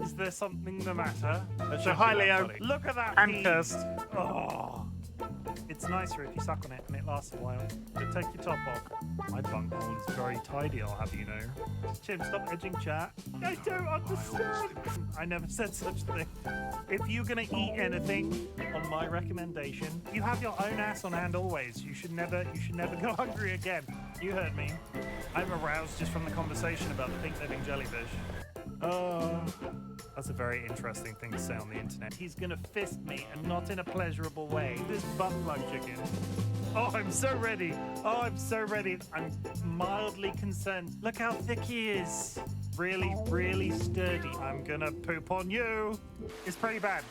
Is there something the matter? So, hi, Leo. Look at that. I'm cursed. Oh. It's nicer if you suck on it and it lasts a while. But take your top off. My bunghole is very tidy, I'll have you know. Chim, stop edging chat. I don't understand. I never said such a thing. If you're gonna eat anything, on my recommendation, you have your own ass on hand always. You should never go hungry again. You heard me. I'm aroused just from the conversation about the pink living jellyfish. Oh, that's a very interesting thing to say on the internet. He's gonna fist me, and not in a pleasurable way. This butt plug chicken. Oh, I'm so ready. Oh, I'm so ready. I'm mildly concerned. Look how thick he is. Really, really sturdy. I'm gonna poop on you. It's pretty bad.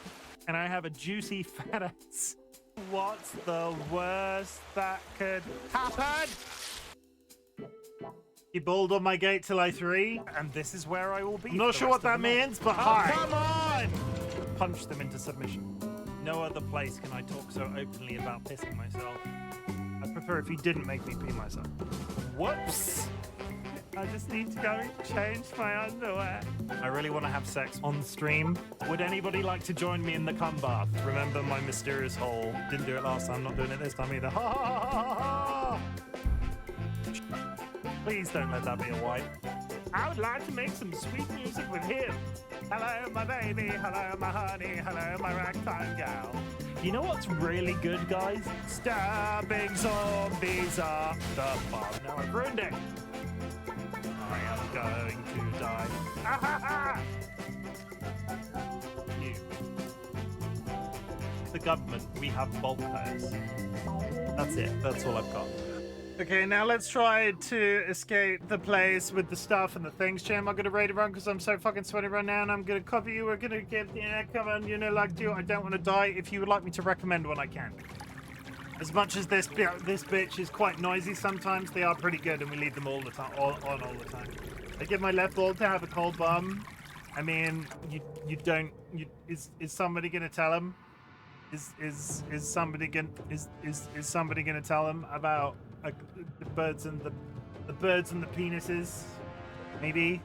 And I have a juicy fat ass. What's the worst that could happen? He balled on my gate till I 3, and this is where I will be. I'm not sure what that means, but hi. Come on! Punch them into submission. No other place can I talk so openly about pissing myself. I'd prefer if you didn't make me pee myself. Whoops! I just need to go and change my underwear. I really want to have sex on stream. Would anybody like to join me in the cum bath? Remember my mysterious hole. Didn't do it last time, not doing it this time either. Ha ha ha ha ha! Please don't let that be a wipe. I would like to make some sweet music with him. Hello, my baby. Hello, my honey. Hello, my ragtime gal. You know what's really good, guys? Stabbing zombies up the bum. Now I've ruined it. I am going to die. Ah, ha, ha. You. The government. We have bulk hires. That's it. That's all I've got. Okay, now let's try to escape the place with the stuff and the things. Chim, I'm gonna raid a run because I'm so fucking sweaty right now, and I'm gonna cover you. We're gonna get, yeah, come on, you know, like you. I don't want to die. If you would like me to recommend one, I can. As much as this bitch is quite noisy sometimes, they are pretty good, and we leave them all the time, all the time. I give my left ball to have a cold bum. I mean, is somebody gonna tell him? Is somebody gonna tell him about the birds and the birds and the penises? Maybe.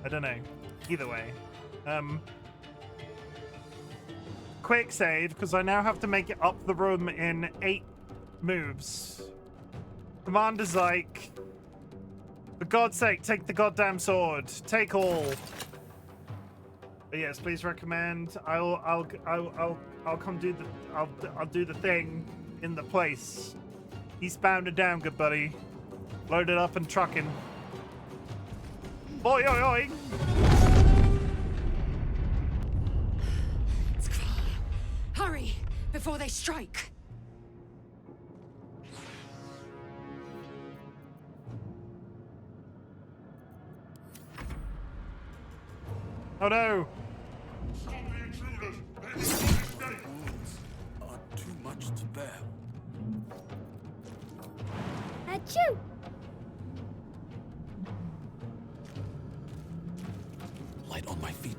I don't know. Either way. Quick save, because I now have to make it up the room in 8 moves. Commander Zyke. For God's sake, take the goddamn sword. Take all. But yes, please recommend. I'll come do the I'll do the thing in the place. Eastbound and down, good buddy. Load it up and trucking. Oi, oi, oi! Hurry, before they strike! Oh no! Are too much to bear. Achoo! Light on my feet.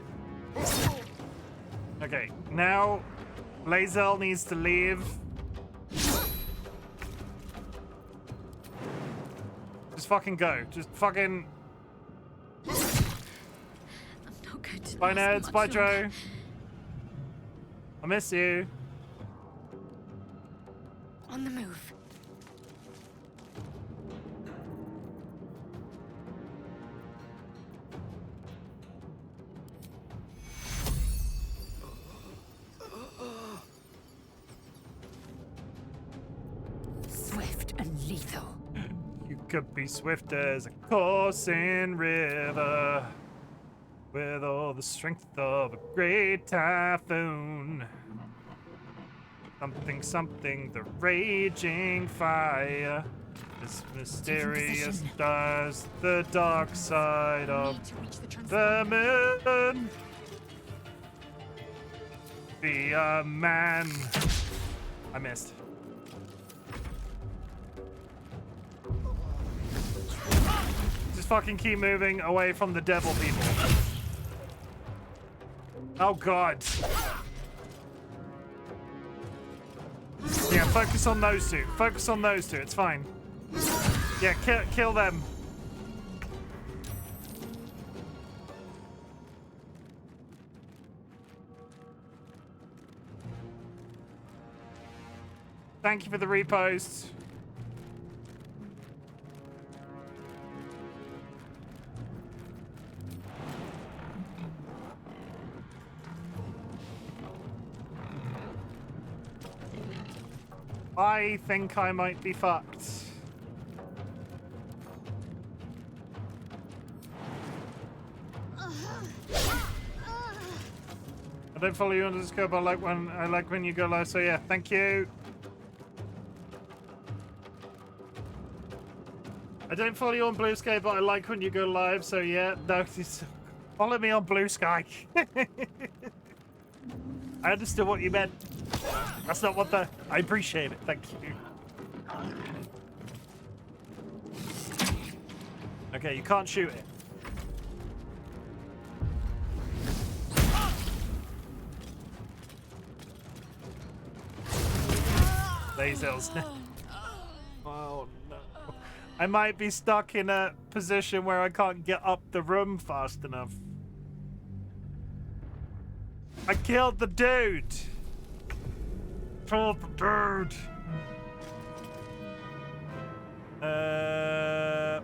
Okay, now Lae'zel needs to leave. Just fucking go. Just fucking. Bye, nerds. Bye, Joe. I miss you. On the move. Swift and lethal. You could be swift as a coursing river, with all the strength of a great typhoon. Something, something, the raging fire, as mysterious as the dark side of the moon. Be a man. I missed. Just fucking keep moving away from the devil people. Oh god. Yeah, focus on those two. Focus on those two. It's fine. Yeah, kill them. Thank you for the repost. I think I might be fucked. I don't follow you on Discord, but I like when you go live, so yeah, thank you. I don't follow you on Blue Sky, but I like when you go live, so yeah, no, follow me on Blue Sky. I understood what you meant. That's not what the... I appreciate it, thank you. Okay, you can't shoot it. Lae'zel's oh no. I might be stuck in a position where I can't get up the room fast enough. I killed the dude! Killed the dude!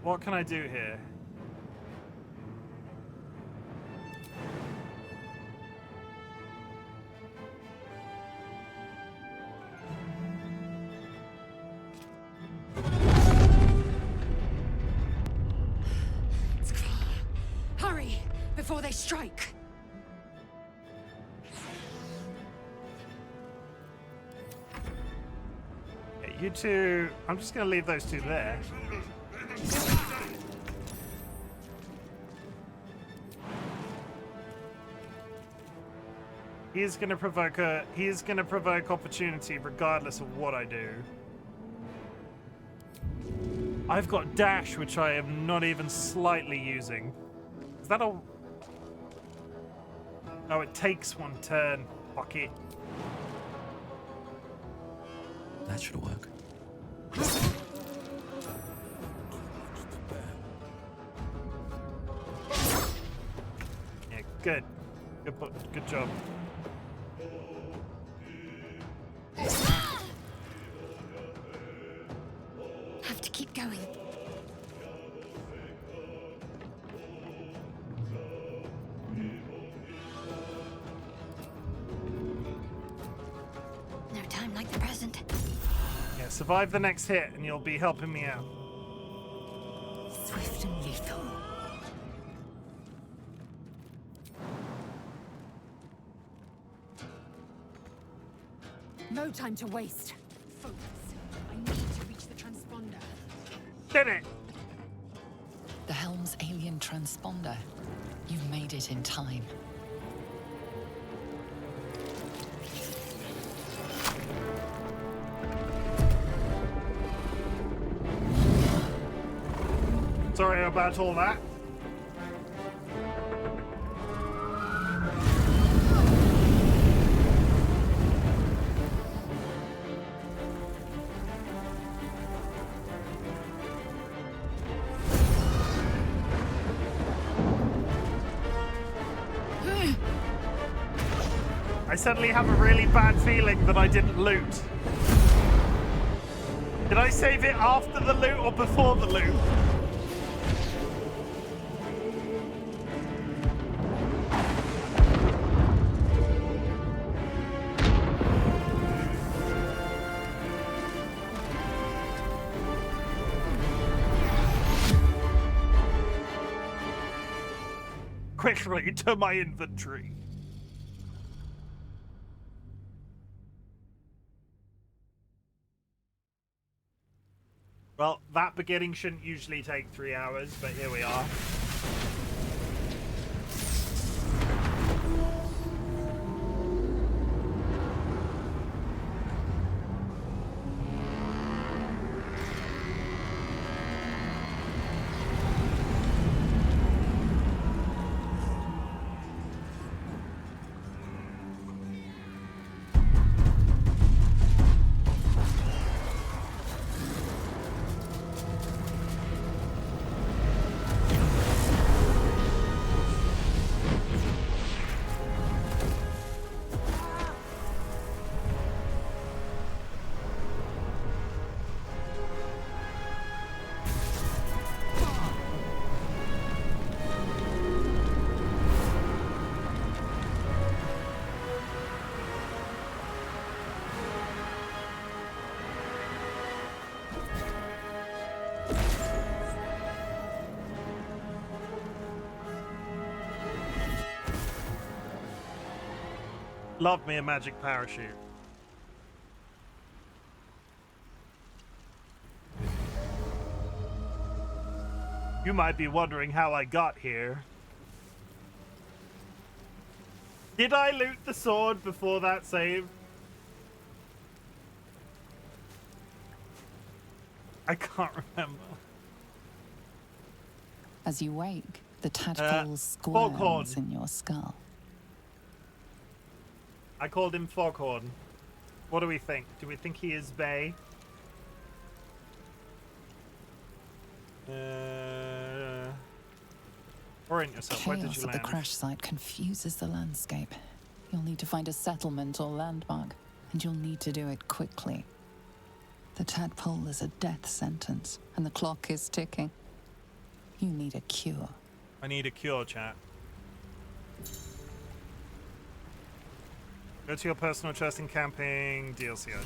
What can I do here? Hurry, before they strike! You two, I'm just gonna leave those two there. He's gonna provoke opportunity regardless of what I do. I've got dash, which I am not even slightly using. Is that a... Oh, it takes one turn. Fuck it. That should work. Yeah, good. Good job. Have to keep going. No time like the present. Yeah, survive the next hit and you'll be helping me out. Swift and lethal. No time to waste. Focus. I need to reach the transponder. Did it! The Helm's alien transponder. You've made it in time. Sorry about all that. I suddenly have a really bad feeling that I didn't loot. Did I save it after the loot or before the loot? Quickly to my inventory. Well, that beginning shouldn't usually take 3 hours, but here we are. Love me a magic parachute. You might be wondering how I got here. Did I loot the sword before that save? I can't remember. As you wake, the tadpole squirms in your skull. I called him Foghorn. What do we think? Do we think he is Bay? Orient yourself. Where did you Chaos at land? the crash site confuses the landscape. You'll need to find a settlement or landmark, and you'll need to do it quickly. The tadpole is a death sentence, and the clock is ticking. You need a cure. I need a cure, chat. Go to your personal chest in camping, DLC item.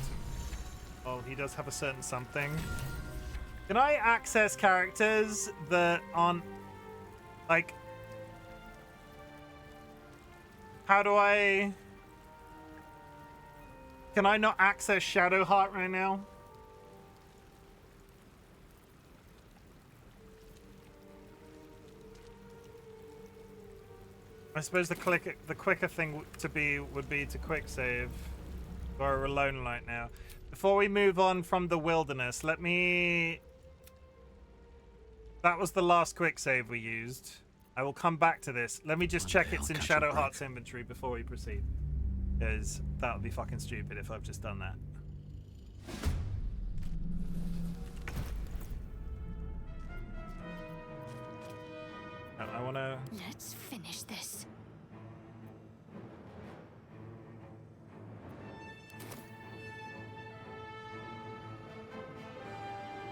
Oh, he does have a certain something. Can I access characters that aren't, like... How do I... Can I not access Shadowheart right now? I suppose the quicker thing would be to quick save. We're alone right now. Before we move on from the wilderness, let me... That was the last quick save we used. I will come back to this. Let me just check it's in Shadowheart's inventory before we proceed. Because that would be fucking stupid if I've just done that. Let's finish this.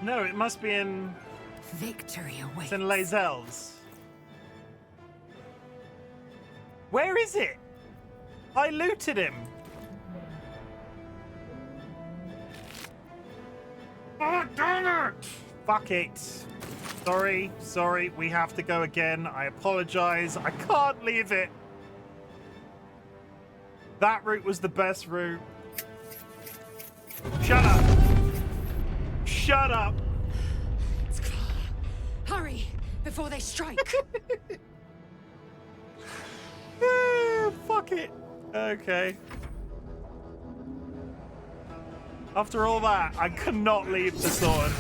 No, it must be in... Victory awaits. It's in Les Elves. Where is it? I looted him. Oh, damn it! Fuck it. Sorry, we have to go again. I apologize. I can't leave it. That route was the best route. Shut up. Shut up. Hurry, before they strike. Fuck it. Okay. After all that, I cannot leave the sword.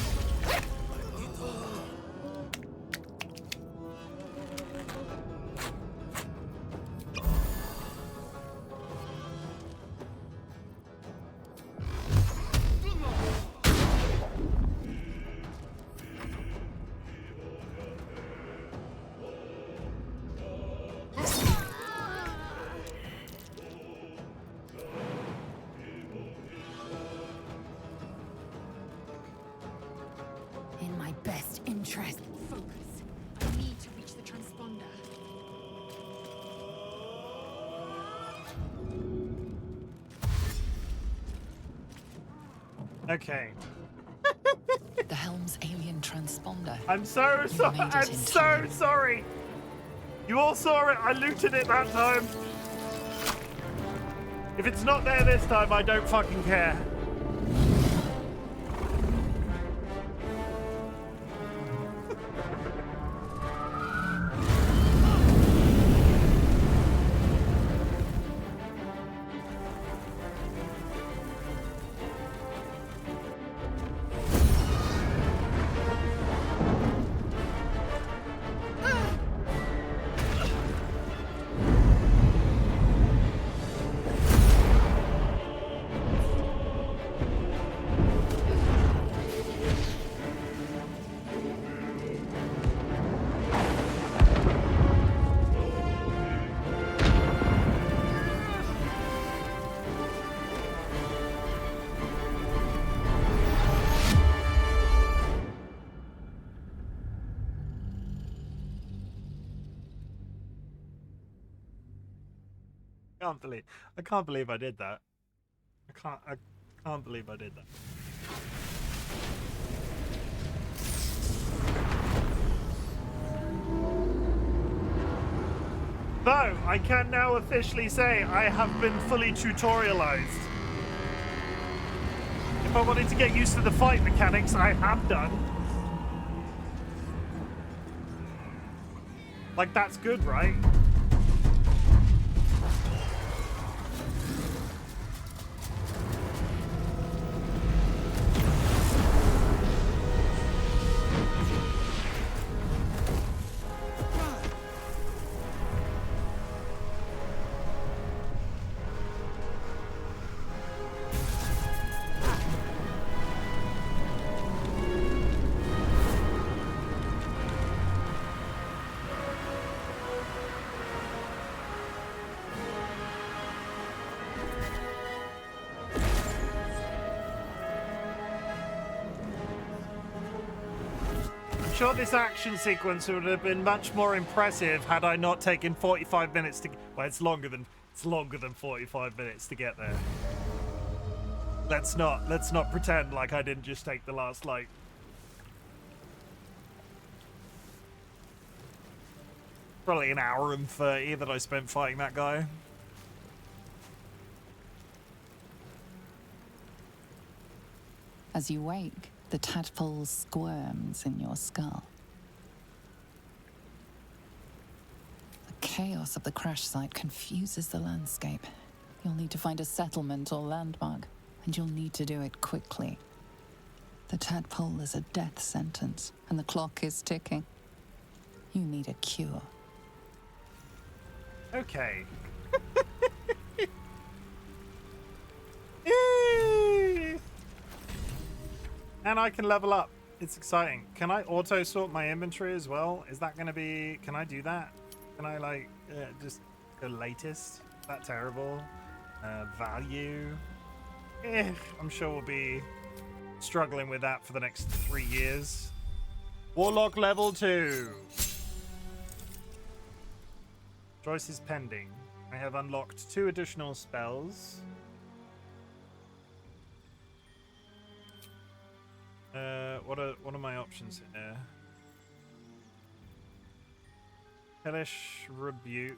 In my best interest, focus. I need to reach the transponder. Okay. The helm's alien transponder. I'm so sorry. I'm so sorry. You all saw it. I looted it that time. If it's not there this time, I don't fucking care. I can't believe I did that. I can't believe I did that. Though I can now officially say I have been fully tutorialized. If I wanted to get used to the fight mechanics, I have done. Like, that's good, right? I'm sure this action sequence would have been much more impressive had I not taken 45 minutes to... Well, it's longer than 45 minutes to get there. Let's not pretend like I didn't just take the last, like... Probably an hour and 30 that I spent fighting that guy. As you wake, the tadpole squirms in your skull. The chaos of the crash site confuses the landscape. You'll need to find a settlement or landmark, and you'll need to do it quickly. The tadpole is a death sentence, and the clock is ticking. You need a cure. Okay. And I can level up. It's exciting. Can I auto sort my inventory as well? Is that going to be... Can I do that? Can I like just go latest? Is that terrible? Value? I'm sure we'll be struggling with that for the next 3 years. Warlock level 2. Choice is pending. I have unlocked 2 additional spells. What are my options here? Hellish Rebuke.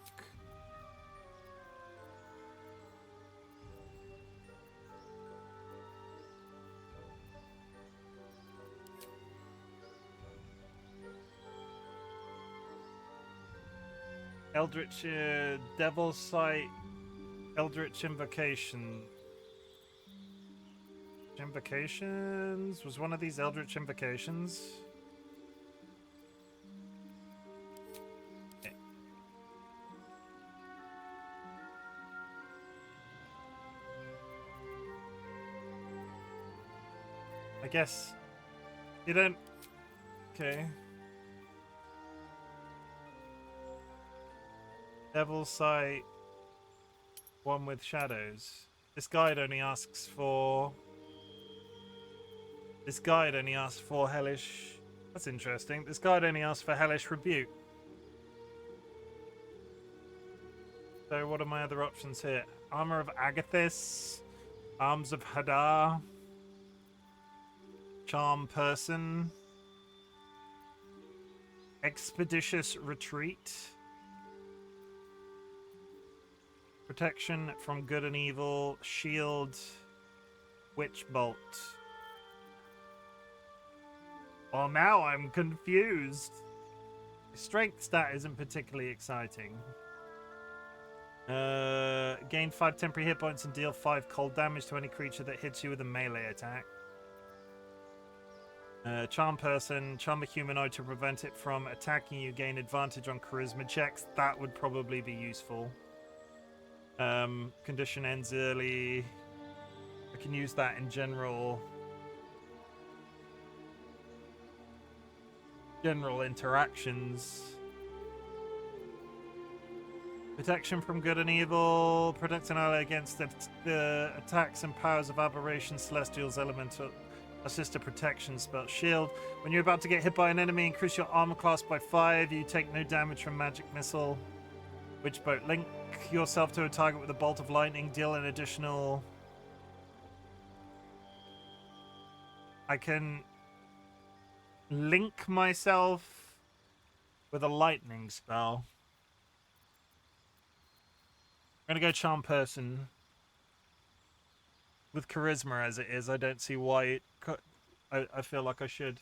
Eldritch Devil Sight. Eldritch Invocation. Invocations? Was one of these Eldritch Invocations? I guess you don't. Okay. Devil's Sight. One with shadows. This guide only asks for. This guide only asks for Hellish. That's interesting. This guide only asks for Hellish Rebuke. So what are my other options here? Armor of Agathis. Arms of Hadar. Charm Person. Expeditious Retreat. Protection from Good and Evil. Shield. Witch Bolt. Well, now I'm confused. Strength stat isn't particularly exciting. Gain 5 temporary hit points and deal 5 cold damage to any creature that hits you with a melee attack. Charm Person, charm a humanoid to prevent it from attacking you, gain advantage on charisma checks. That would probably be useful. Condition ends early. I can use that in general interactions. Protection from Good and Evil. Protect an ally against the attacks and powers of aberration, celestials, elemental. Assist a protection spell. Shield. When you're about to get hit by an enemy, increase your armor class by 5. You take no damage from magic missile. Witch Bolt. Link yourself to a target with a bolt of lightning. Deal an additional. I can link myself with a lightning spell. I'm gonna go Charm Person. With charisma as it is, I don't see why I feel like I should.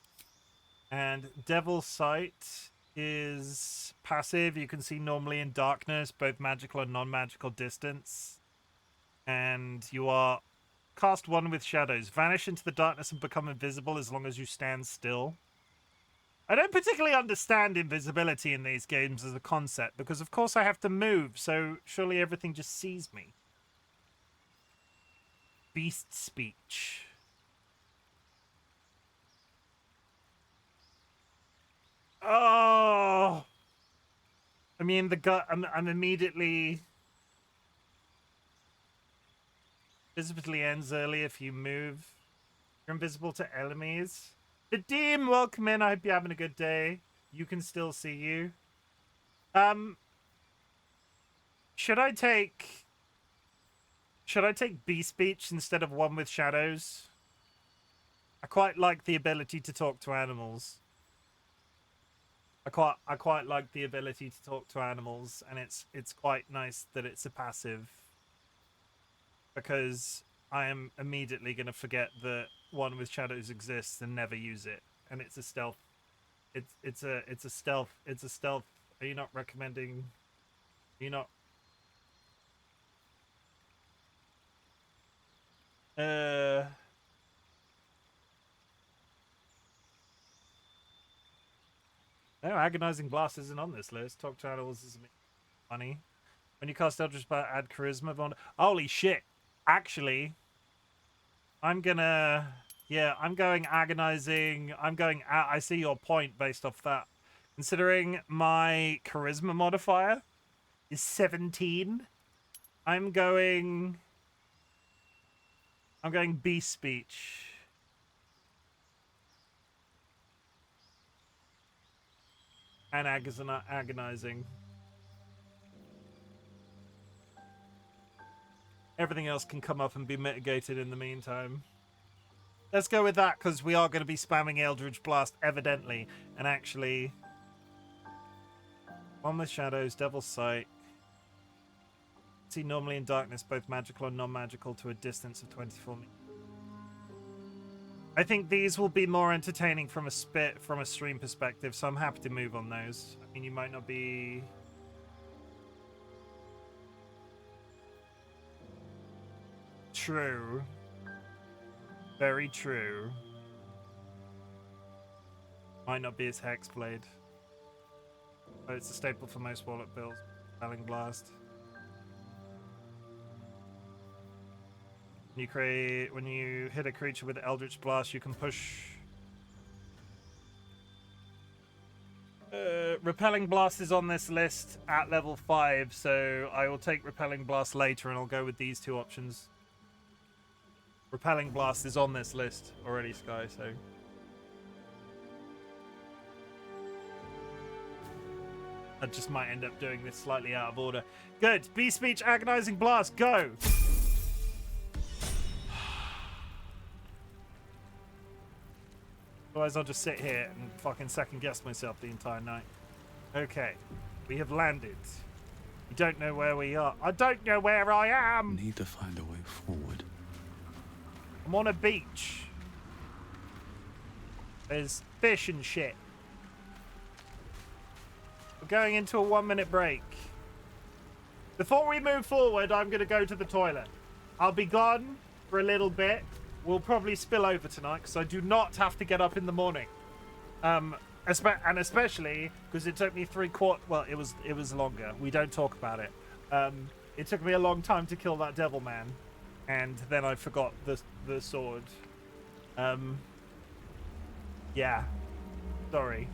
And Devil's Sight is passive. You can see normally in darkness, both magical and non-magical distance. And you are cast 1 with shadows. Vanish into the darkness and become invisible as long as you stand still. I don't particularly understand invisibility in these games as a concept, because of course I have to move, so surely everything just sees me. Beast Speech. Oh! I mean, I'm immediately... Visibly ends early if you move. You're invisible to enemies. Nadim, welcome in. I hope you're having a good day. You can still see you. Should I take Beast Speech instead of one with shadows? I quite like the ability to talk to animals. I quite like the ability to talk to animals, and it's quite nice that it's a passive, because I am immediately going to forget that one with shadows exists and never use it, and it's a stealth. It's a stealth. Are you not recommending? Are you not? No, Agonizing Blast isn't on this list. Talk to animals is funny. When you cast Eldritch Blast, add charisma bond. Holy shit! Actually, I'm gonna. Yeah, I'm going Agonizing. I see your point based off that. Considering my charisma modifier is 17, I'm going beast speech. And agonizing. Everything else can come up and be mitigated in the meantime. Let's go with that, because we are going to be spamming Eldritch Blast, evidently. And actually... One with shadows, Devil's Sight. See normally in darkness, both magical and non-magical, to a distance of 24 meters. I think these will be more entertaining from a stream perspective, so I'm happy to move on those. I mean, you might not be... True. Very true. Might not be as Hexblade. But it's a staple for most Warlock builds. Repelling Blast. When you hit a creature with Eldritch Blast, you can push... Repelling Blast is on this list at level 5, so I will take Repelling Blast later and I'll go with these two options. Repelling Blast is on this list already, Sky, so... I just might end up doing this slightly out of order. Good. Beast Speech, Agonizing Blast, go! Otherwise, I'll just sit here and fucking second guess myself the entire night. Okay. We have landed. We don't know where we are. I don't know where I am! Need to find a way forward. I'm on a beach. There's fish and shit. We're going into a 1-minute break. Before we move forward, I'm going to go to the toilet. I'll be gone for a little bit. We'll probably spill over tonight because I do not have to get up in the morning. And especially because it took me 3/4. Well, it was longer. We don't talk about it. It took me a long time to kill that devil man, and then I forgot the sword. Yeah. Sorry.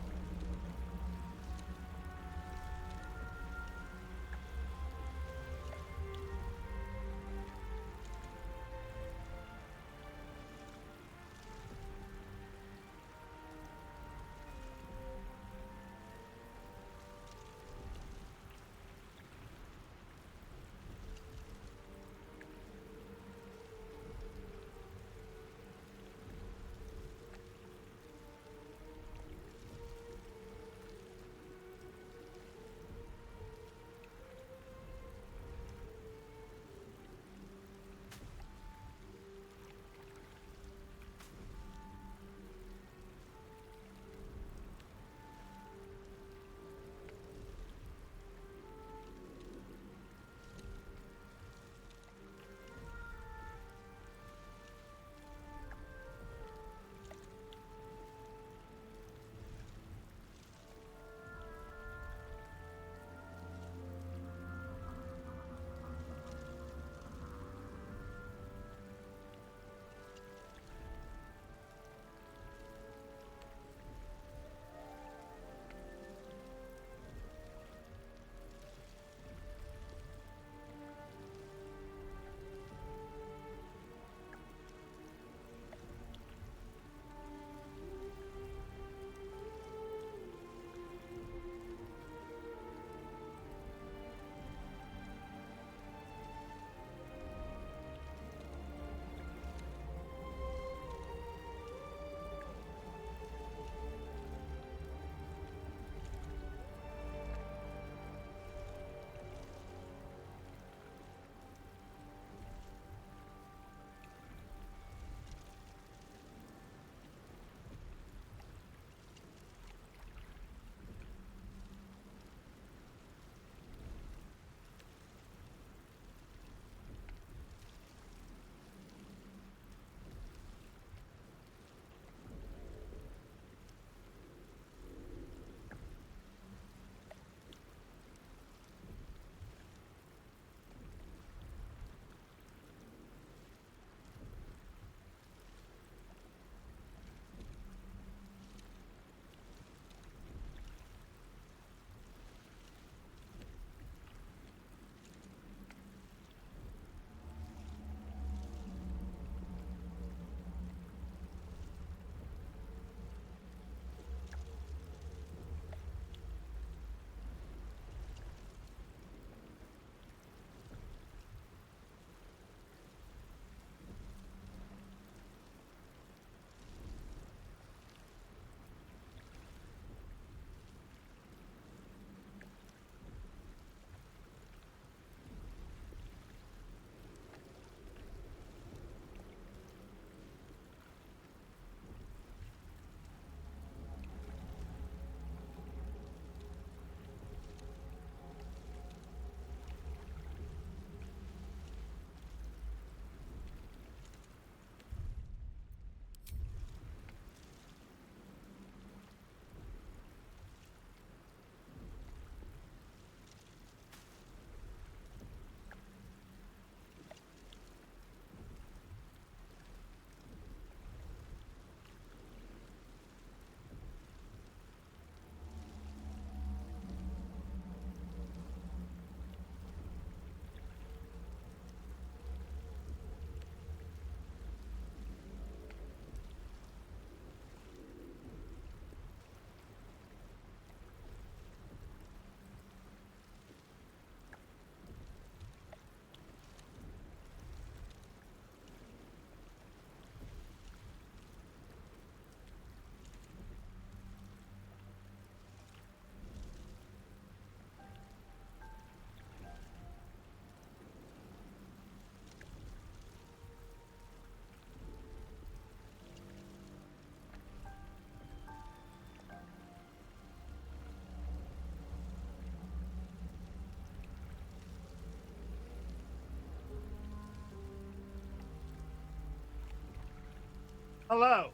Hello.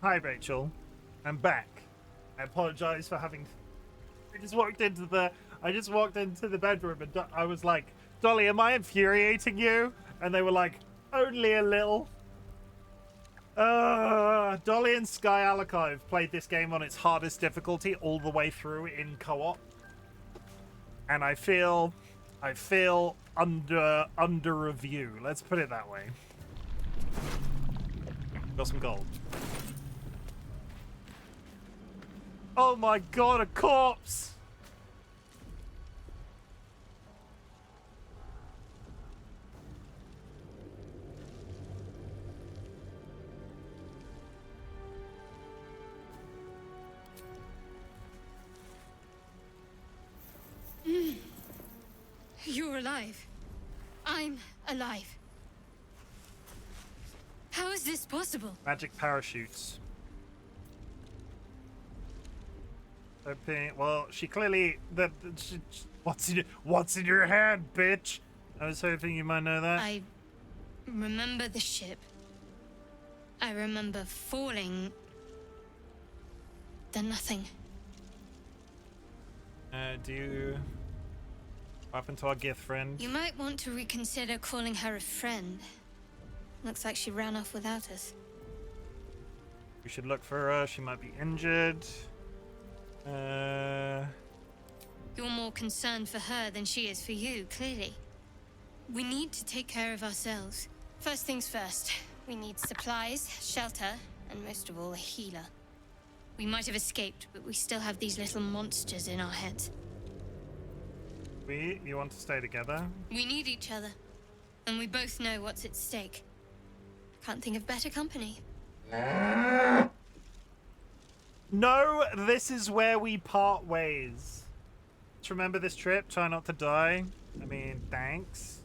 Hi, Rachel. I'm back. I apologize for having... I just walked into the bedroom and I was like, Dolly, am I infuriating you? And they were like, only a little. Dolly and Sky Alaka have played this game on its hardest difficulty all the way through in co-op. And I feel under review. Let's put it that way. Got some gold. Oh my god, a corpse! You're alive. I'm alive. How is this possible? Magic parachutes. Well, she clearly... what's in your hand, bitch? I was hoping you might know that. I remember the ship. I remember falling. Then nothing. Do you... What happened to our gift friend? You might want to reconsider calling her a friend. Looks like she ran off without us. We should look for her. She might be injured. You're more concerned for her than she is for you, clearly. We need to take care of ourselves. First things first, we need supplies, shelter, and most of all, a healer. We might have escaped, but we still have these little monsters in our heads. You want to stay together? We need each other, and we both know what's at stake. Can't think of better company. No, this is where we part ways. Just remember this trip, try not to die. I mean, thanks.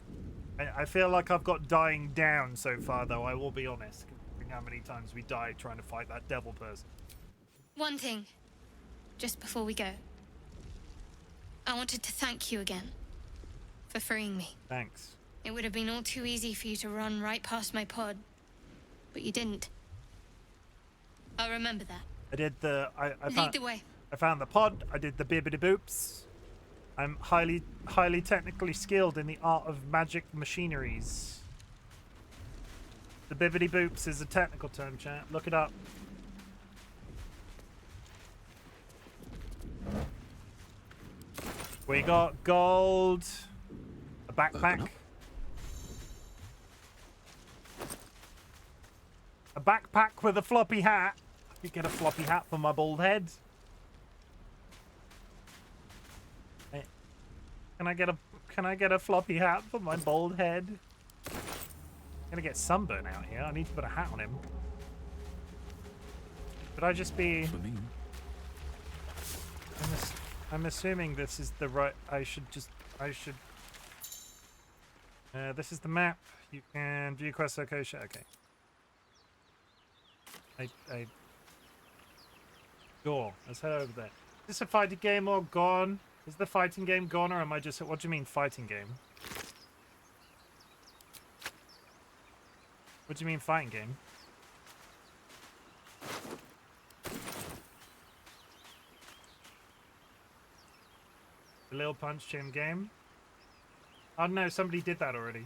I feel like I've got dying down so far, though, I will be honest. Considering how many times we died trying to fight that devil person. One thing, just before we go. I wanted to thank you again for freeing me. Thanks. It would have been all too easy for you to run right past my pod, but you didn't. I'll remember that. I did the... Lead the way. I found the pod. I did the bibbidi boops. I'm highly technically skilled in the art of magic machineries. The bibbidi boops is a technical term, chat. Look it up. We got gold, a backpack, a backpack with a floppy hat. You get a floppy hat for my bald head. Hey, can I get a floppy hat for my bald head? I'm gonna get sunburn out here. I need to put a hat on him. Could I just be? I'm assuming this is the right... this is the map. You can view quest location. Okay. Sure. Let's head over there. Is this a fighting game or gone? Is the fighting game gone, or am I just... What do you mean fighting game? What do you mean fighting game? The Lil Punch Chim game. Oh no, somebody did that already.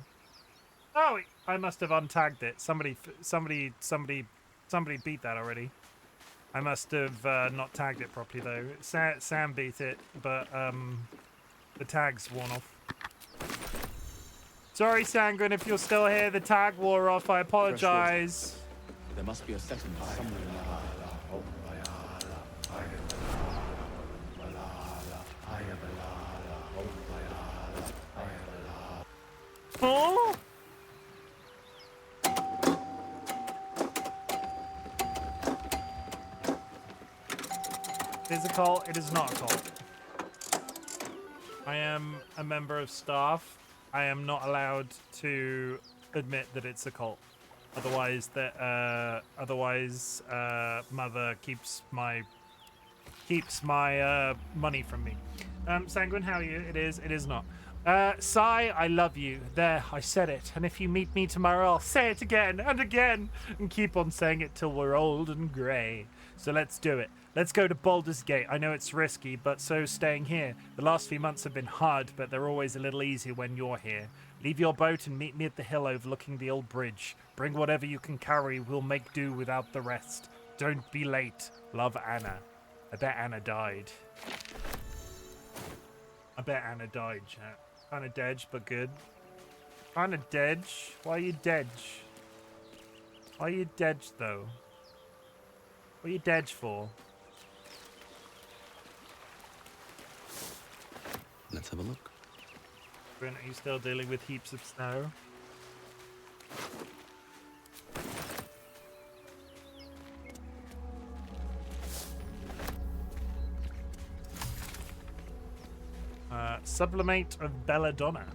Oh, I must have untagged it. Somebody beat that already. I must have not tagged it properly though. Sam beat it, but the tag's worn off. Sorry, Sangren, if you're still here. The tag wore off. I apologize. There must be a settlement somewhere in the Oh! It is a cult. It is not a cult. I am a member of staff. I am not allowed to admit that it's a cult. Otherwise, Mother keeps my money from me. Sanguine, how are you? It is not. Sai, I love you. There, I said it. And if you meet me tomorrow, I'll say it again and again and keep on saying it till we're old and grey. So let's do it. Let's go to Baldur's Gate. I know it's risky, but so staying here. The last few months have been hard, but they're always a little easier when you're here. Leave your boat and meet me at the hill overlooking the old bridge. Bring whatever you can carry. We'll make do without the rest. Don't be late. Love, Anna. I bet Anna died. I bet Anna died, chat. Kinda dedge, but good. Kinda dedge? Why are you dedge? Why are you dedge, though? What are you dedge for? Let's have a look. Brent, are you still dealing with heaps of snow? Sublimate of Belladonna.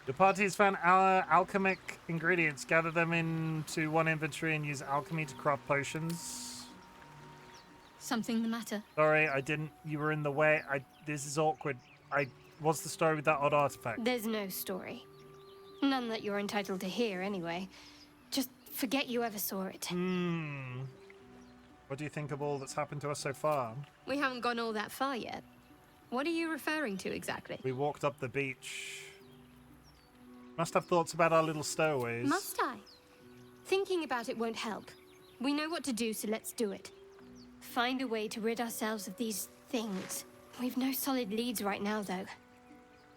Your party has found alchemic ingredients. Gather them into one inventory and use alchemy to craft potions. Something the matter? Sorry, I didn't. You were in the way. This is awkward. What's the story with that odd artifact? There's no story. None that you're entitled to hear, anyway. Just forget you ever saw it. What do you think of all that's happened to us so far? We haven't gone all that far yet. What are you referring to exactly? We walked up the beach. Must have thoughts about our little stowaways. Must I? Thinking about it won't help. We know what to do, so let's do it. Find a way to rid ourselves of these things. We've no solid leads right now, though.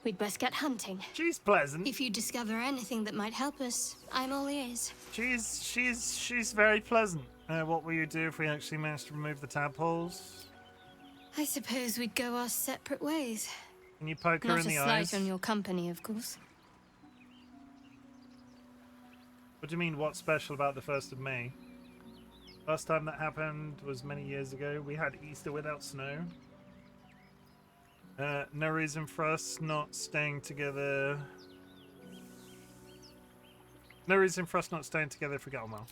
We'd best get hunting. She's pleasant. If you discover anything that might help us, I'm all ears. She's very pleasant. What will you do if we actually manage to remove the tadpoles? I suppose we'd go our separate ways. Can you poke her Not in the a eyes? slight on your company, of course. What do you mean, what's special about the 1st of May? Last time that happened was many years ago. We had Easter without snow. No reason for us not staying together. No reason for us not staying together if we get on well.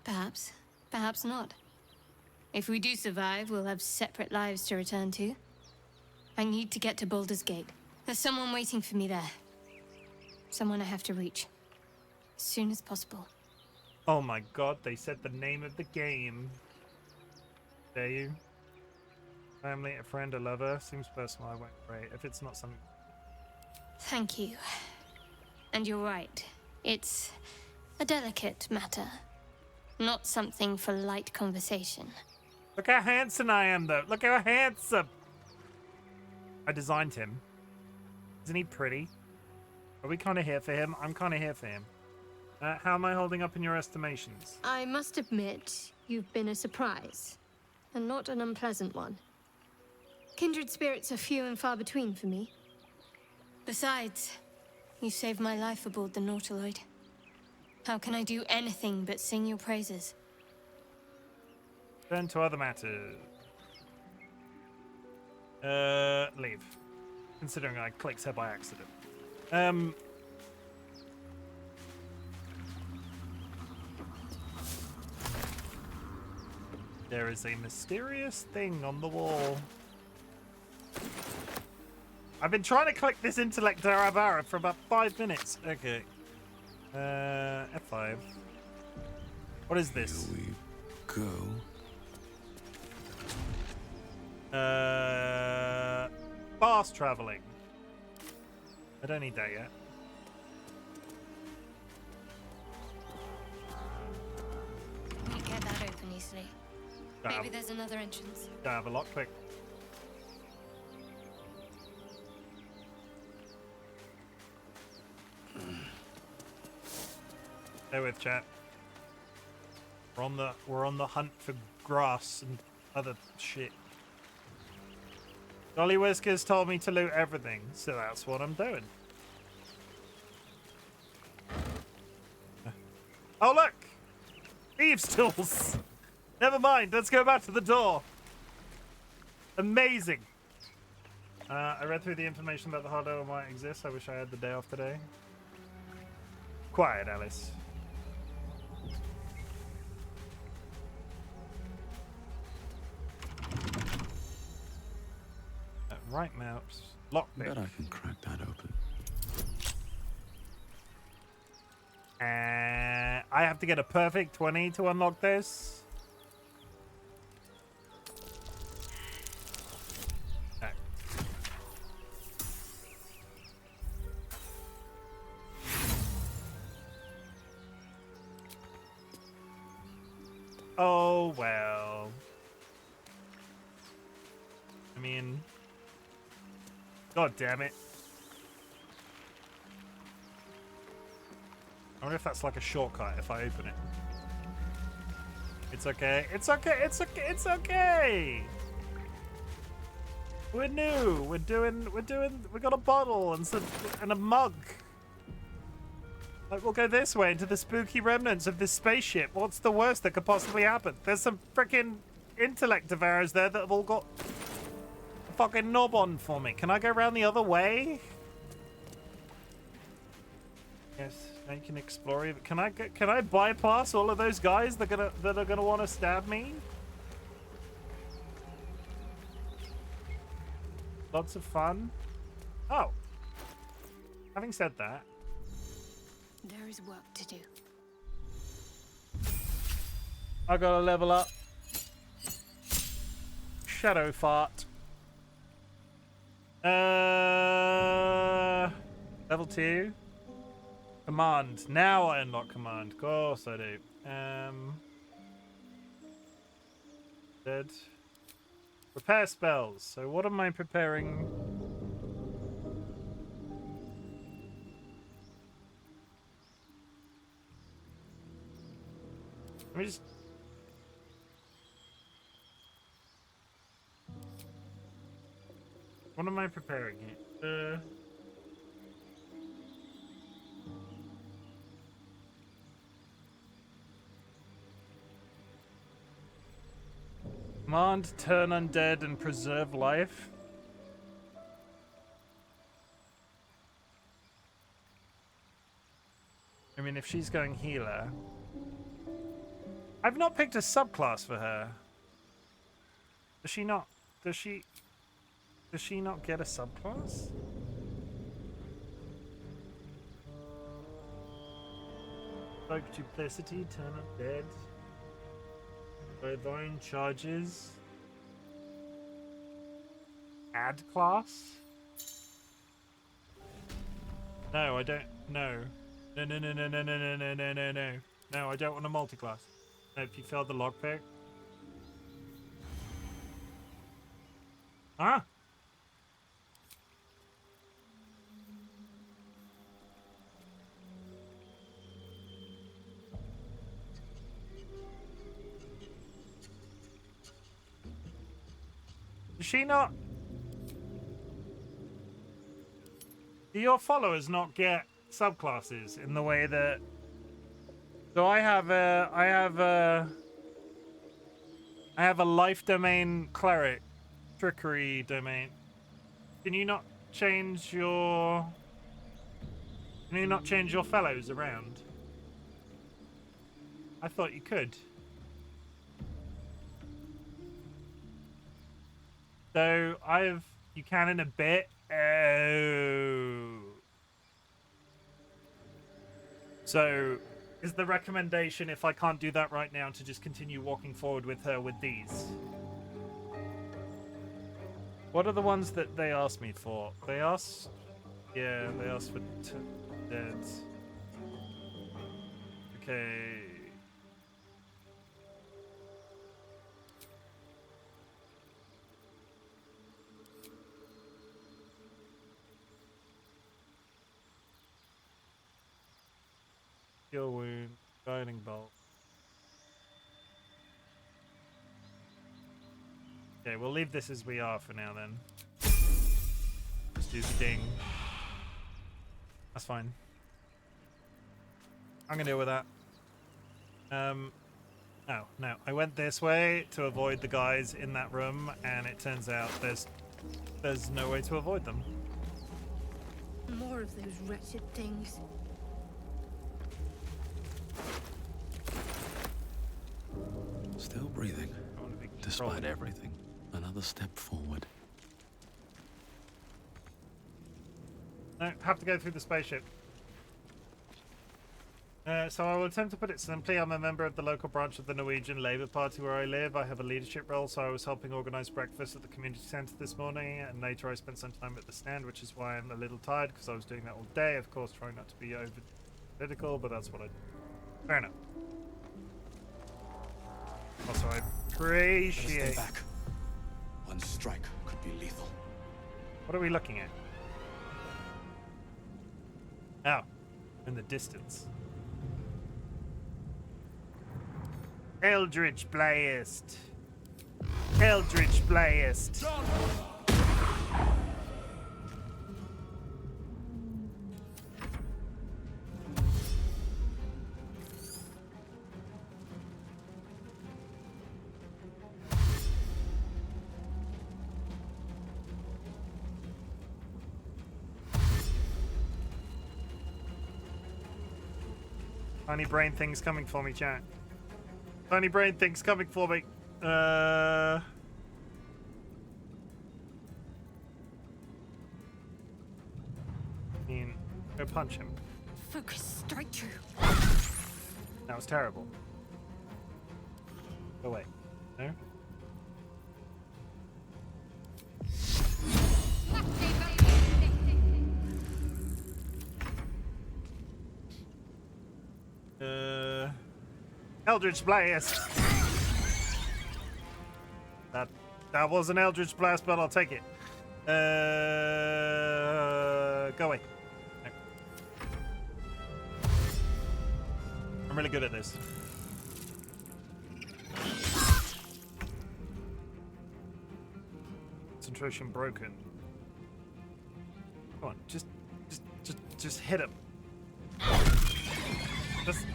Perhaps. Perhaps not. If we do survive, we'll have separate lives to return to. I need to get to Baldur's Gate. There's someone waiting for me there. Someone I have to reach. As soon as possible. Oh my god, they said the name of the game. Dare you? Family, a friend, a lover. Seems personal, I won't pray. If it's not something... Thank you. And you're right. It's a delicate matter. Not something for light conversation. Look how handsome I am, though. Look how handsome. I designed him. Isn't he pretty? Are we kind of here for him? I'm kind of here for him. How am I holding up in your estimations? I must admit, you've been a surprise. And not an unpleasant one. Kindred spirits are few and far between for me. Besides, you saved my life aboard the Nautiloid. How can I do anything but sing your praises? Turn to other matters. Leave. Considering I clicked her by accident. There is a mysterious thing on the wall. I've been trying to click this intellect Darabara for about 5 minutes. Okay. F5. What is this? Here we go. Fast traveling. I don't need that yet. Can't get that open easily. Maybe there's another entrance. Don't have a lockpick. Stay with chat. We're on the hunt for grass and other shit. DollyWhiskers told me to loot everything, so that's what I'm doing. Oh look! Thieves' tools! Never mind, let's go back to the door. Amazing. I read through the information about the hardware might exist. I wish I had the day off today. Quiet, Alice. Right mouse. Lockpick. Bet I can crack that open. I have to get a perfect 20 to unlock this. No. Oh, well. I mean, God damn it. I wonder if that's like a shortcut if I open it. It's okay. It's okay. It's okay. It's okay. We're new. We got a bottle and a mug. Like, we'll go this way into the spooky remnants of this spaceship. What's the worst that could possibly happen? There's some freaking intellect devourers there that have all got a fucking knob on for me. Can I go around the other way? Yes, now you can explore it. Can I bypass all of those guys that are gonna want to stab me? Lots of fun. Oh, having said that, There is work to do. I gotta level up. Shadow fart. Level 2. Command. Now I unlock command. Of course I do. Dead. Prepare spells. So what am I preparing? Let me just... What am I preparing here? Command, turn undead and preserve life. I mean, if she's going healer... I've not picked a subclass for her. Does she not? Does she not get a subclass? Like duplicity, turn undead. Divine charges. Add class? No, I don't. No. No, no, no, no, no, no, no, no, no, no, no. No, I don't want a multi-class. No, if you failed the lockpick. Ah! Does she not? Do your followers not get subclasses in the way that? So I have a life domain cleric, trickery domain. Can you not change your? Can you not change your fellows around? I thought you could. So you can in a bit. Oh. So is the recommendation, if I can't do that right now, to just continue walking forward with her with these? What are the ones that they asked me for? They asked... Yeah, they asked for dead. Okay. Heal wound, guiding bolt. Okay, we'll leave this as we are for now then. Let's do Sting. That's fine. I'm gonna deal with that. No. I went this way to avoid the guys in that room, and it turns out there's no way to avoid them. More of those wretched things. Still breathing, despite everything. Another step forward. No, have to go through the spaceship. So I will attempt to put it simply. I'm a member of the local branch of the Norwegian Labour Party where I live. I have a leadership role, so I was helping organise breakfast at the community centre this morning, and later I spent some time at the stand, which is why I'm a little tired, because I was doing that all day. Of course, trying not to be over political, but that's what I do. Fair enough. Also, I appreciate... Stay back. One strike could be lethal. What are we looking at? Oh, in the distance. Eldritch Blast. Eldritch Blast. Tiny brain things coming for me, chat. Tiny brain things coming for me. I mean, go punch him. Focus, strike true. That was terrible. Go away. No? Eldritch Blast. That was an Eldritch Blast, but I'll take it. Go away. No. I'm really good at this. Concentration broken. Come on, just hit him.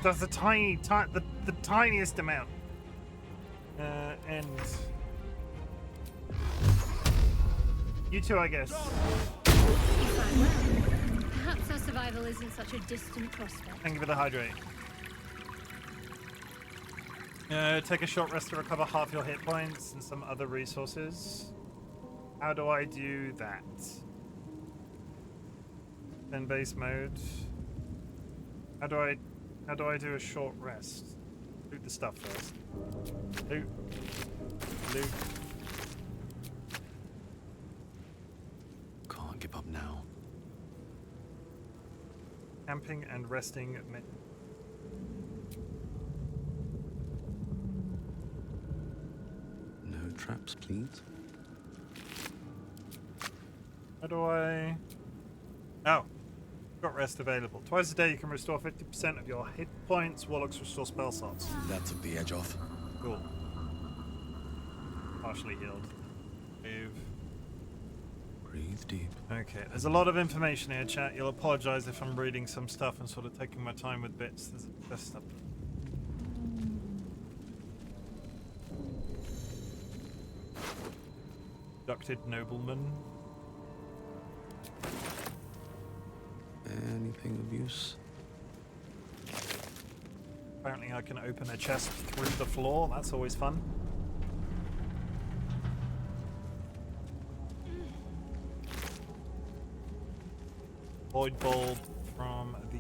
That's the the tiniest amount. And you too, I guess. Perhaps our survival isn't such a distant prospect. Thank you for the hydrate. Take a short rest to recover half your hit points and some other resources. How do I do that? Then base mode. How do I do a short rest? Loot the stuff first. Loot. Loot. Can't give up now. Camping and resting. No traps, please. How do I... Oh. Got rest available. Twice a day you can restore 50% of your hit points. Warlocks restore spell slots. That took the edge off. Cool. Partially healed. Move. Breathe deep. Okay, there's a lot of information here, chat. You'll apologize if I'm reading some stuff and sort of taking my time with bits. There's the best stuff. Abducted nobleman. Anything of use? Apparently I can open a chest through the floor. That's always fun. Void bulb from the...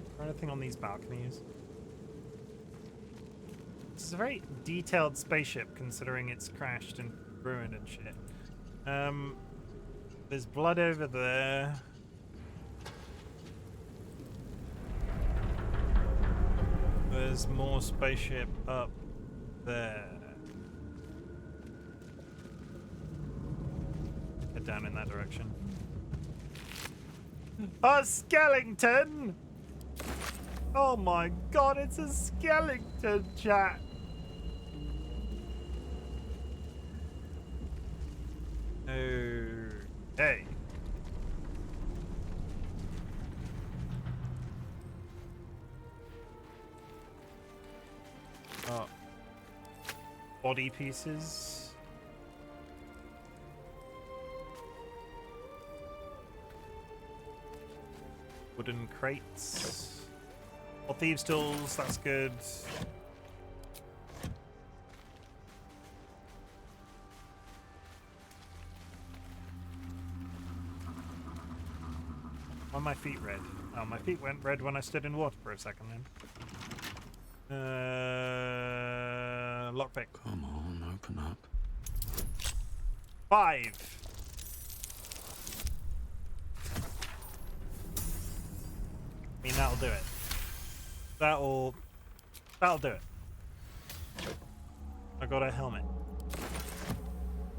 Is there anything on these balconies? This is a very detailed spaceship considering it's crashed and ruined and shit. There's blood over there. There's more spaceship up there. Head down in that direction. A skeleton! Oh my god, it's a skeleton, chat! Okay. Oh. Body pieces. Wooden crates. Or thieves' tools, that's good. Are my feet red? Oh, my feet went red when I stood in water for a second then. Lockpick. Come on, open up. 5. I mean, that'll do it. That'll do it. I got a helmet.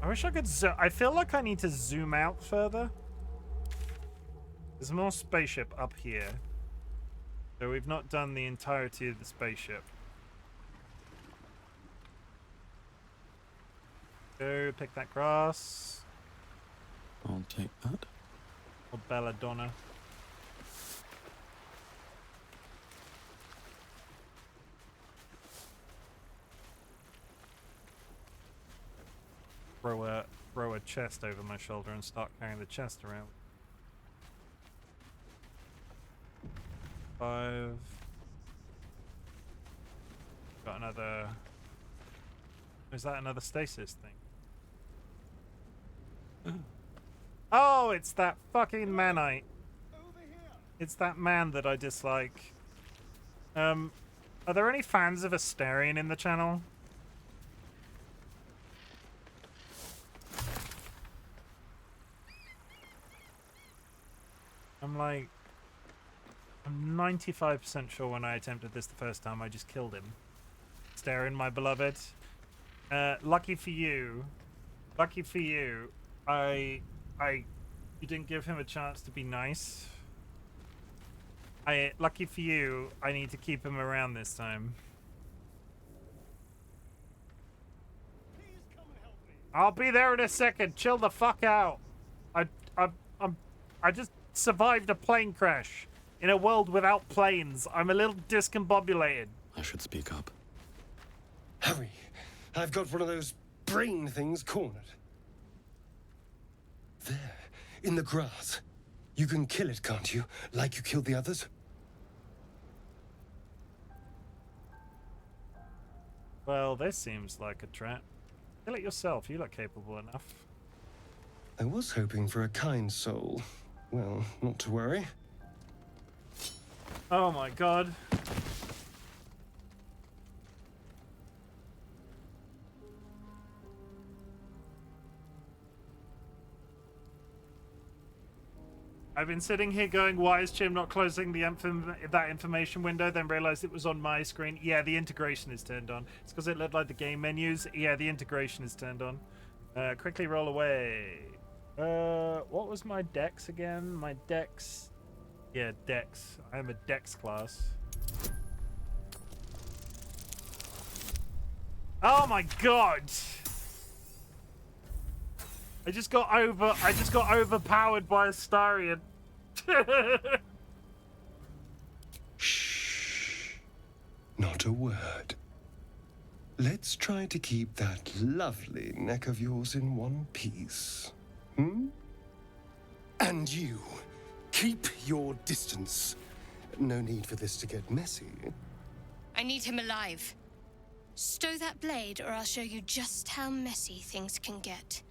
I wish I could I feel like I need to zoom out further. There's more spaceship up here. So we've not done the entirety of the spaceship. Go pick that grass. I'll take that. Or belladonna. Throw a chest over my shoulder and start carrying the chest around. 5. Got another. Is that another stasis thing? Oh, it's that fucking manite. It's that man that I dislike. Are there any fans of Astarion in the channel? I'm 95% sure when I attempted this the first time, I just killed him. Astarion, my beloved. Lucky for you, you didn't give him a chance to be nice. Lucky for you, I need to keep him around this time. I'll be there in a second. Chill the fuck out. I just survived a plane crash in a world without planes. I'm a little discombobulated. I should speak up. Hurry! I've got one of those brain things cornered. There, in the grass. You can kill it, can't you? Like you killed the others? Well, this seems like a trap. Kill it yourself. You look capable enough. I was hoping for a kind soul. Well, not to worry. Oh my god. I've been sitting here going, why is Chim not closing the that information window, then realized it was on my screen. Yeah, the integration is turned on. It's because it looked like the game menus. Yeah, the integration is turned on. Quickly roll away. What was my dex again? My dex. Yeah, dex. I am a dex class. Oh my god! I just got overpowered by Astarion. Shh. Not a word. Let's try to keep that lovely neck of yours in one piece. Hmm? And you, keep your distance. No need for this to get messy. I need him alive. Stow that blade, or I'll show you just how messy things can get.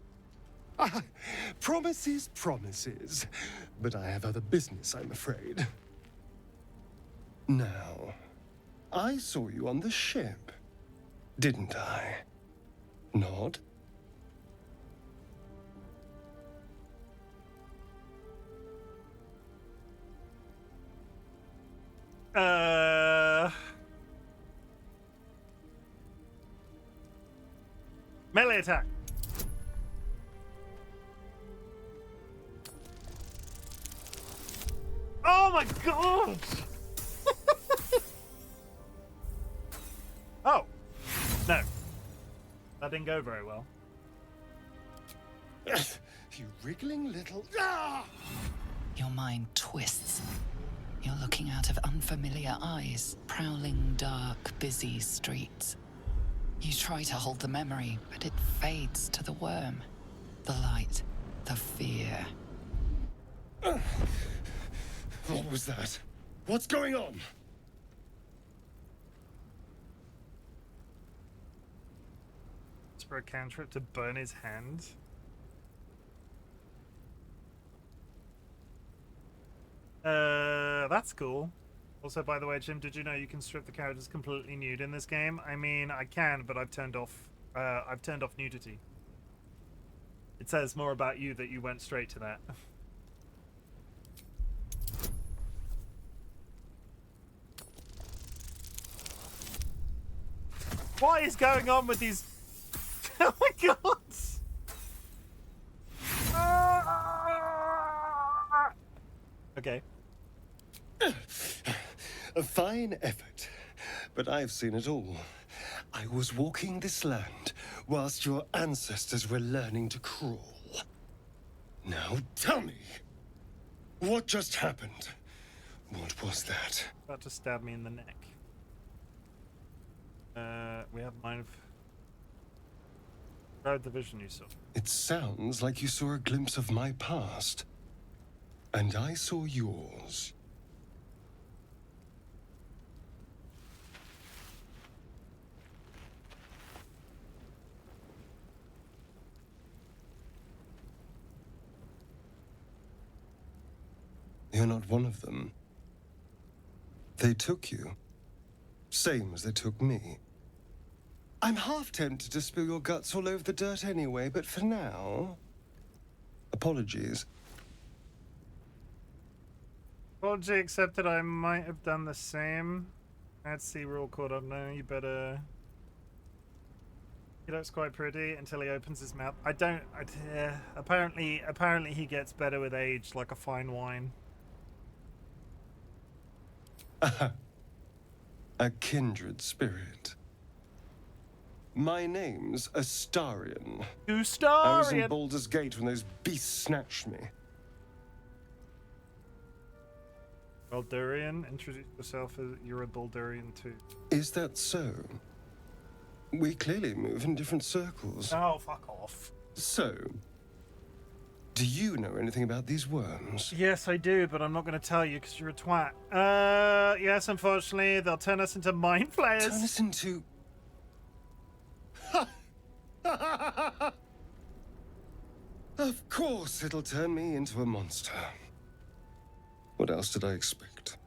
Promises, promises. But I have other business, I'm afraid. Now, I saw you on the ship, didn't I? Nod? Melee attack. Oh my god! Oh. No. That didn't go very well. You wriggling little... Ah! Your mind twists. You're looking out of unfamiliar eyes, prowling dark, busy streets. You try to hold the memory, but it fades to the worm. The light, the fear. What was that? What's going on? It's for a cantrip to burn his hand. That's cool. Also, by the way, Jim, did you know you can strip the characters completely nude in this game? I mean, I can, but I've turned off nudity. It says more about you that you went straight to that. What is going on with these? Oh my god! Okay. A fine effort, but I've seen it all. I was walking this land whilst your ancestors were learning to crawl. Now tell me, what just happened? What was that? About to stab me in the neck. We have mine of... Describe the vision you saw. It sounds like you saw a glimpse of my past. And I saw yours. You're not one of them. They took you. Same as they took me. I'm half tempted to spill your guts all over the dirt anyway, but for now... Apologies. Apology accepted, I might have done the same. Let's see, we're all caught up now. You better... He looks quite pretty until he opens his mouth. Apparently he gets better with age, like a fine wine. A kindred spirit. My name's Astarion. Astarion! I was in Baldur's Gate when those beasts snatched me. Baldurian? Introduce yourself as you're a Baldurian too. Is that so? We clearly move in different circles. Oh, fuck off. So, do you know anything about these worms? Yes, I do, but I'm not going to tell you because you're a twat. Yes, unfortunately, they'll turn us into mind flayers. Turn us into... Of course it'll turn me into a monster. What else did I expect?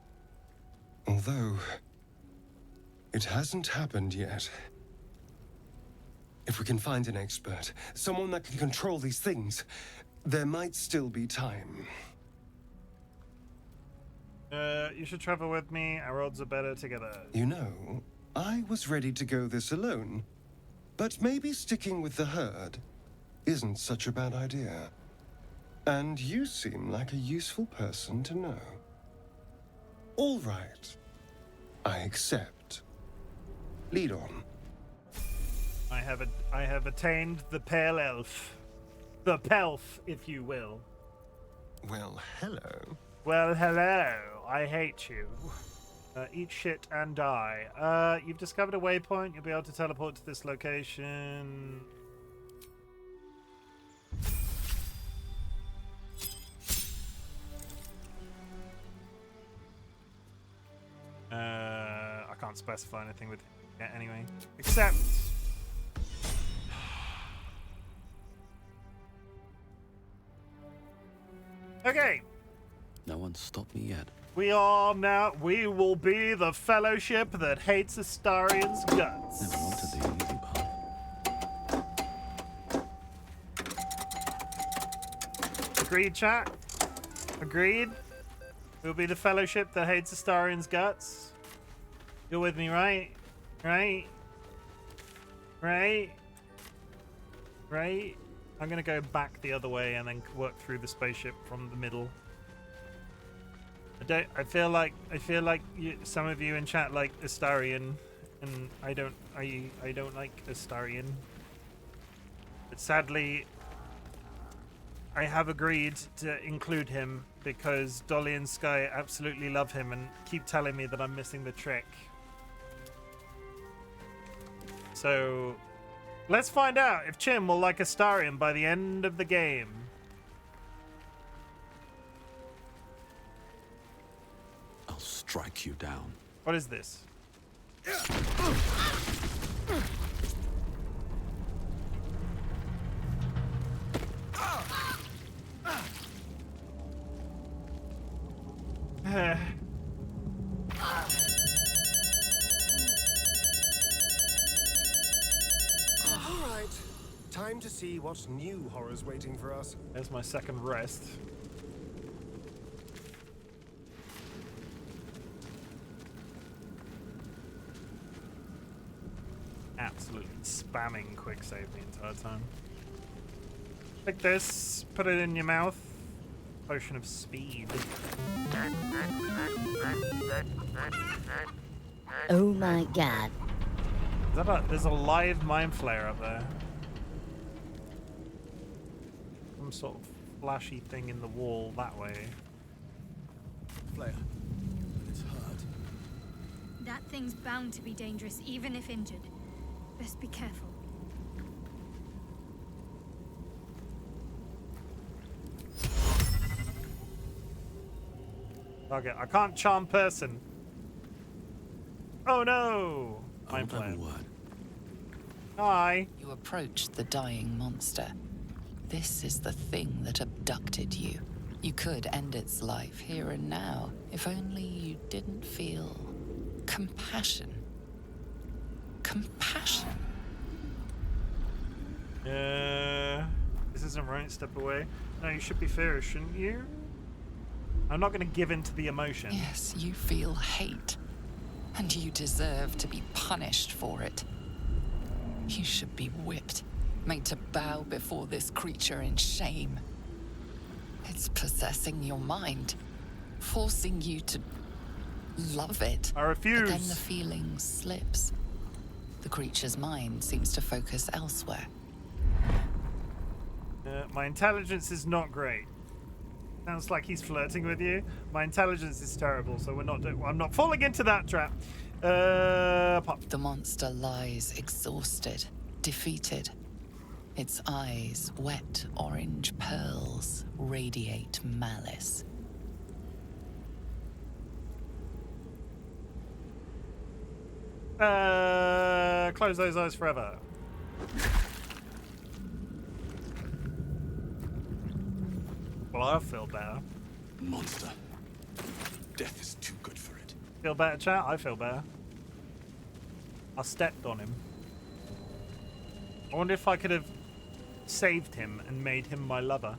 Although, it hasn't happened yet. If we can find an expert, someone that can control these things, there might still be time. You should travel with me. Our odds are better together. You know, I was ready to go this alone, but maybe sticking with the herd isn't such a bad idea. And you seem like a useful person to know. All right. I accept. Lead on. I have attained the pale elf. The pelf, if you will. Well, hello. Well, hello. I hate you. Eat shit and die. You've discovered a waypoint. You'll be able to teleport to this location. I can't specify anything with it anyway. Except... Okay. No one's stopped me yet. We will be the fellowship that hates Astarion's guts. Never wanted the easy path. Agreed, chat? Agreed? We'll be the fellowship that hates Astarion's guts. You're with me, right? Right? Right? Right? I'm gonna go back the other way and then work through the spaceship from the middle. I feel like some of you in chat like Astarion, and I don't like Astarion. But sadly, I have agreed to include him because Dolly and Sky absolutely love him and keep telling me that I'm missing the trick. So, let's find out if Chim will like Astarion by the end of the game. I'll strike you down. What is this? Time to see what new horror's waiting for us. There's my second rest. Absolutely spamming quick save the entire time. Take this, put it in your mouth. Potion of speed. Oh my god. Is that there's a live mind flayer up there. Some sort of flashy thing in the wall that way. Flare. It's hurt. That thing's bound to be dangerous, even if injured. Best be careful. Okay, I can't charm person. Oh no! Mind I won't have a flayer. word. Hi. You approach the dying monster. This is the thing that abducted you. You could end its life here and now, if only you didn't feel compassion. Compassion. This isn't right. Step away. No, you should be fair, shouldn't you? I'm not going to give in to the emotion. Yes, you feel hate, and you deserve to be punished for it. You should be whipped, made to bow before this creature in shame. It's possessing your mind, forcing you to love it. I refuse. But then the feeling slips. The creature's mind seems to focus elsewhere. My intelligence is not great. Sounds like he's flirting with you. My intelligence is terrible, so I'm not falling into that trap. Pop. The monster lies exhausted, defeated. Its eyes, wet orange pearls, radiate malice. Close those eyes forever. Well, I feel better. Monster. Death is too good for it. Feel better, chat? I feel better. I stepped on him. I wonder if I could have saved him and made him my lover.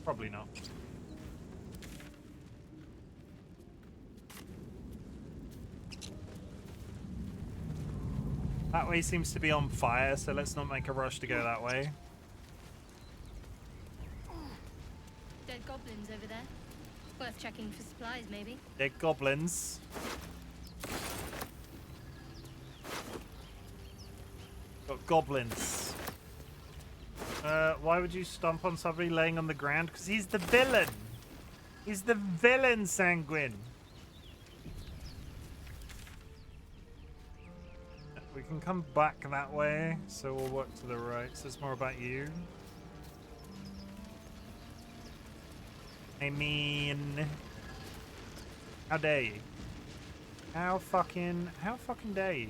Probably not. That way seems to be on fire, so let's not make a rush to go that way. Dead goblins over there. Worth checking for supplies, maybe. Dead goblins. Got goblins. Why would you stomp on somebody laying on the ground? Because he's the villain. He's the villain, Sanguine. We can come back that way, so we'll work to the right. So it's more about you. I mean, how dare you? How fucking dare you?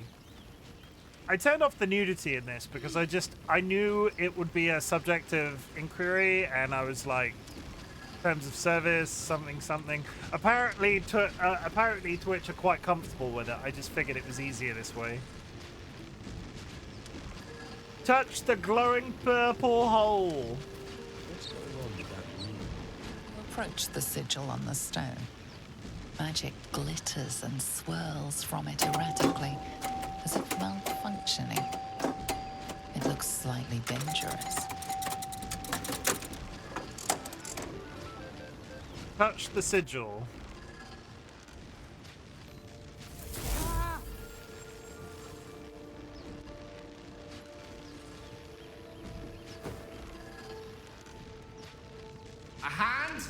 I turned off the nudity in this because I knew it would be a subject of inquiry, and I was like, terms of service, something. Apparently Twitch are quite comfortable with it. I just figured it was easier this way. Touch the glowing purple hole. You approach the sigil on the stone. Magic glitters and swirls from it erratically, as if malfunctioning. It looks slightly dangerous. Touch the sigil. A hand?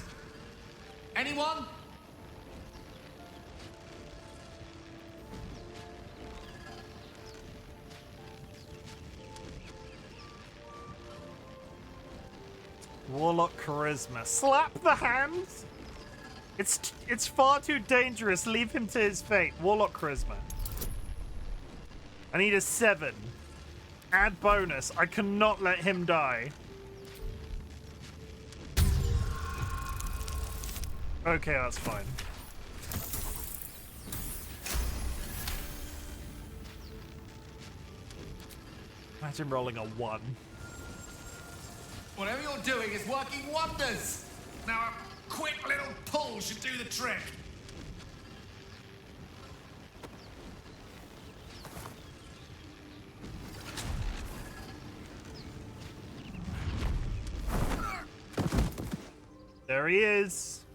Anyone? Warlock charisma. Slap the hand? It's far too dangerous. Leave him to his fate. Warlock charisma. I need a 7. Add bonus. I cannot let him die. Okay, that's fine. Imagine rolling a 1. Whatever you're doing is working wonders. Now a quick little pull should do the trick. There he is.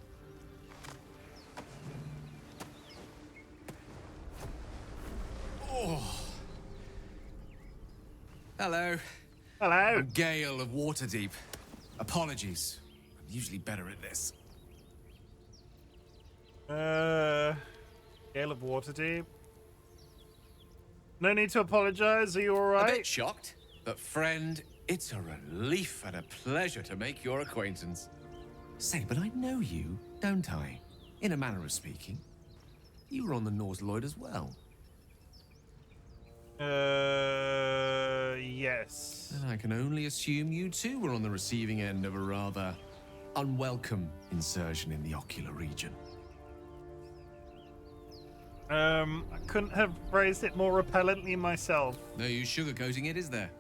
Oh. Hello. Hello. I'm Gale of Waterdeep. Apologies. I'm usually better at this. Gale of Waterdeep. No need to apologize. Are you alright? A bit shocked, but friend, it's a relief and a pleasure to make your acquaintance. Say, but I know you, don't I? In a manner of speaking. You were on the Norse Lloyd as well. Yes. And I can only assume you too were on the receiving end of a rather unwelcome insertion in the ocular region. I couldn't have phrased it more repellently myself. No use sugarcoating it, is there?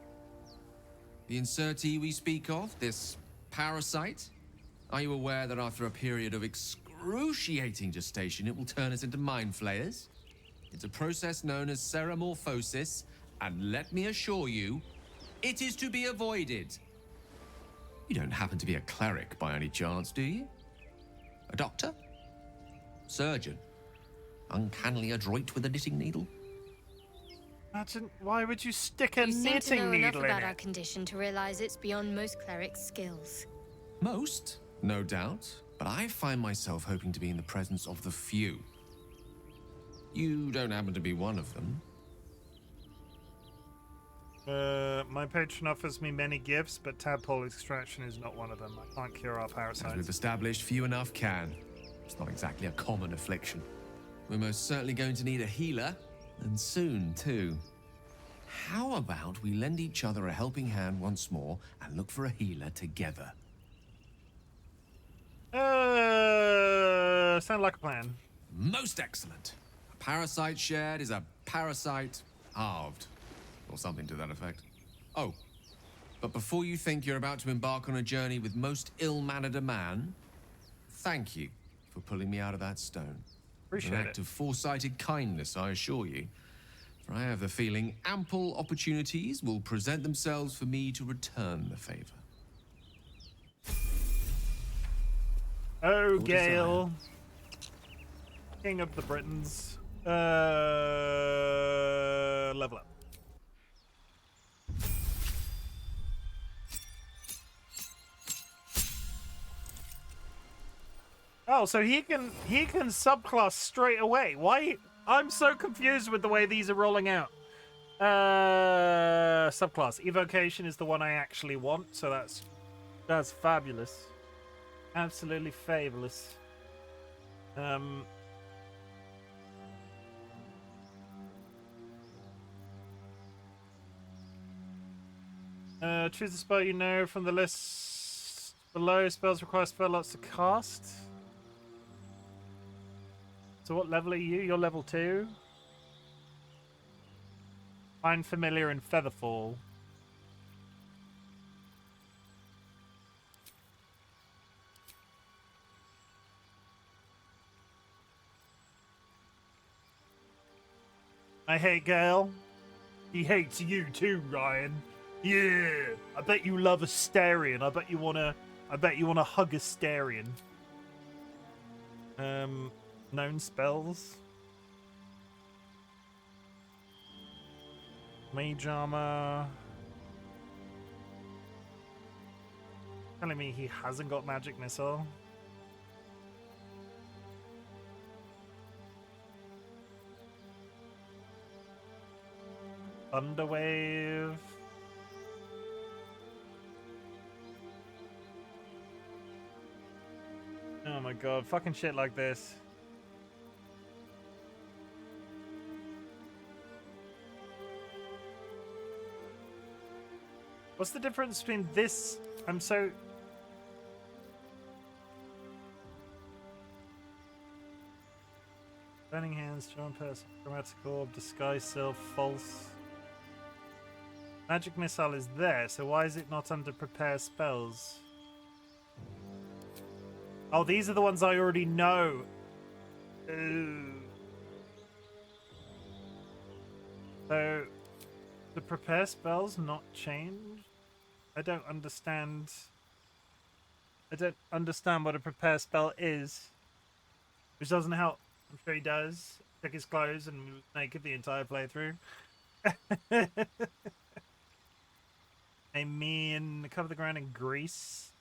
The insertee we speak of, this parasite, are you aware that after a period of excruciating gestation, it will turn us into mind flayers? It's a process known as ceramorphosis, and let me assure you, it is to be avoided. You don't happen to be a cleric by any chance, do you? A doctor? Surgeon? Uncannily adroit with a knitting needle? Imagine, why would you stick a You seem to knitting know enough needle in about our it? condition to realize it's beyond most clerics' skills. Most, no doubt, but I find myself hoping to be in the presence of the few. You don't happen to be one of them. My patron offers me many gifts, but tadpole extraction is not one of them. I can't cure our As parasites. we've established, few enough can. It's not exactly a common affliction. We're most certainly going to need a healer, and soon, too. How about we lend each other a helping hand once more and look for a healer together? Sound like a plan. Most excellent. A parasite shared is a parasite halved. Or something to that effect. Oh, but before you think you're about to embark on a journey with most ill-mannered a man, thank you for pulling me out of that stone. Appreciate An act of foresighted kindness, I assure you. For I have the feeling ample opportunities will present themselves for me to return the favor. Oh, Your Gale. King of the Britons. Level up. Oh, so he can subclass straight away. Why? I'm so confused with the way these are rolling out. Subclass. Evocation is the one I actually want, so that's fabulous. Absolutely fabulous. Choose a spell you know from the list below. Spells require spell lots to cast. So what level are you? You're level 2. Find Familiar and Featherfall. I hate Gale. He hates you too, Ryan. Yeah. I bet you love Asterion. I bet you wanna hug Asterion. Known spells. Mage armor. Telling me he hasn't got magic missile. Thunderwave. Oh my god, fucking shit like this. What's the difference between this? I'm so... Burning Hands, Charm Person, Chromatic Orb, Disguise Self, False. Magic missile is there, so why is it not under prepare spells? Oh, these are the ones I already know. Ooh. So, the prepare spells not change? I don't understand. I don't understand what a prepare spell is. Which doesn't help. I'm sure he does. Took his clothes and was naked the entire playthrough. I mean, cover the ground in grease.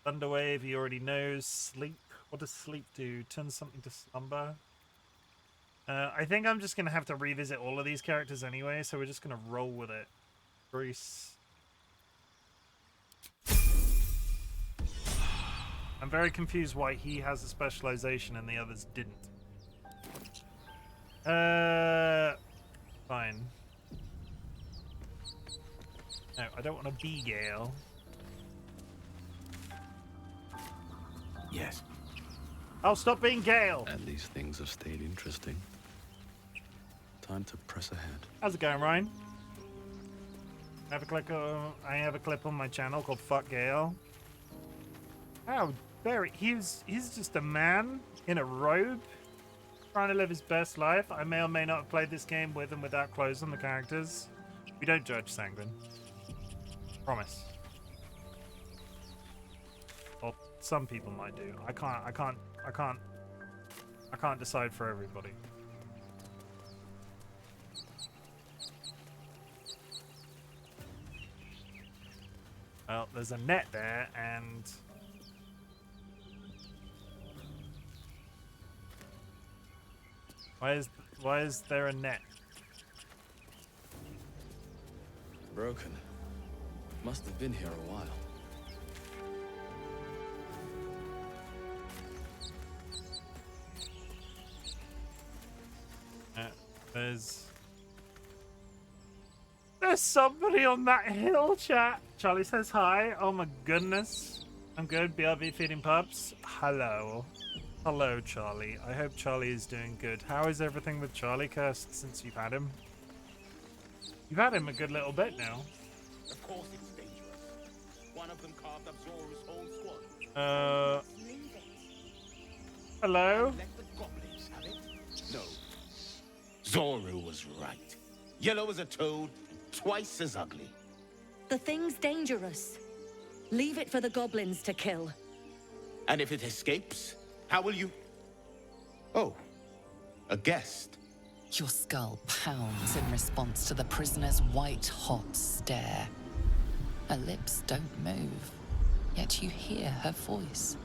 Thunderwave, he already knows. Sleep. What does sleep do? Turn something to slumber. I think I'm just going to have to revisit all of these characters anyway, so we're just going to roll with it. Grease. I'm very confused why he has a specialization and the others didn't. Fine. No, I don't want to be Gale. Yes. Oh, stop being Gale! And these things have stayed interesting. Time to press ahead. How's it going, Ryan? I have a clip on my channel called Fuck Gale. How very he's just a man in a robe trying to live his best life. I may or may not have played this game with and without clothes on the characters. We don't judge, Sanguine. Promise. Well, some people might do. I can't decide for everybody. Well, there's a net there, and why is there a net? Broken. Must have been here a while. There's somebody on that hill, chat. Charlie says hi. Oh my goodness. I'm good. BRB feeding pups. Hello. Hello, Charlie. I hope Charlie is doing good. How is everything with Charlie, Kirst, since you've had him? You've had him a good little bit now. Of course it's dangerous. One of them carved up Zoru's whole squad. Hello? Let the goblins have it? No. Zoru was right. Yellow as a toad, twice as ugly. The thing's dangerous. Leave it for the goblins to kill. And if it escapes, how will you... Oh, a guest. Your skull pounds in response to the prisoner's white-hot stare. Her lips don't move, yet you hear her voice.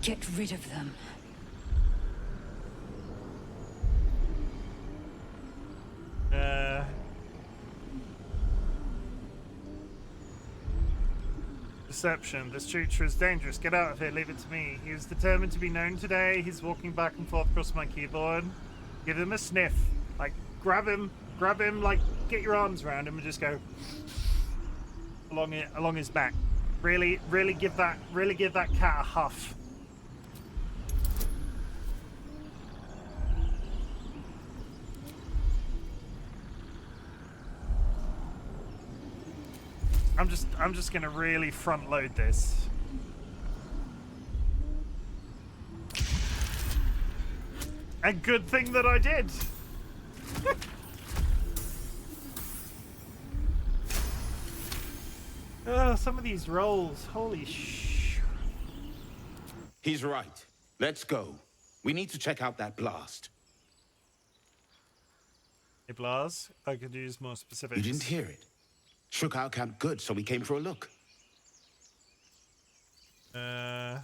Get rid of them. Deception. This creature is dangerous. Get out of here. Leave it to me. He is determined to be known today. He's walking back and forth across my keyboard. Give him a sniff. Like, grab him, like, get your arms around him and just go along his back. Really give that cat a huff. I'm just gonna really front load this. And good thing that I did. Oh, some of these rolls, holy sh. He's right. Let's go. We need to check out that blast. Hey, Blas, I could use more specifics. You didn't hear it. Shook our camp good, so we came for a look. I'm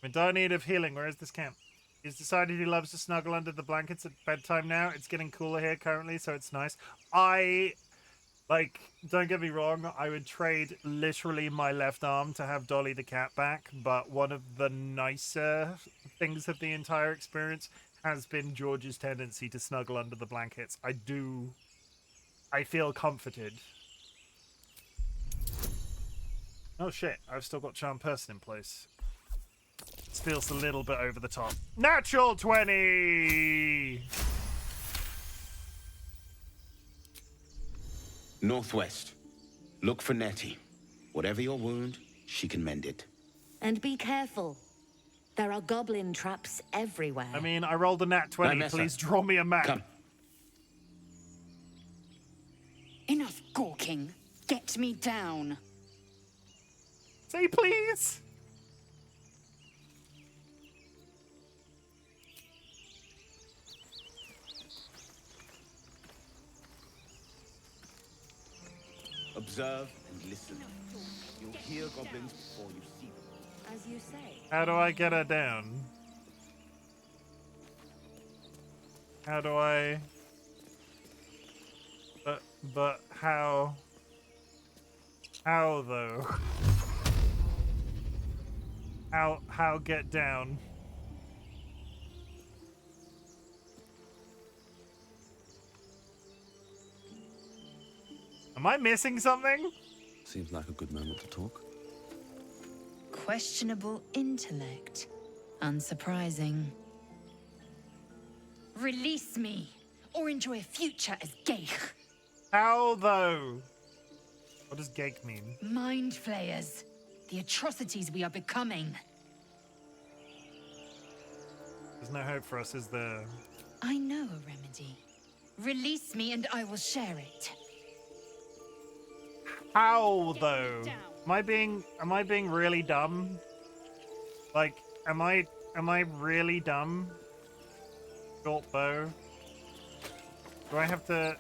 in dire need of healing. Where is this camp? He's decided he loves to snuggle under the blankets at bedtime now. It's getting cooler here currently, so it's nice. Don't get me wrong, I would trade literally my left arm to have Dolly the cat back, but one of the nicer things of the entire experience has been George's tendency to snuggle under the blankets. I feel comforted. Oh shit, I've still got Charm Person in place. This feels a little bit over the top. Natural 20! Northwest. Look for Nettie. Whatever your wound, she can mend it. And be careful. There are goblin traps everywhere. I mean, I rolled a nat 20. Please draw me a map. Come. Enough gawking. Get me down. Say please. Observe and listen. You'll hear goblins before you see them. As you say. How do I get her down? How do I... But how... How though? How get down? Am I missing something? Seems like a good moment to talk. Questionable intellect. Unsurprising. Release me, or enjoy a future as Geich. How though? What does Geich mean? Mind flayers. The atrocities we are becoming. There's no hope for us, is there? I know a remedy. Release me and I will share it. How though? Am I being really dumb? Like, am I really dumb? Short bow. Do I have to?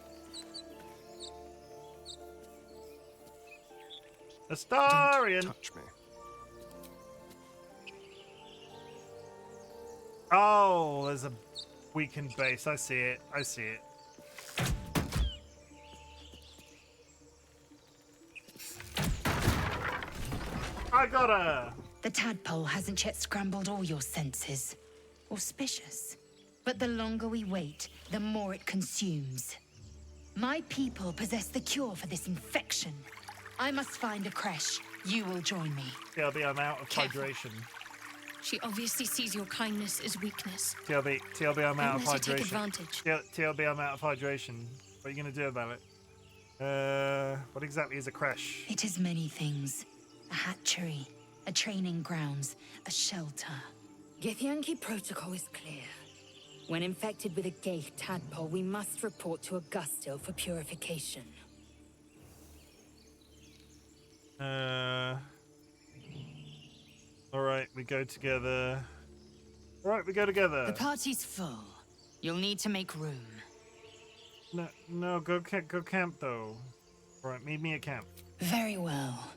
Astarian. Don't touch me. Oh, there's a weakened base. I see it. I see it. I got her! The tadpole hasn't yet scrambled all your senses. Auspicious. But the longer we wait, the more it consumes. My people possess the cure for this infection. I must find a creche. You will join me. TLB, I'm out of hydration. She obviously sees your kindness as weakness. TLB, I'm out of Don't let her take hydration. advantage. TLB, I'm out of hydration. What are you gonna do about it? What exactly is a creche? It is many things. A hatchery, a training grounds, a shelter. Githyanki protocol is clear. When infected with a Geich tadpole, we must report to Augustil for purification. Alright, we go together. Alright, we go together. The party's full. You'll need to make room. No, go camp though. Alright, meet me at camp. Very well.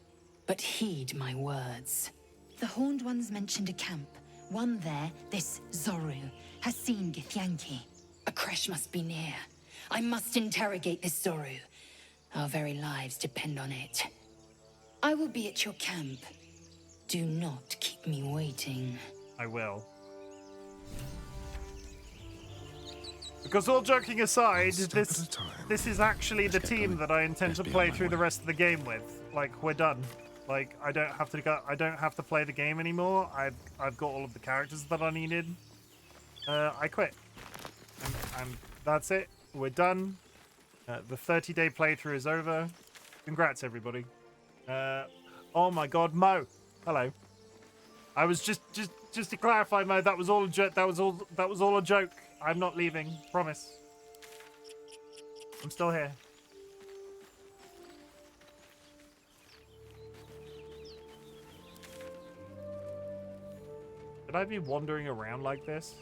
But heed my words. The Horned Ones mentioned a camp. One there, this Zoru, has seen Githyanki. A creche must be near. I must interrogate this Zoru. Our very lives depend on it. I will be at your camp. Do not keep me waiting. I will. Because all joking aside, this is actually the team that I intend to play through the rest of the game with. Like, we're done. Like, I don't have to play the game anymore. I've got all of the characters that I needed. I quit. And that's it. We're done. The 30-day playthrough is over. Congrats, everybody. Oh my God, Mo. Hello. I was just to clarify, Mo. That was all a joke. That was all a joke. I'm not leaving. Promise. I'm still here. Should I be wandering around like this?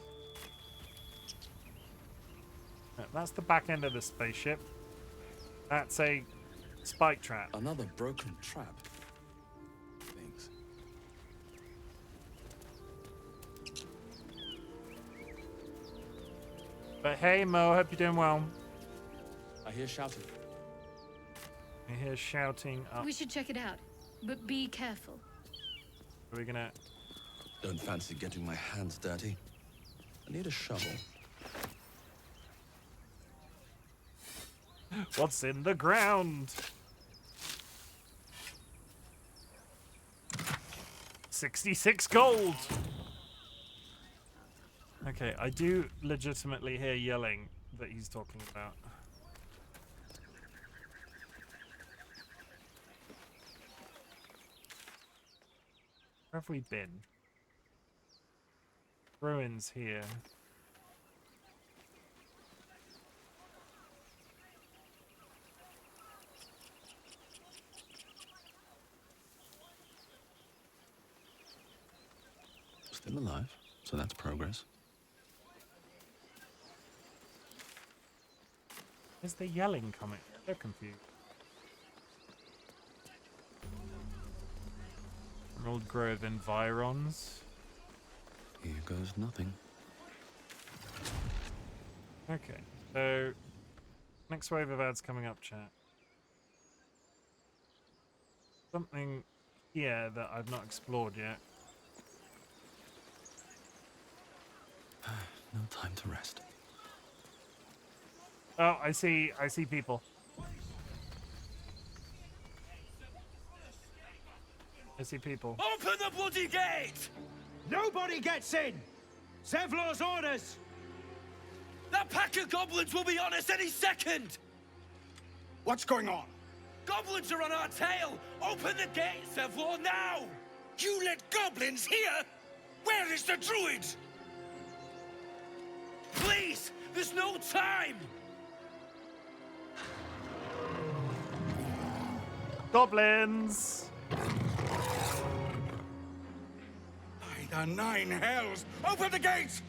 That's the back end of the spaceship. That's a spike trap. Another broken trap. Thanks. But hey, Mo, hope you're doing well. I hear shouting. I hear shouting up. We should check it out, but be careful. Are we gonna... Don't fancy getting my hands dirty. I need a shovel. What's in the ground? 66 gold! Okay, I do legitimately hear yelling that he's talking about. Where have we been? Ruins here. Still alive, so that's progress. Is the yelling coming? They're confused. An old grove environs. Here goes nothing. Okay, so next wave of ads coming up, chat. Something here that I've not explored yet. No time to rest. Oh, I see people. I see people. Open the bloody gate! Nobody gets in! Zevlor's orders! That pack of goblins will be on us any second! What's going on? Goblins are on our tail! Open the gate, Zevlor, now! You let goblins here? Where is the druid? Please! There's no time! Goblins! By the 9 hells! Open the gates!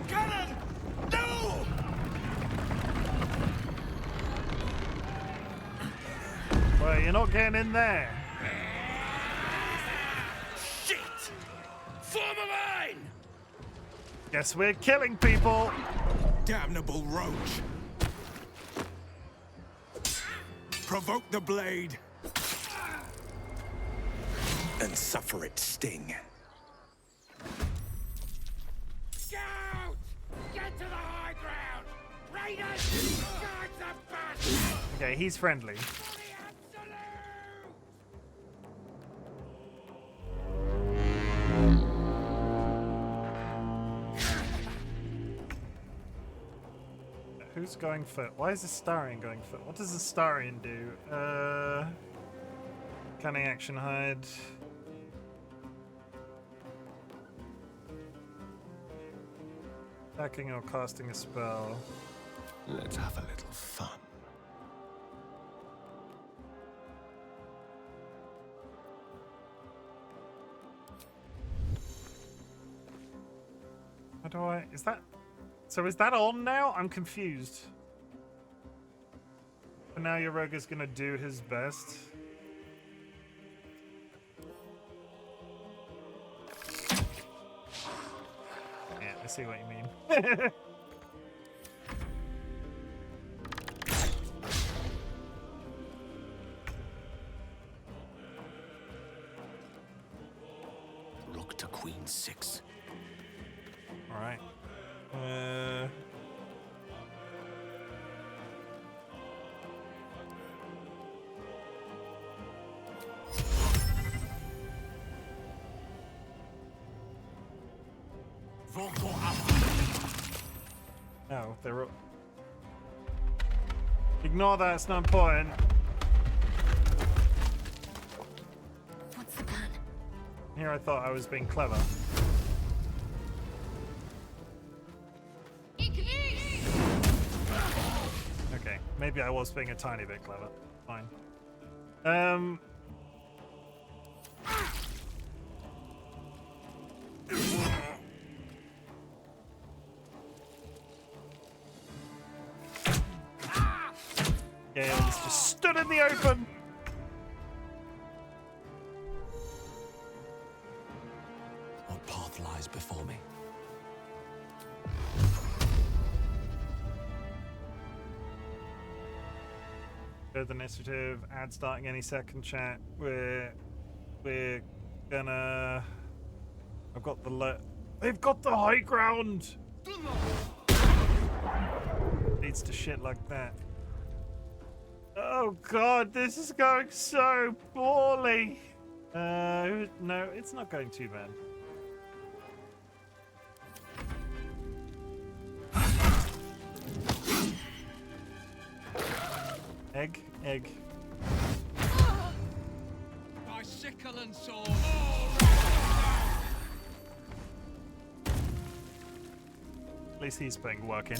Cannon! No! Well, you're not getting in there. Shit! Form a line! Guess we're killing people. Damnable roach! Provoke the blade! And suffer its sting. Scout! Get to the high ground! Raiders! Guard the bastard! Okay, he's friendly. Who's going foot? Why is the Starian going foot? What does the Starian do? Cunning action hide. Attacking or casting a spell. Let's have a little fun. How do I... Is that... So is that on now? I'm confused. But now your rogue is gonna do his best. Yeah, I see what you mean. Rook to queen 6. Alright. No, they're... Ignore that, it's not important. What's the plan? Here I thought I was being clever. Okay, maybe I was being a tiny bit clever. Fine. Gale's just stood in the open. What path lies before me? Go the initiative. Ad starting any second, chat. We're gonna. I've got the They've got the high ground. Needs to shit like that. Oh god, this is going so poorly. No, it's not going too bad. Egg. By sickle and sword. At least he's putting work in.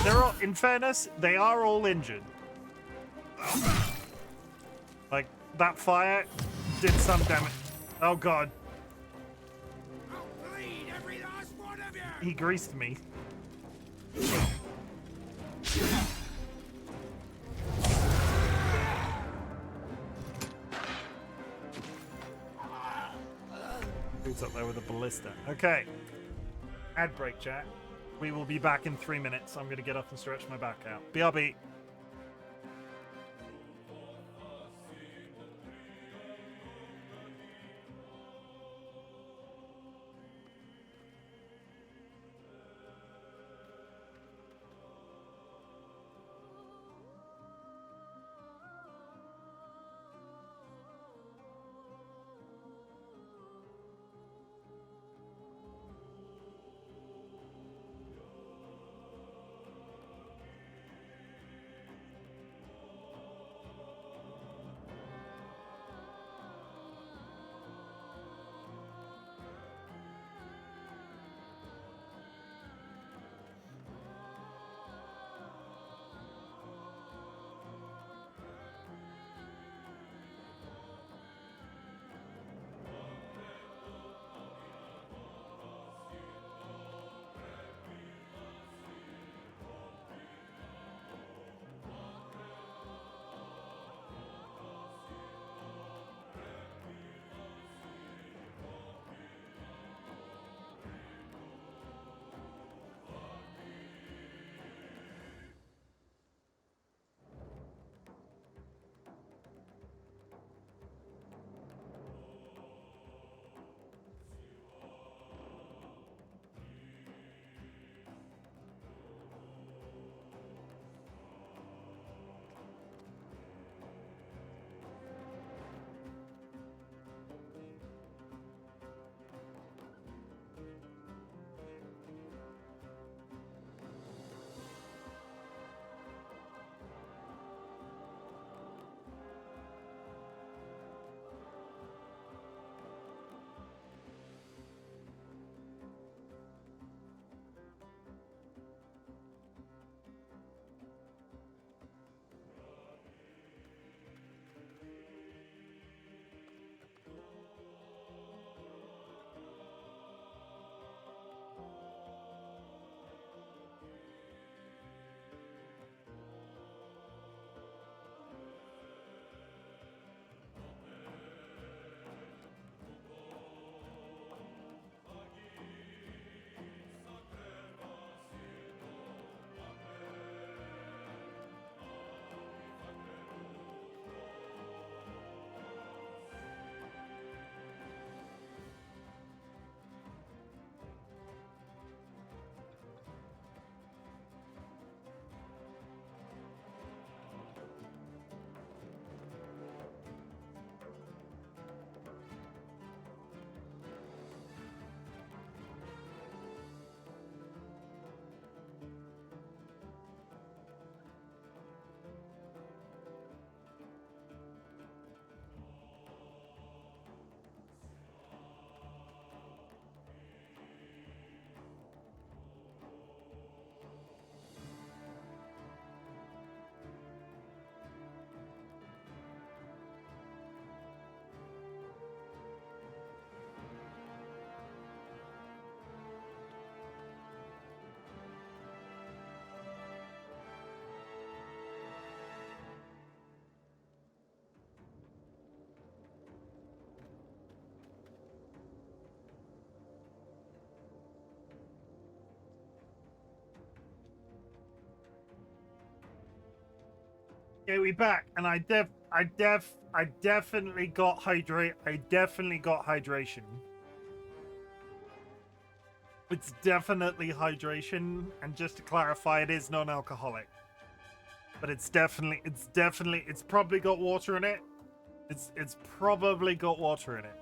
They're all, in fairness, they are all injured. Like, that fire did some damage. Oh god. He greased me. Who's up there with a ballista? Okay. Ad break, chat. We will be back in 3 minutes. I'm going to get up and stretch my back out. BRB. Okay, we back, and I definitely got hydration. It's definitely hydration, and just to clarify, it is non-alcoholic. But it's probably got water in it. It's probably got water in it.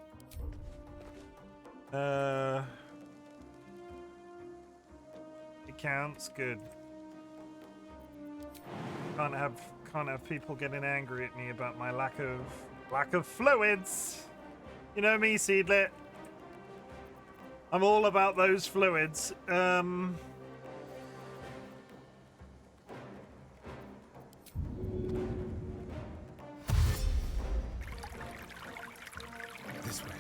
It counts, good. Can't have people getting angry at me about my lack of fluids. You know me, Seedlit. I'm all about those fluids. This way.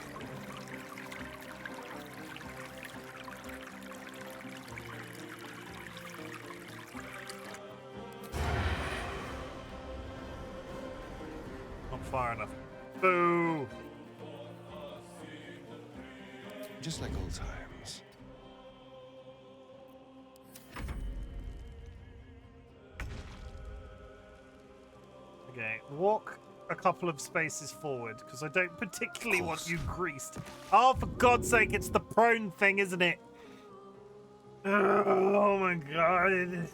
Not far enough. Boo! Just like old times. Okay, walk a couple of spaces forward, because I don't particularly want you greased. Oh, for God's sake, it's the prone thing, isn't it? Oh my God.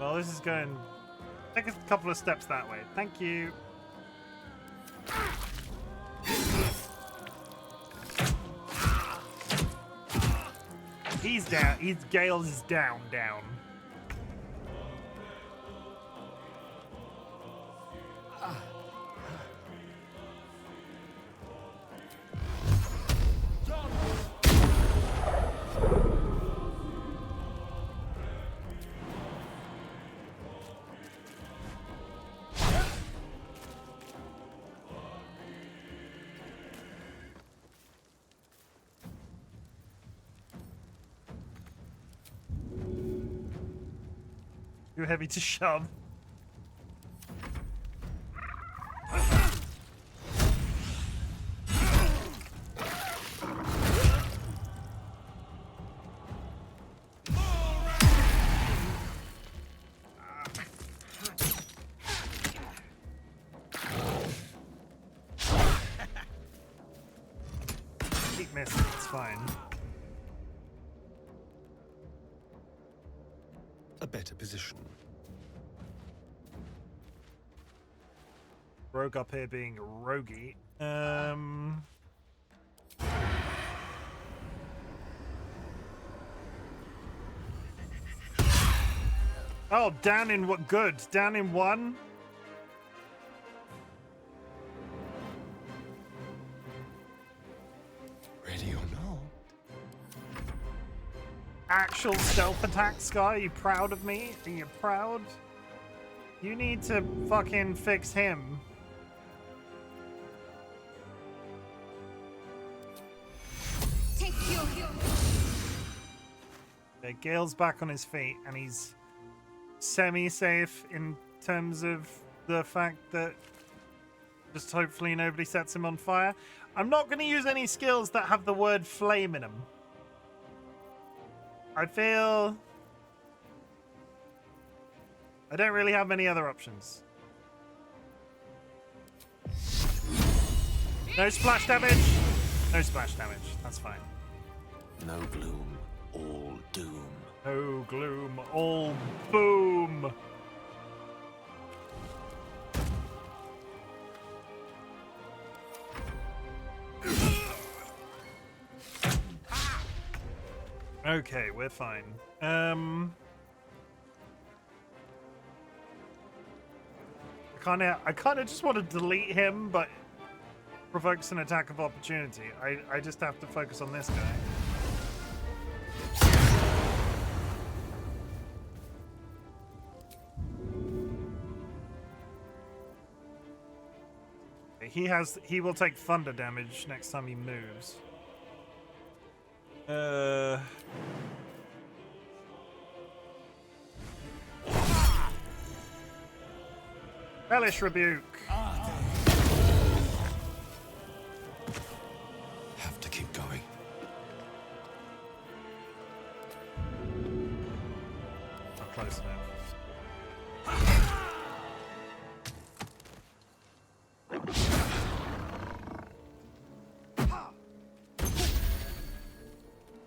Well, this is going... Take a couple of steps that way. Thank you. He's down. Gales is down. Too heavy to shove. Keep missing, it's fine. A better position. Rogue up here being roguey. Oh, down in what? Good. Down in one. Ready or not? Actual stealth attack, Sky. Are you proud of me? Are you proud? You need to fucking fix him. Okay, Gale's back on his feet, and he's semi-safe in terms of the fact that just hopefully nobody sets him on fire. I'm not going to use any skills that have the word flame in them. I feel I don't really have many other options. No splash damage. No splash damage. That's fine. No gloom, all doom. No gloom, all boom. Okay, we're fine. I kind of just want to delete him, but provokes an attack of opportunity. I just have to focus on this guy. He will take thunder damage next time he moves. Hellish Rebuke. Have to keep going. Not close enough.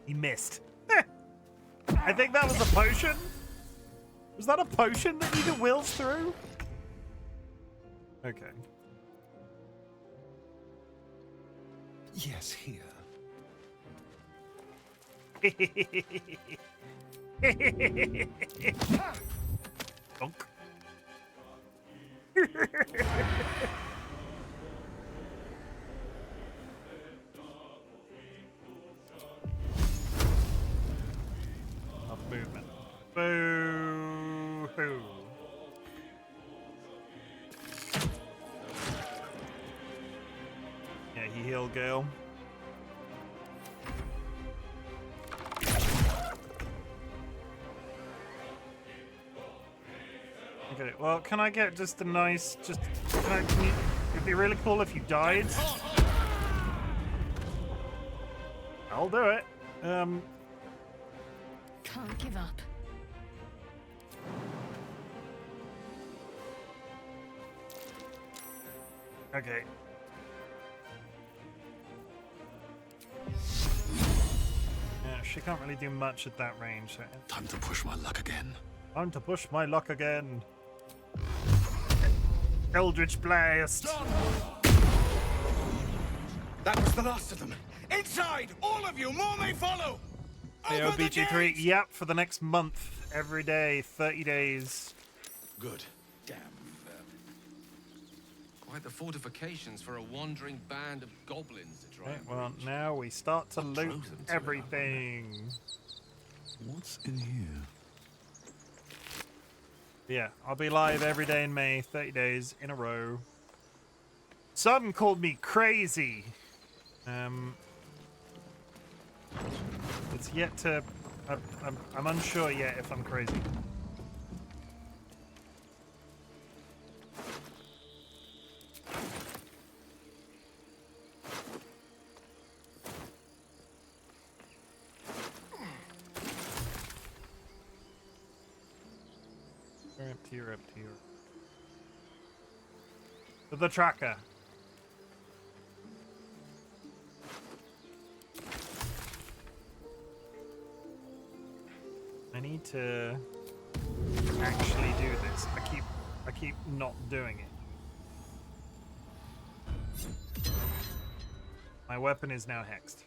He missed. I think that was a potion. Was that a potion that you could wills through? Okay. Yes, here. Donk. Of movement. Boo hoo. Yeah, he healed Gale. Okay, well, can I get just a nice, can you, it'd be really cool if you died. I'll do it. Can't give up. Okay. Yeah, she can't really do much at that range. So. Time to push my luck again. Time to push my luck again. Eldritch Blast. That was the last of them. Inside! All of you! More may follow! Open the BG3, gates! yep, for the next month. Every day, 30 days. Good. Damn. Quite the fortifications for a wandering band of goblins to try. Okay, well, now we start to loot everything. What's in here? Yeah, I'll be live every day in May, 30 days in a row. Some called me crazy. It's yet to... I'm unsure yet if I'm crazy. You're up to your... To the tracker. I need to actually do this. I keep not doing it. My weapon is now hexed.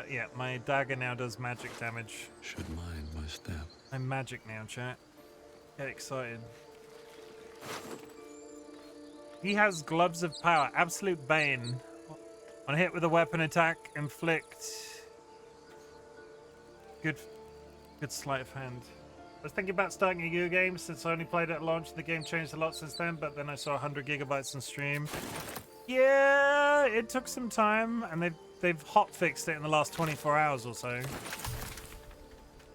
Yeah, my dagger now does magic damage. Should mind my step. I'm magic now, chat. Get excited. He has gloves of power. Absolute Bane. On hit with a weapon attack, inflict. Good sleight of hand. I was thinking about starting a new game since I only played it at launch. The game changed a lot since then, but then I saw 100 gigabytes on stream. Yeah, it took some time, and they've hot fixed it in the last 24 hours or so.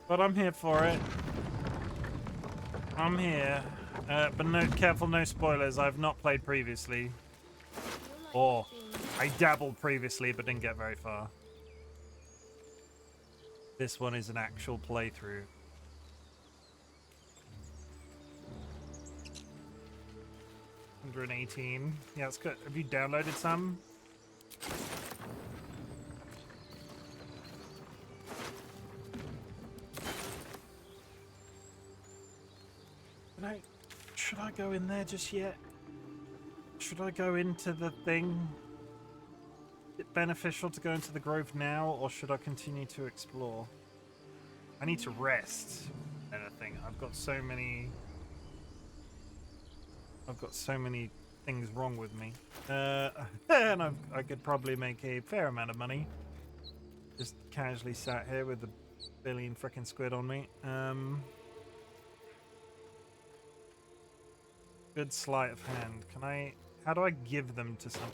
But I'm here for it. I'm here. But no, careful, no spoilers. I've not played previously. Or I dabbled previously, but didn't get very far. This one is an actual playthrough. $118. Yeah, it's good. Have you downloaded some? Should I go in there just yet? Should I go into the thing? Is it beneficial to go into the grove now, or should I continue to explore? I need to rest. Anything. I've got so many things wrong with me. And I could probably make a fair amount of money. Just casually sat here with a billion frickin' squid on me. Good sleight of hand. How do I give them to some?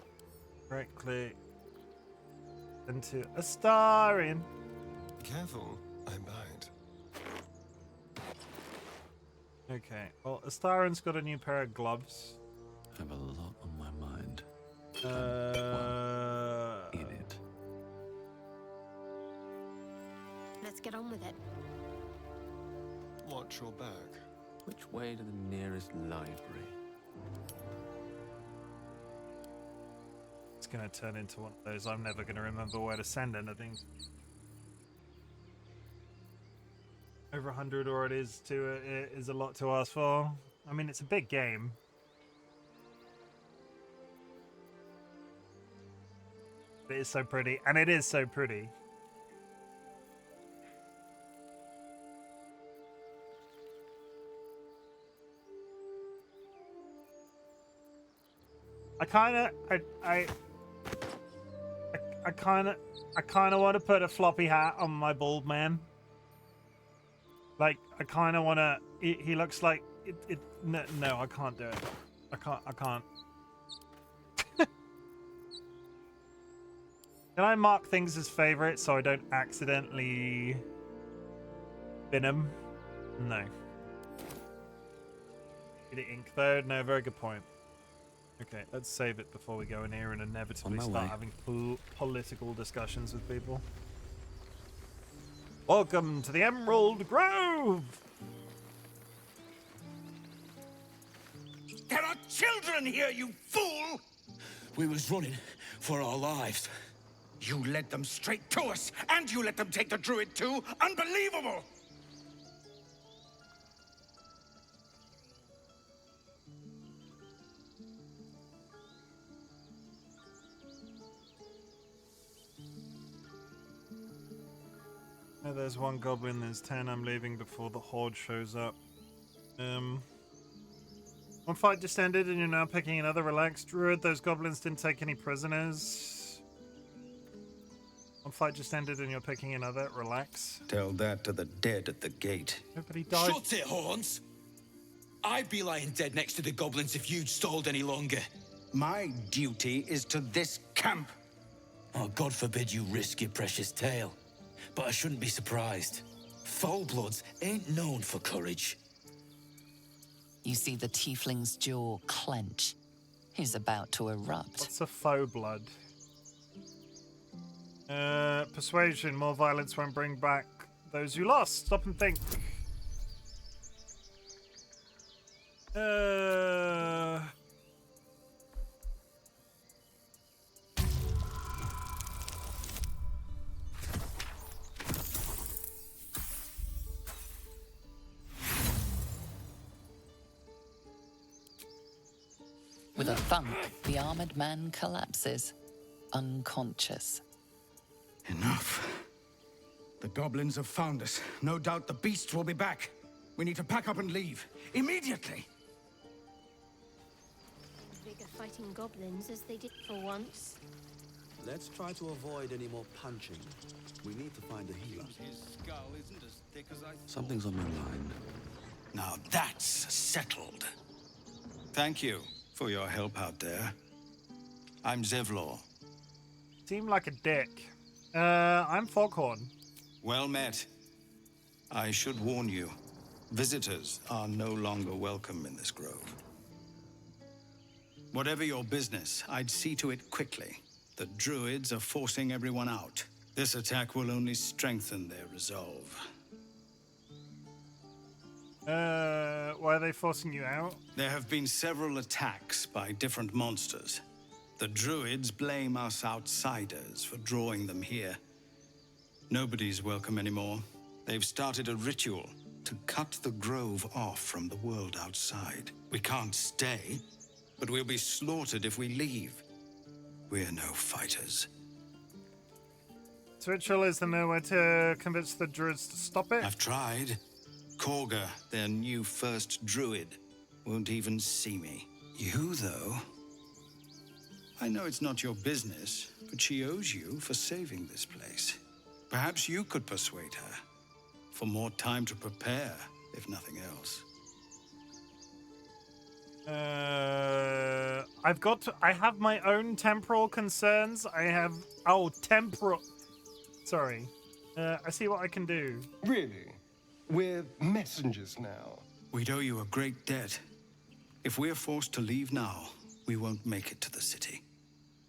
Right click. Into a star in. Careful, I might. Okay, well, Astarin's got a new pair of gloves. I have a lot on my mind. In it. Let's get on with it. Watch your back. Which way to the nearest library? It's gonna turn into one of those. I'm never gonna remember where to send anything. Over 100 or it is a lot to ask for. I mean, it's a big game. It is so pretty, and it is so pretty. I kind of want to put a floppy hat on my bald man. Like, I kind of want to. He looks like it. No, I can't do it. I can't. Can I mark things as favorites so I don't accidentally bin them? No. Did it ink though? No, very good point. Okay, let's save it before we go in here and inevitably start having political discussions with people. Welcome to the Emerald Grove! There are children here, you fool! We was running for our lives. You led them straight to us, and you let them take the druid too? Unbelievable! Oh, there's one goblin, there's 10. I'm leaving before the horde shows up. One fight just ended and you're now picking another. Relax, druid. Those goblins didn't take any prisoners. One fight just ended and you're picking another. Relax. Tell that to the dead at the gate. Nobody died. Shut it, Horns! I'd be lying dead next to the goblins if you'd stalled any longer. My duty is to this camp. Oh, God forbid you risk your precious tail. But I shouldn't be surprised. Foulbloods ain't known for courage. You see the tiefling's jaw clench. He's about to erupt. What's a faux blood? Persuasion. More violence won't bring back those you lost. Stop and think. With a thump, the armored man collapses, unconscious. Enough. The goblins have found us. No doubt the beasts will be back. We need to pack up and leave. Immediately! Bigger fighting goblins as they did for once. Let's try to avoid any more punching. We need to find a healer. His skull isn't as thick as I... Something's on my mind. Now that's settled. Thank you for your help out there. I'm Zevlor. Seem like a dick. I'm Foghorn. Well met. I should warn you, visitors are no longer welcome in this grove. Whatever your business, I'd see to it quickly. The druids are forcing everyone out. This attack will only strengthen their resolve. Why are they forcing you out? There have been several attacks by different monsters. The druids blame us outsiders for drawing them here. Nobody's welcome anymore. They've started a ritual to cut the grove off from the world outside. We can't stay, but we'll be slaughtered if we leave. We're no fighters. This ritual is there no way to convince the druids to stop it? I've tried. Korga, their new first druid, won't even see me. You, though? I know it's not your business, but she owes you for saving this place. Perhaps you could persuade her. For more time to prepare, if nothing else. I have my own temporal concerns. Temporal. Sorry. I see what I can do. Really? We're messengers now. We'd owe you a great debt. If we're forced to leave now, we won't make it to the city.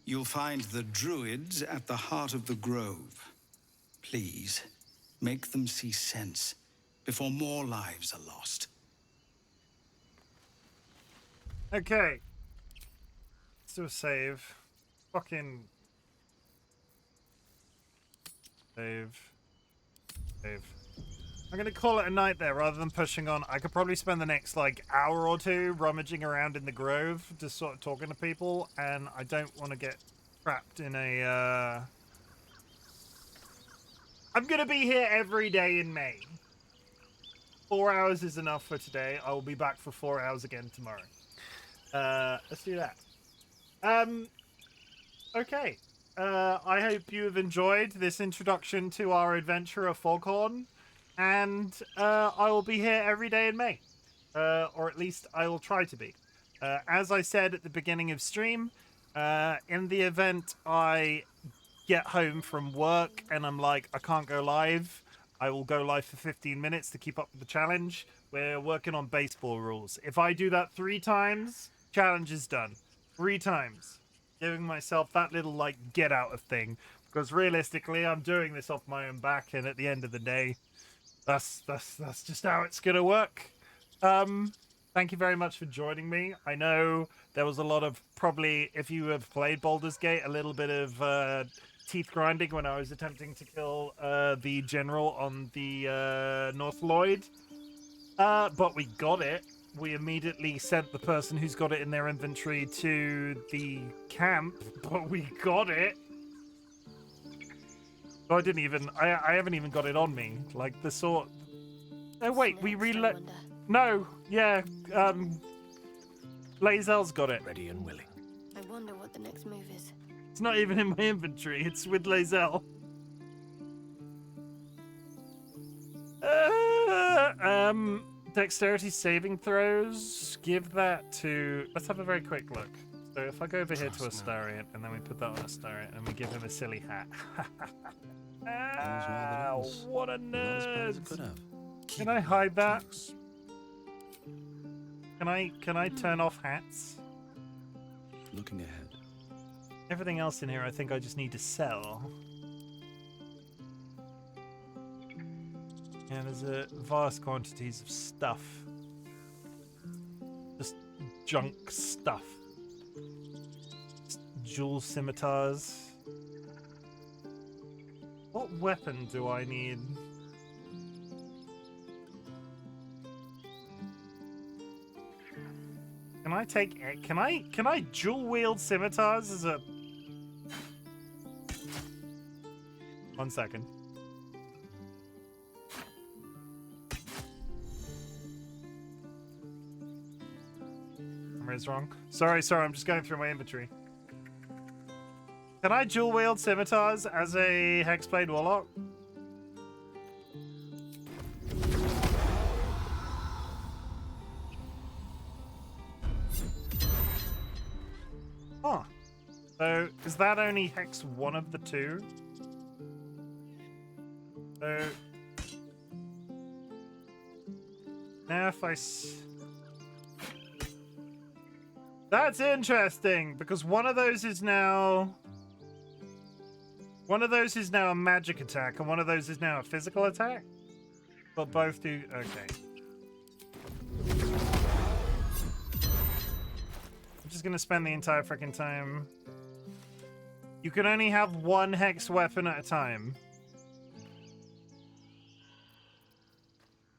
You'll find the druids at the heart of the grove. Please, make them see sense before more lives are lost. Okay. Let's do a save. Fucking... Save. I'm going to call it a night there rather than pushing on. I could probably spend the next, like, hour or two rummaging around in the grove, just sort of talking to people, and I don't want to get trapped in a, I'm going to be here every day in May. 4 hours is enough for today. I will be back for 4 hours again tomorrow. Let's do that. Okay. I hope you have enjoyed this introduction to our adventure of Foghorn. And I will be here every day in May. Or at least I will try to be. As I said at the beginning of stream, in the event I get home from work and I'm like, I can't go live, I will go live for 15 minutes to keep up with the challenge. We're working on baseball rules. If I do that 3 times, challenge is done. 3 times. Giving myself that little, like, get out of thing. Because realistically, I'm doing this off my own back, and at the end of the day, that's just how it's gonna work. Thank you very much for joining me. I know there was a lot of, probably, if you have played Baldur's Gate, a little bit of teeth grinding when I was attempting to kill the general on the North Lloyd. But we got it. We immediately sent the person who's got it in their inventory to the camp, but we got it. So I haven't even got it on me. Like, the sort... Oh, wait, we reload... No, yeah, Lae'zel's got it. Ready and willing. I wonder what the next move is. It's not even in my inventory, it's with Lae'zel. Dexterity saving throws, give that to... Let's have a very quick look. So if I go over here to Astarion, and then we put that on Astarion, and we give him a silly hat. Ow, what a nerd! Can I hide that? Can I turn off hats? Looking ahead. Everything else in here I think I just need to sell. Yeah, there's vast quantities of stuff. Just junk stuff. Just jewel scimitars. What weapon do I need? Can I dual wield scimitars as a... 1 second. Is wrong. Sorry, I'm just going through my inventory. Can I dual wield scimitars as a Hexblade Warlock? Huh. So, is that only Hex 1 of the 2? So... Now if I... That's interesting, because one of those is now a magic attack, and one of those is now a physical attack. But both do... Okay. I'm just gonna spend the entire freaking time... You can only have 1 hex weapon at a time.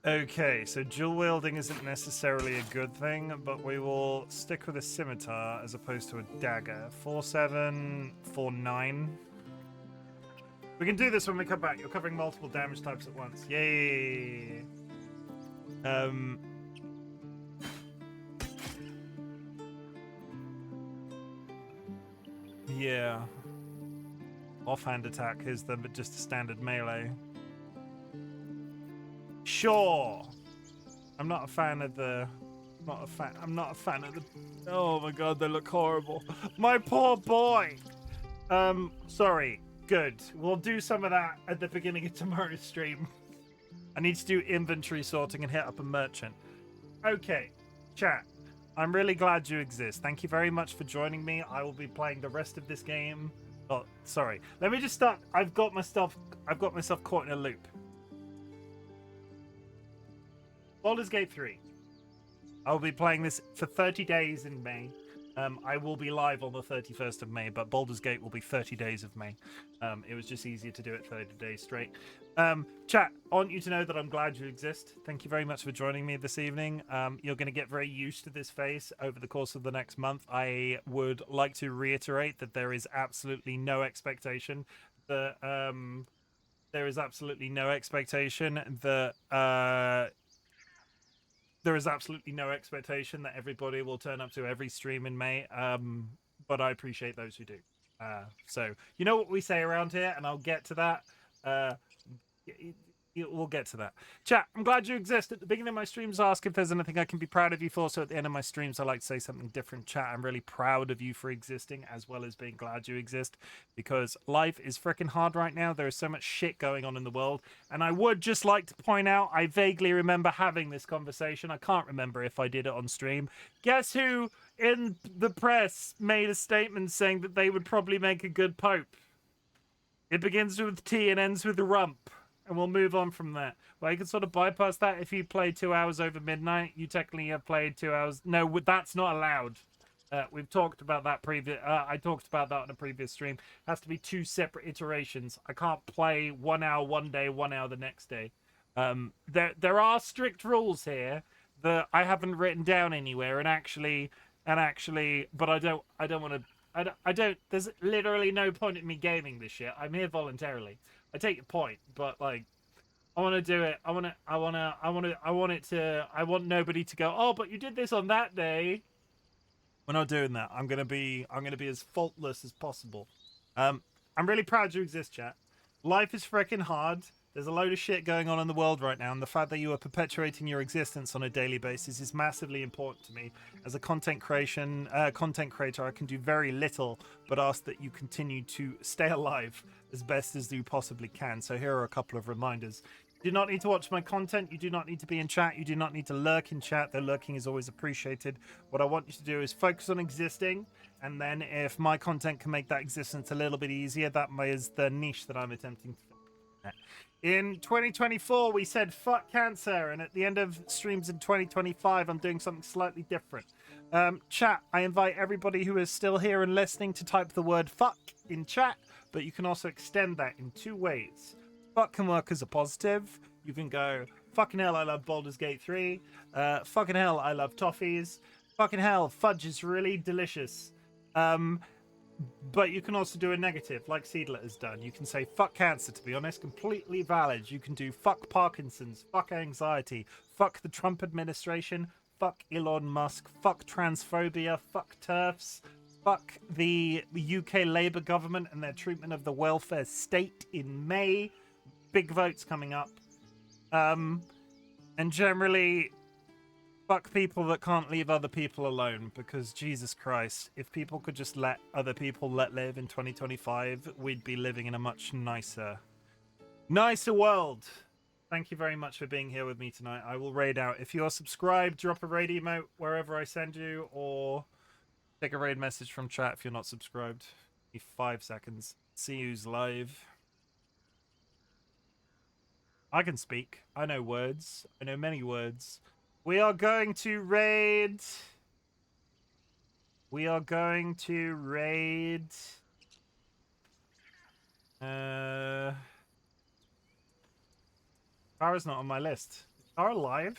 Okay, so dual wielding isn't necessarily a good thing, but we will stick with a scimitar as opposed to a dagger. 4-7, 4-9. We can do this when we come back. You're covering multiple damage types at once. Yay! Yeah. Offhand attack is just a standard melee. Sure. I'm not a fan of the... I'm not a fan of the... Oh my god, they look horrible. My poor boy! Sorry. Good. We'll do some of that at the beginning of tomorrow's stream. I need to do inventory sorting and hit up a merchant. Okay. Chat. I'm really glad you exist. Thank you very much for joining me. I will be playing the rest of this game. Oh, sorry. Let me just start. I've got myself caught in a loop. Baldur's Gate 3. I'll be playing this for 30 days in May. I will be live on the 31st of May, but Baldur's Gate will be 30 days of May. It was just easier to do it 30 days straight. Chat, I want you to know that I'm glad you exist. Thank you very much for joining me this evening. You're going to get very used to this face over the course of the next month. I would like to reiterate that there is absolutely no expectation that there is absolutely no expectation that everybody will turn up to every stream in May. But I appreciate those who do. So you know what we say around here, and I'll get to that. We'll get to that. Chat, I'm glad you exist. At the beginning of my streams, I ask if there's anything I can be proud of you for. So at the end of my streams, I like to say something different. Chat, I'm really proud of you for existing, as well as being glad you exist, because life is freaking hard right now. There is so much shit going on in the world. And I would just like to point out, I vaguely remember having this conversation. I can't remember if I did it on stream. Guess who in the press made a statement saying that they would probably make a good pope? It begins with T and ends with rump. And we'll move on from that. Well, you can sort of bypass that. If you play 2 hours over midnight, you technically have played 2 hours. No, that's not allowed. We've talked about that previous. I talked about that on a previous stream. It has to be 2 separate iterations. I can't play 1 hour one day, 1 hour the next day. There are strict rules here that I haven't written down anywhere, and actually, but I don't want to. I don't. There's literally no point in me gaming this shit. I'm here voluntarily. I take your point, but like, I want to do it. I want nobody to go, oh, but you did this on that day. We're not doing that. I'm gonna be as faultless as possible. I'm really proud you exist, chat. Life is freaking hard. There's a load of shit going on in the world right now, and the fact that you are perpetuating your existence on a daily basis is massively important to me. As a content creator, I can do very little but ask that you continue to stay alive as best as you possibly can. So here are a couple of reminders. You do not need to watch my content. You do not need to be in chat. You do not need to lurk in chat, though lurking is always appreciated. What I want you to do is focus on existing, and then if my content can make that existence a little bit easier, that is the niche that I'm attempting to fill. In 2024, we said fuck cancer, and at the end of streams in 2025, I'm doing something slightly different. Chat, I invite everybody who is still here and listening to type the word fuck in chat, but you can also extend that in 2 ways. Fuck can work as a positive. You can go, fucking hell, I love Baldur's Gate 3. Fucking hell, I love toffees. Fucking hell, fudge is really delicious. But you can also do a negative, like Seedler has done. You can say, fuck cancer, to be honest, completely valid. You can do fuck Parkinson's, fuck anxiety, fuck the Trump administration, fuck Elon Musk, fuck transphobia, fuck TERFs, fuck the UK Labour government and their treatment of the welfare state in May. Big votes coming up. And generally, fuck people that can't leave other people alone, because Jesus Christ, if people could just let other people live in 2025, we'd be living in a much nicer world. Thank you very much for being here with me tonight. I will raid out. If you are subscribed, drop a raid emote wherever I send you, or take a raid message from chat if you're not subscribed. Give me 5 seconds. See who's live. I can speak. I know words. I know many words. We are going to raid. Kara's not on my list. Is Kara live?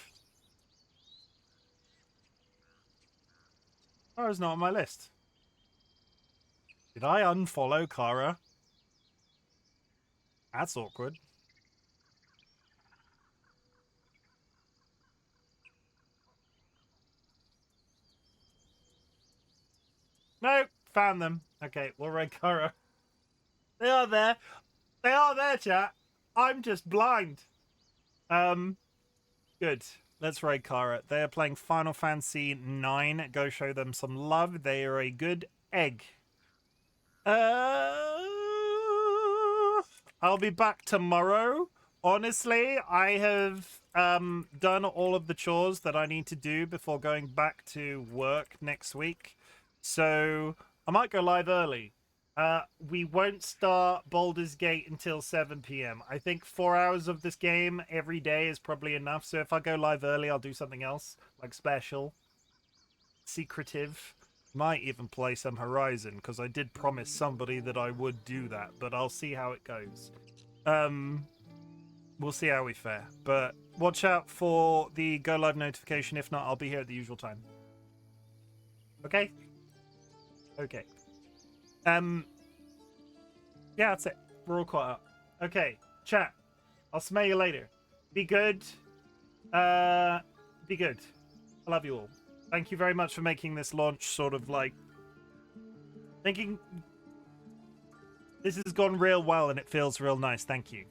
Kara's not on my list. Did I unfollow Kara? That's awkward. No, found them. Okay, we'll raid Kara. They are there. They are there, chat. I'm just blind. Good. Let's raid Kara. They are playing Final Fantasy 9. Go show them some love. They are a good egg. I'll be back tomorrow. Honestly, I have done all of the chores that I need to do before going back to work next week. So I might go live early. We won't start Baldur's Gate until 7 p.m. I think 4 hours of this game every day is probably enough. So if I go live early, I'll do something else, like special, secretive, Might even play some Horizon, because I did promise somebody that I would do that, but I'll see how it goes. We'll see how we fare. But watch out for the go live notification. If not, I'll be here at the usual time. Okay? Okay. Yeah, that's it. We're all caught up. Okay, chat. I'll smell you later. Be good. Be good. I love you all. Thank you very much for making this launch sort of like... Thinking... This has gone real well and it feels real nice. Thank you.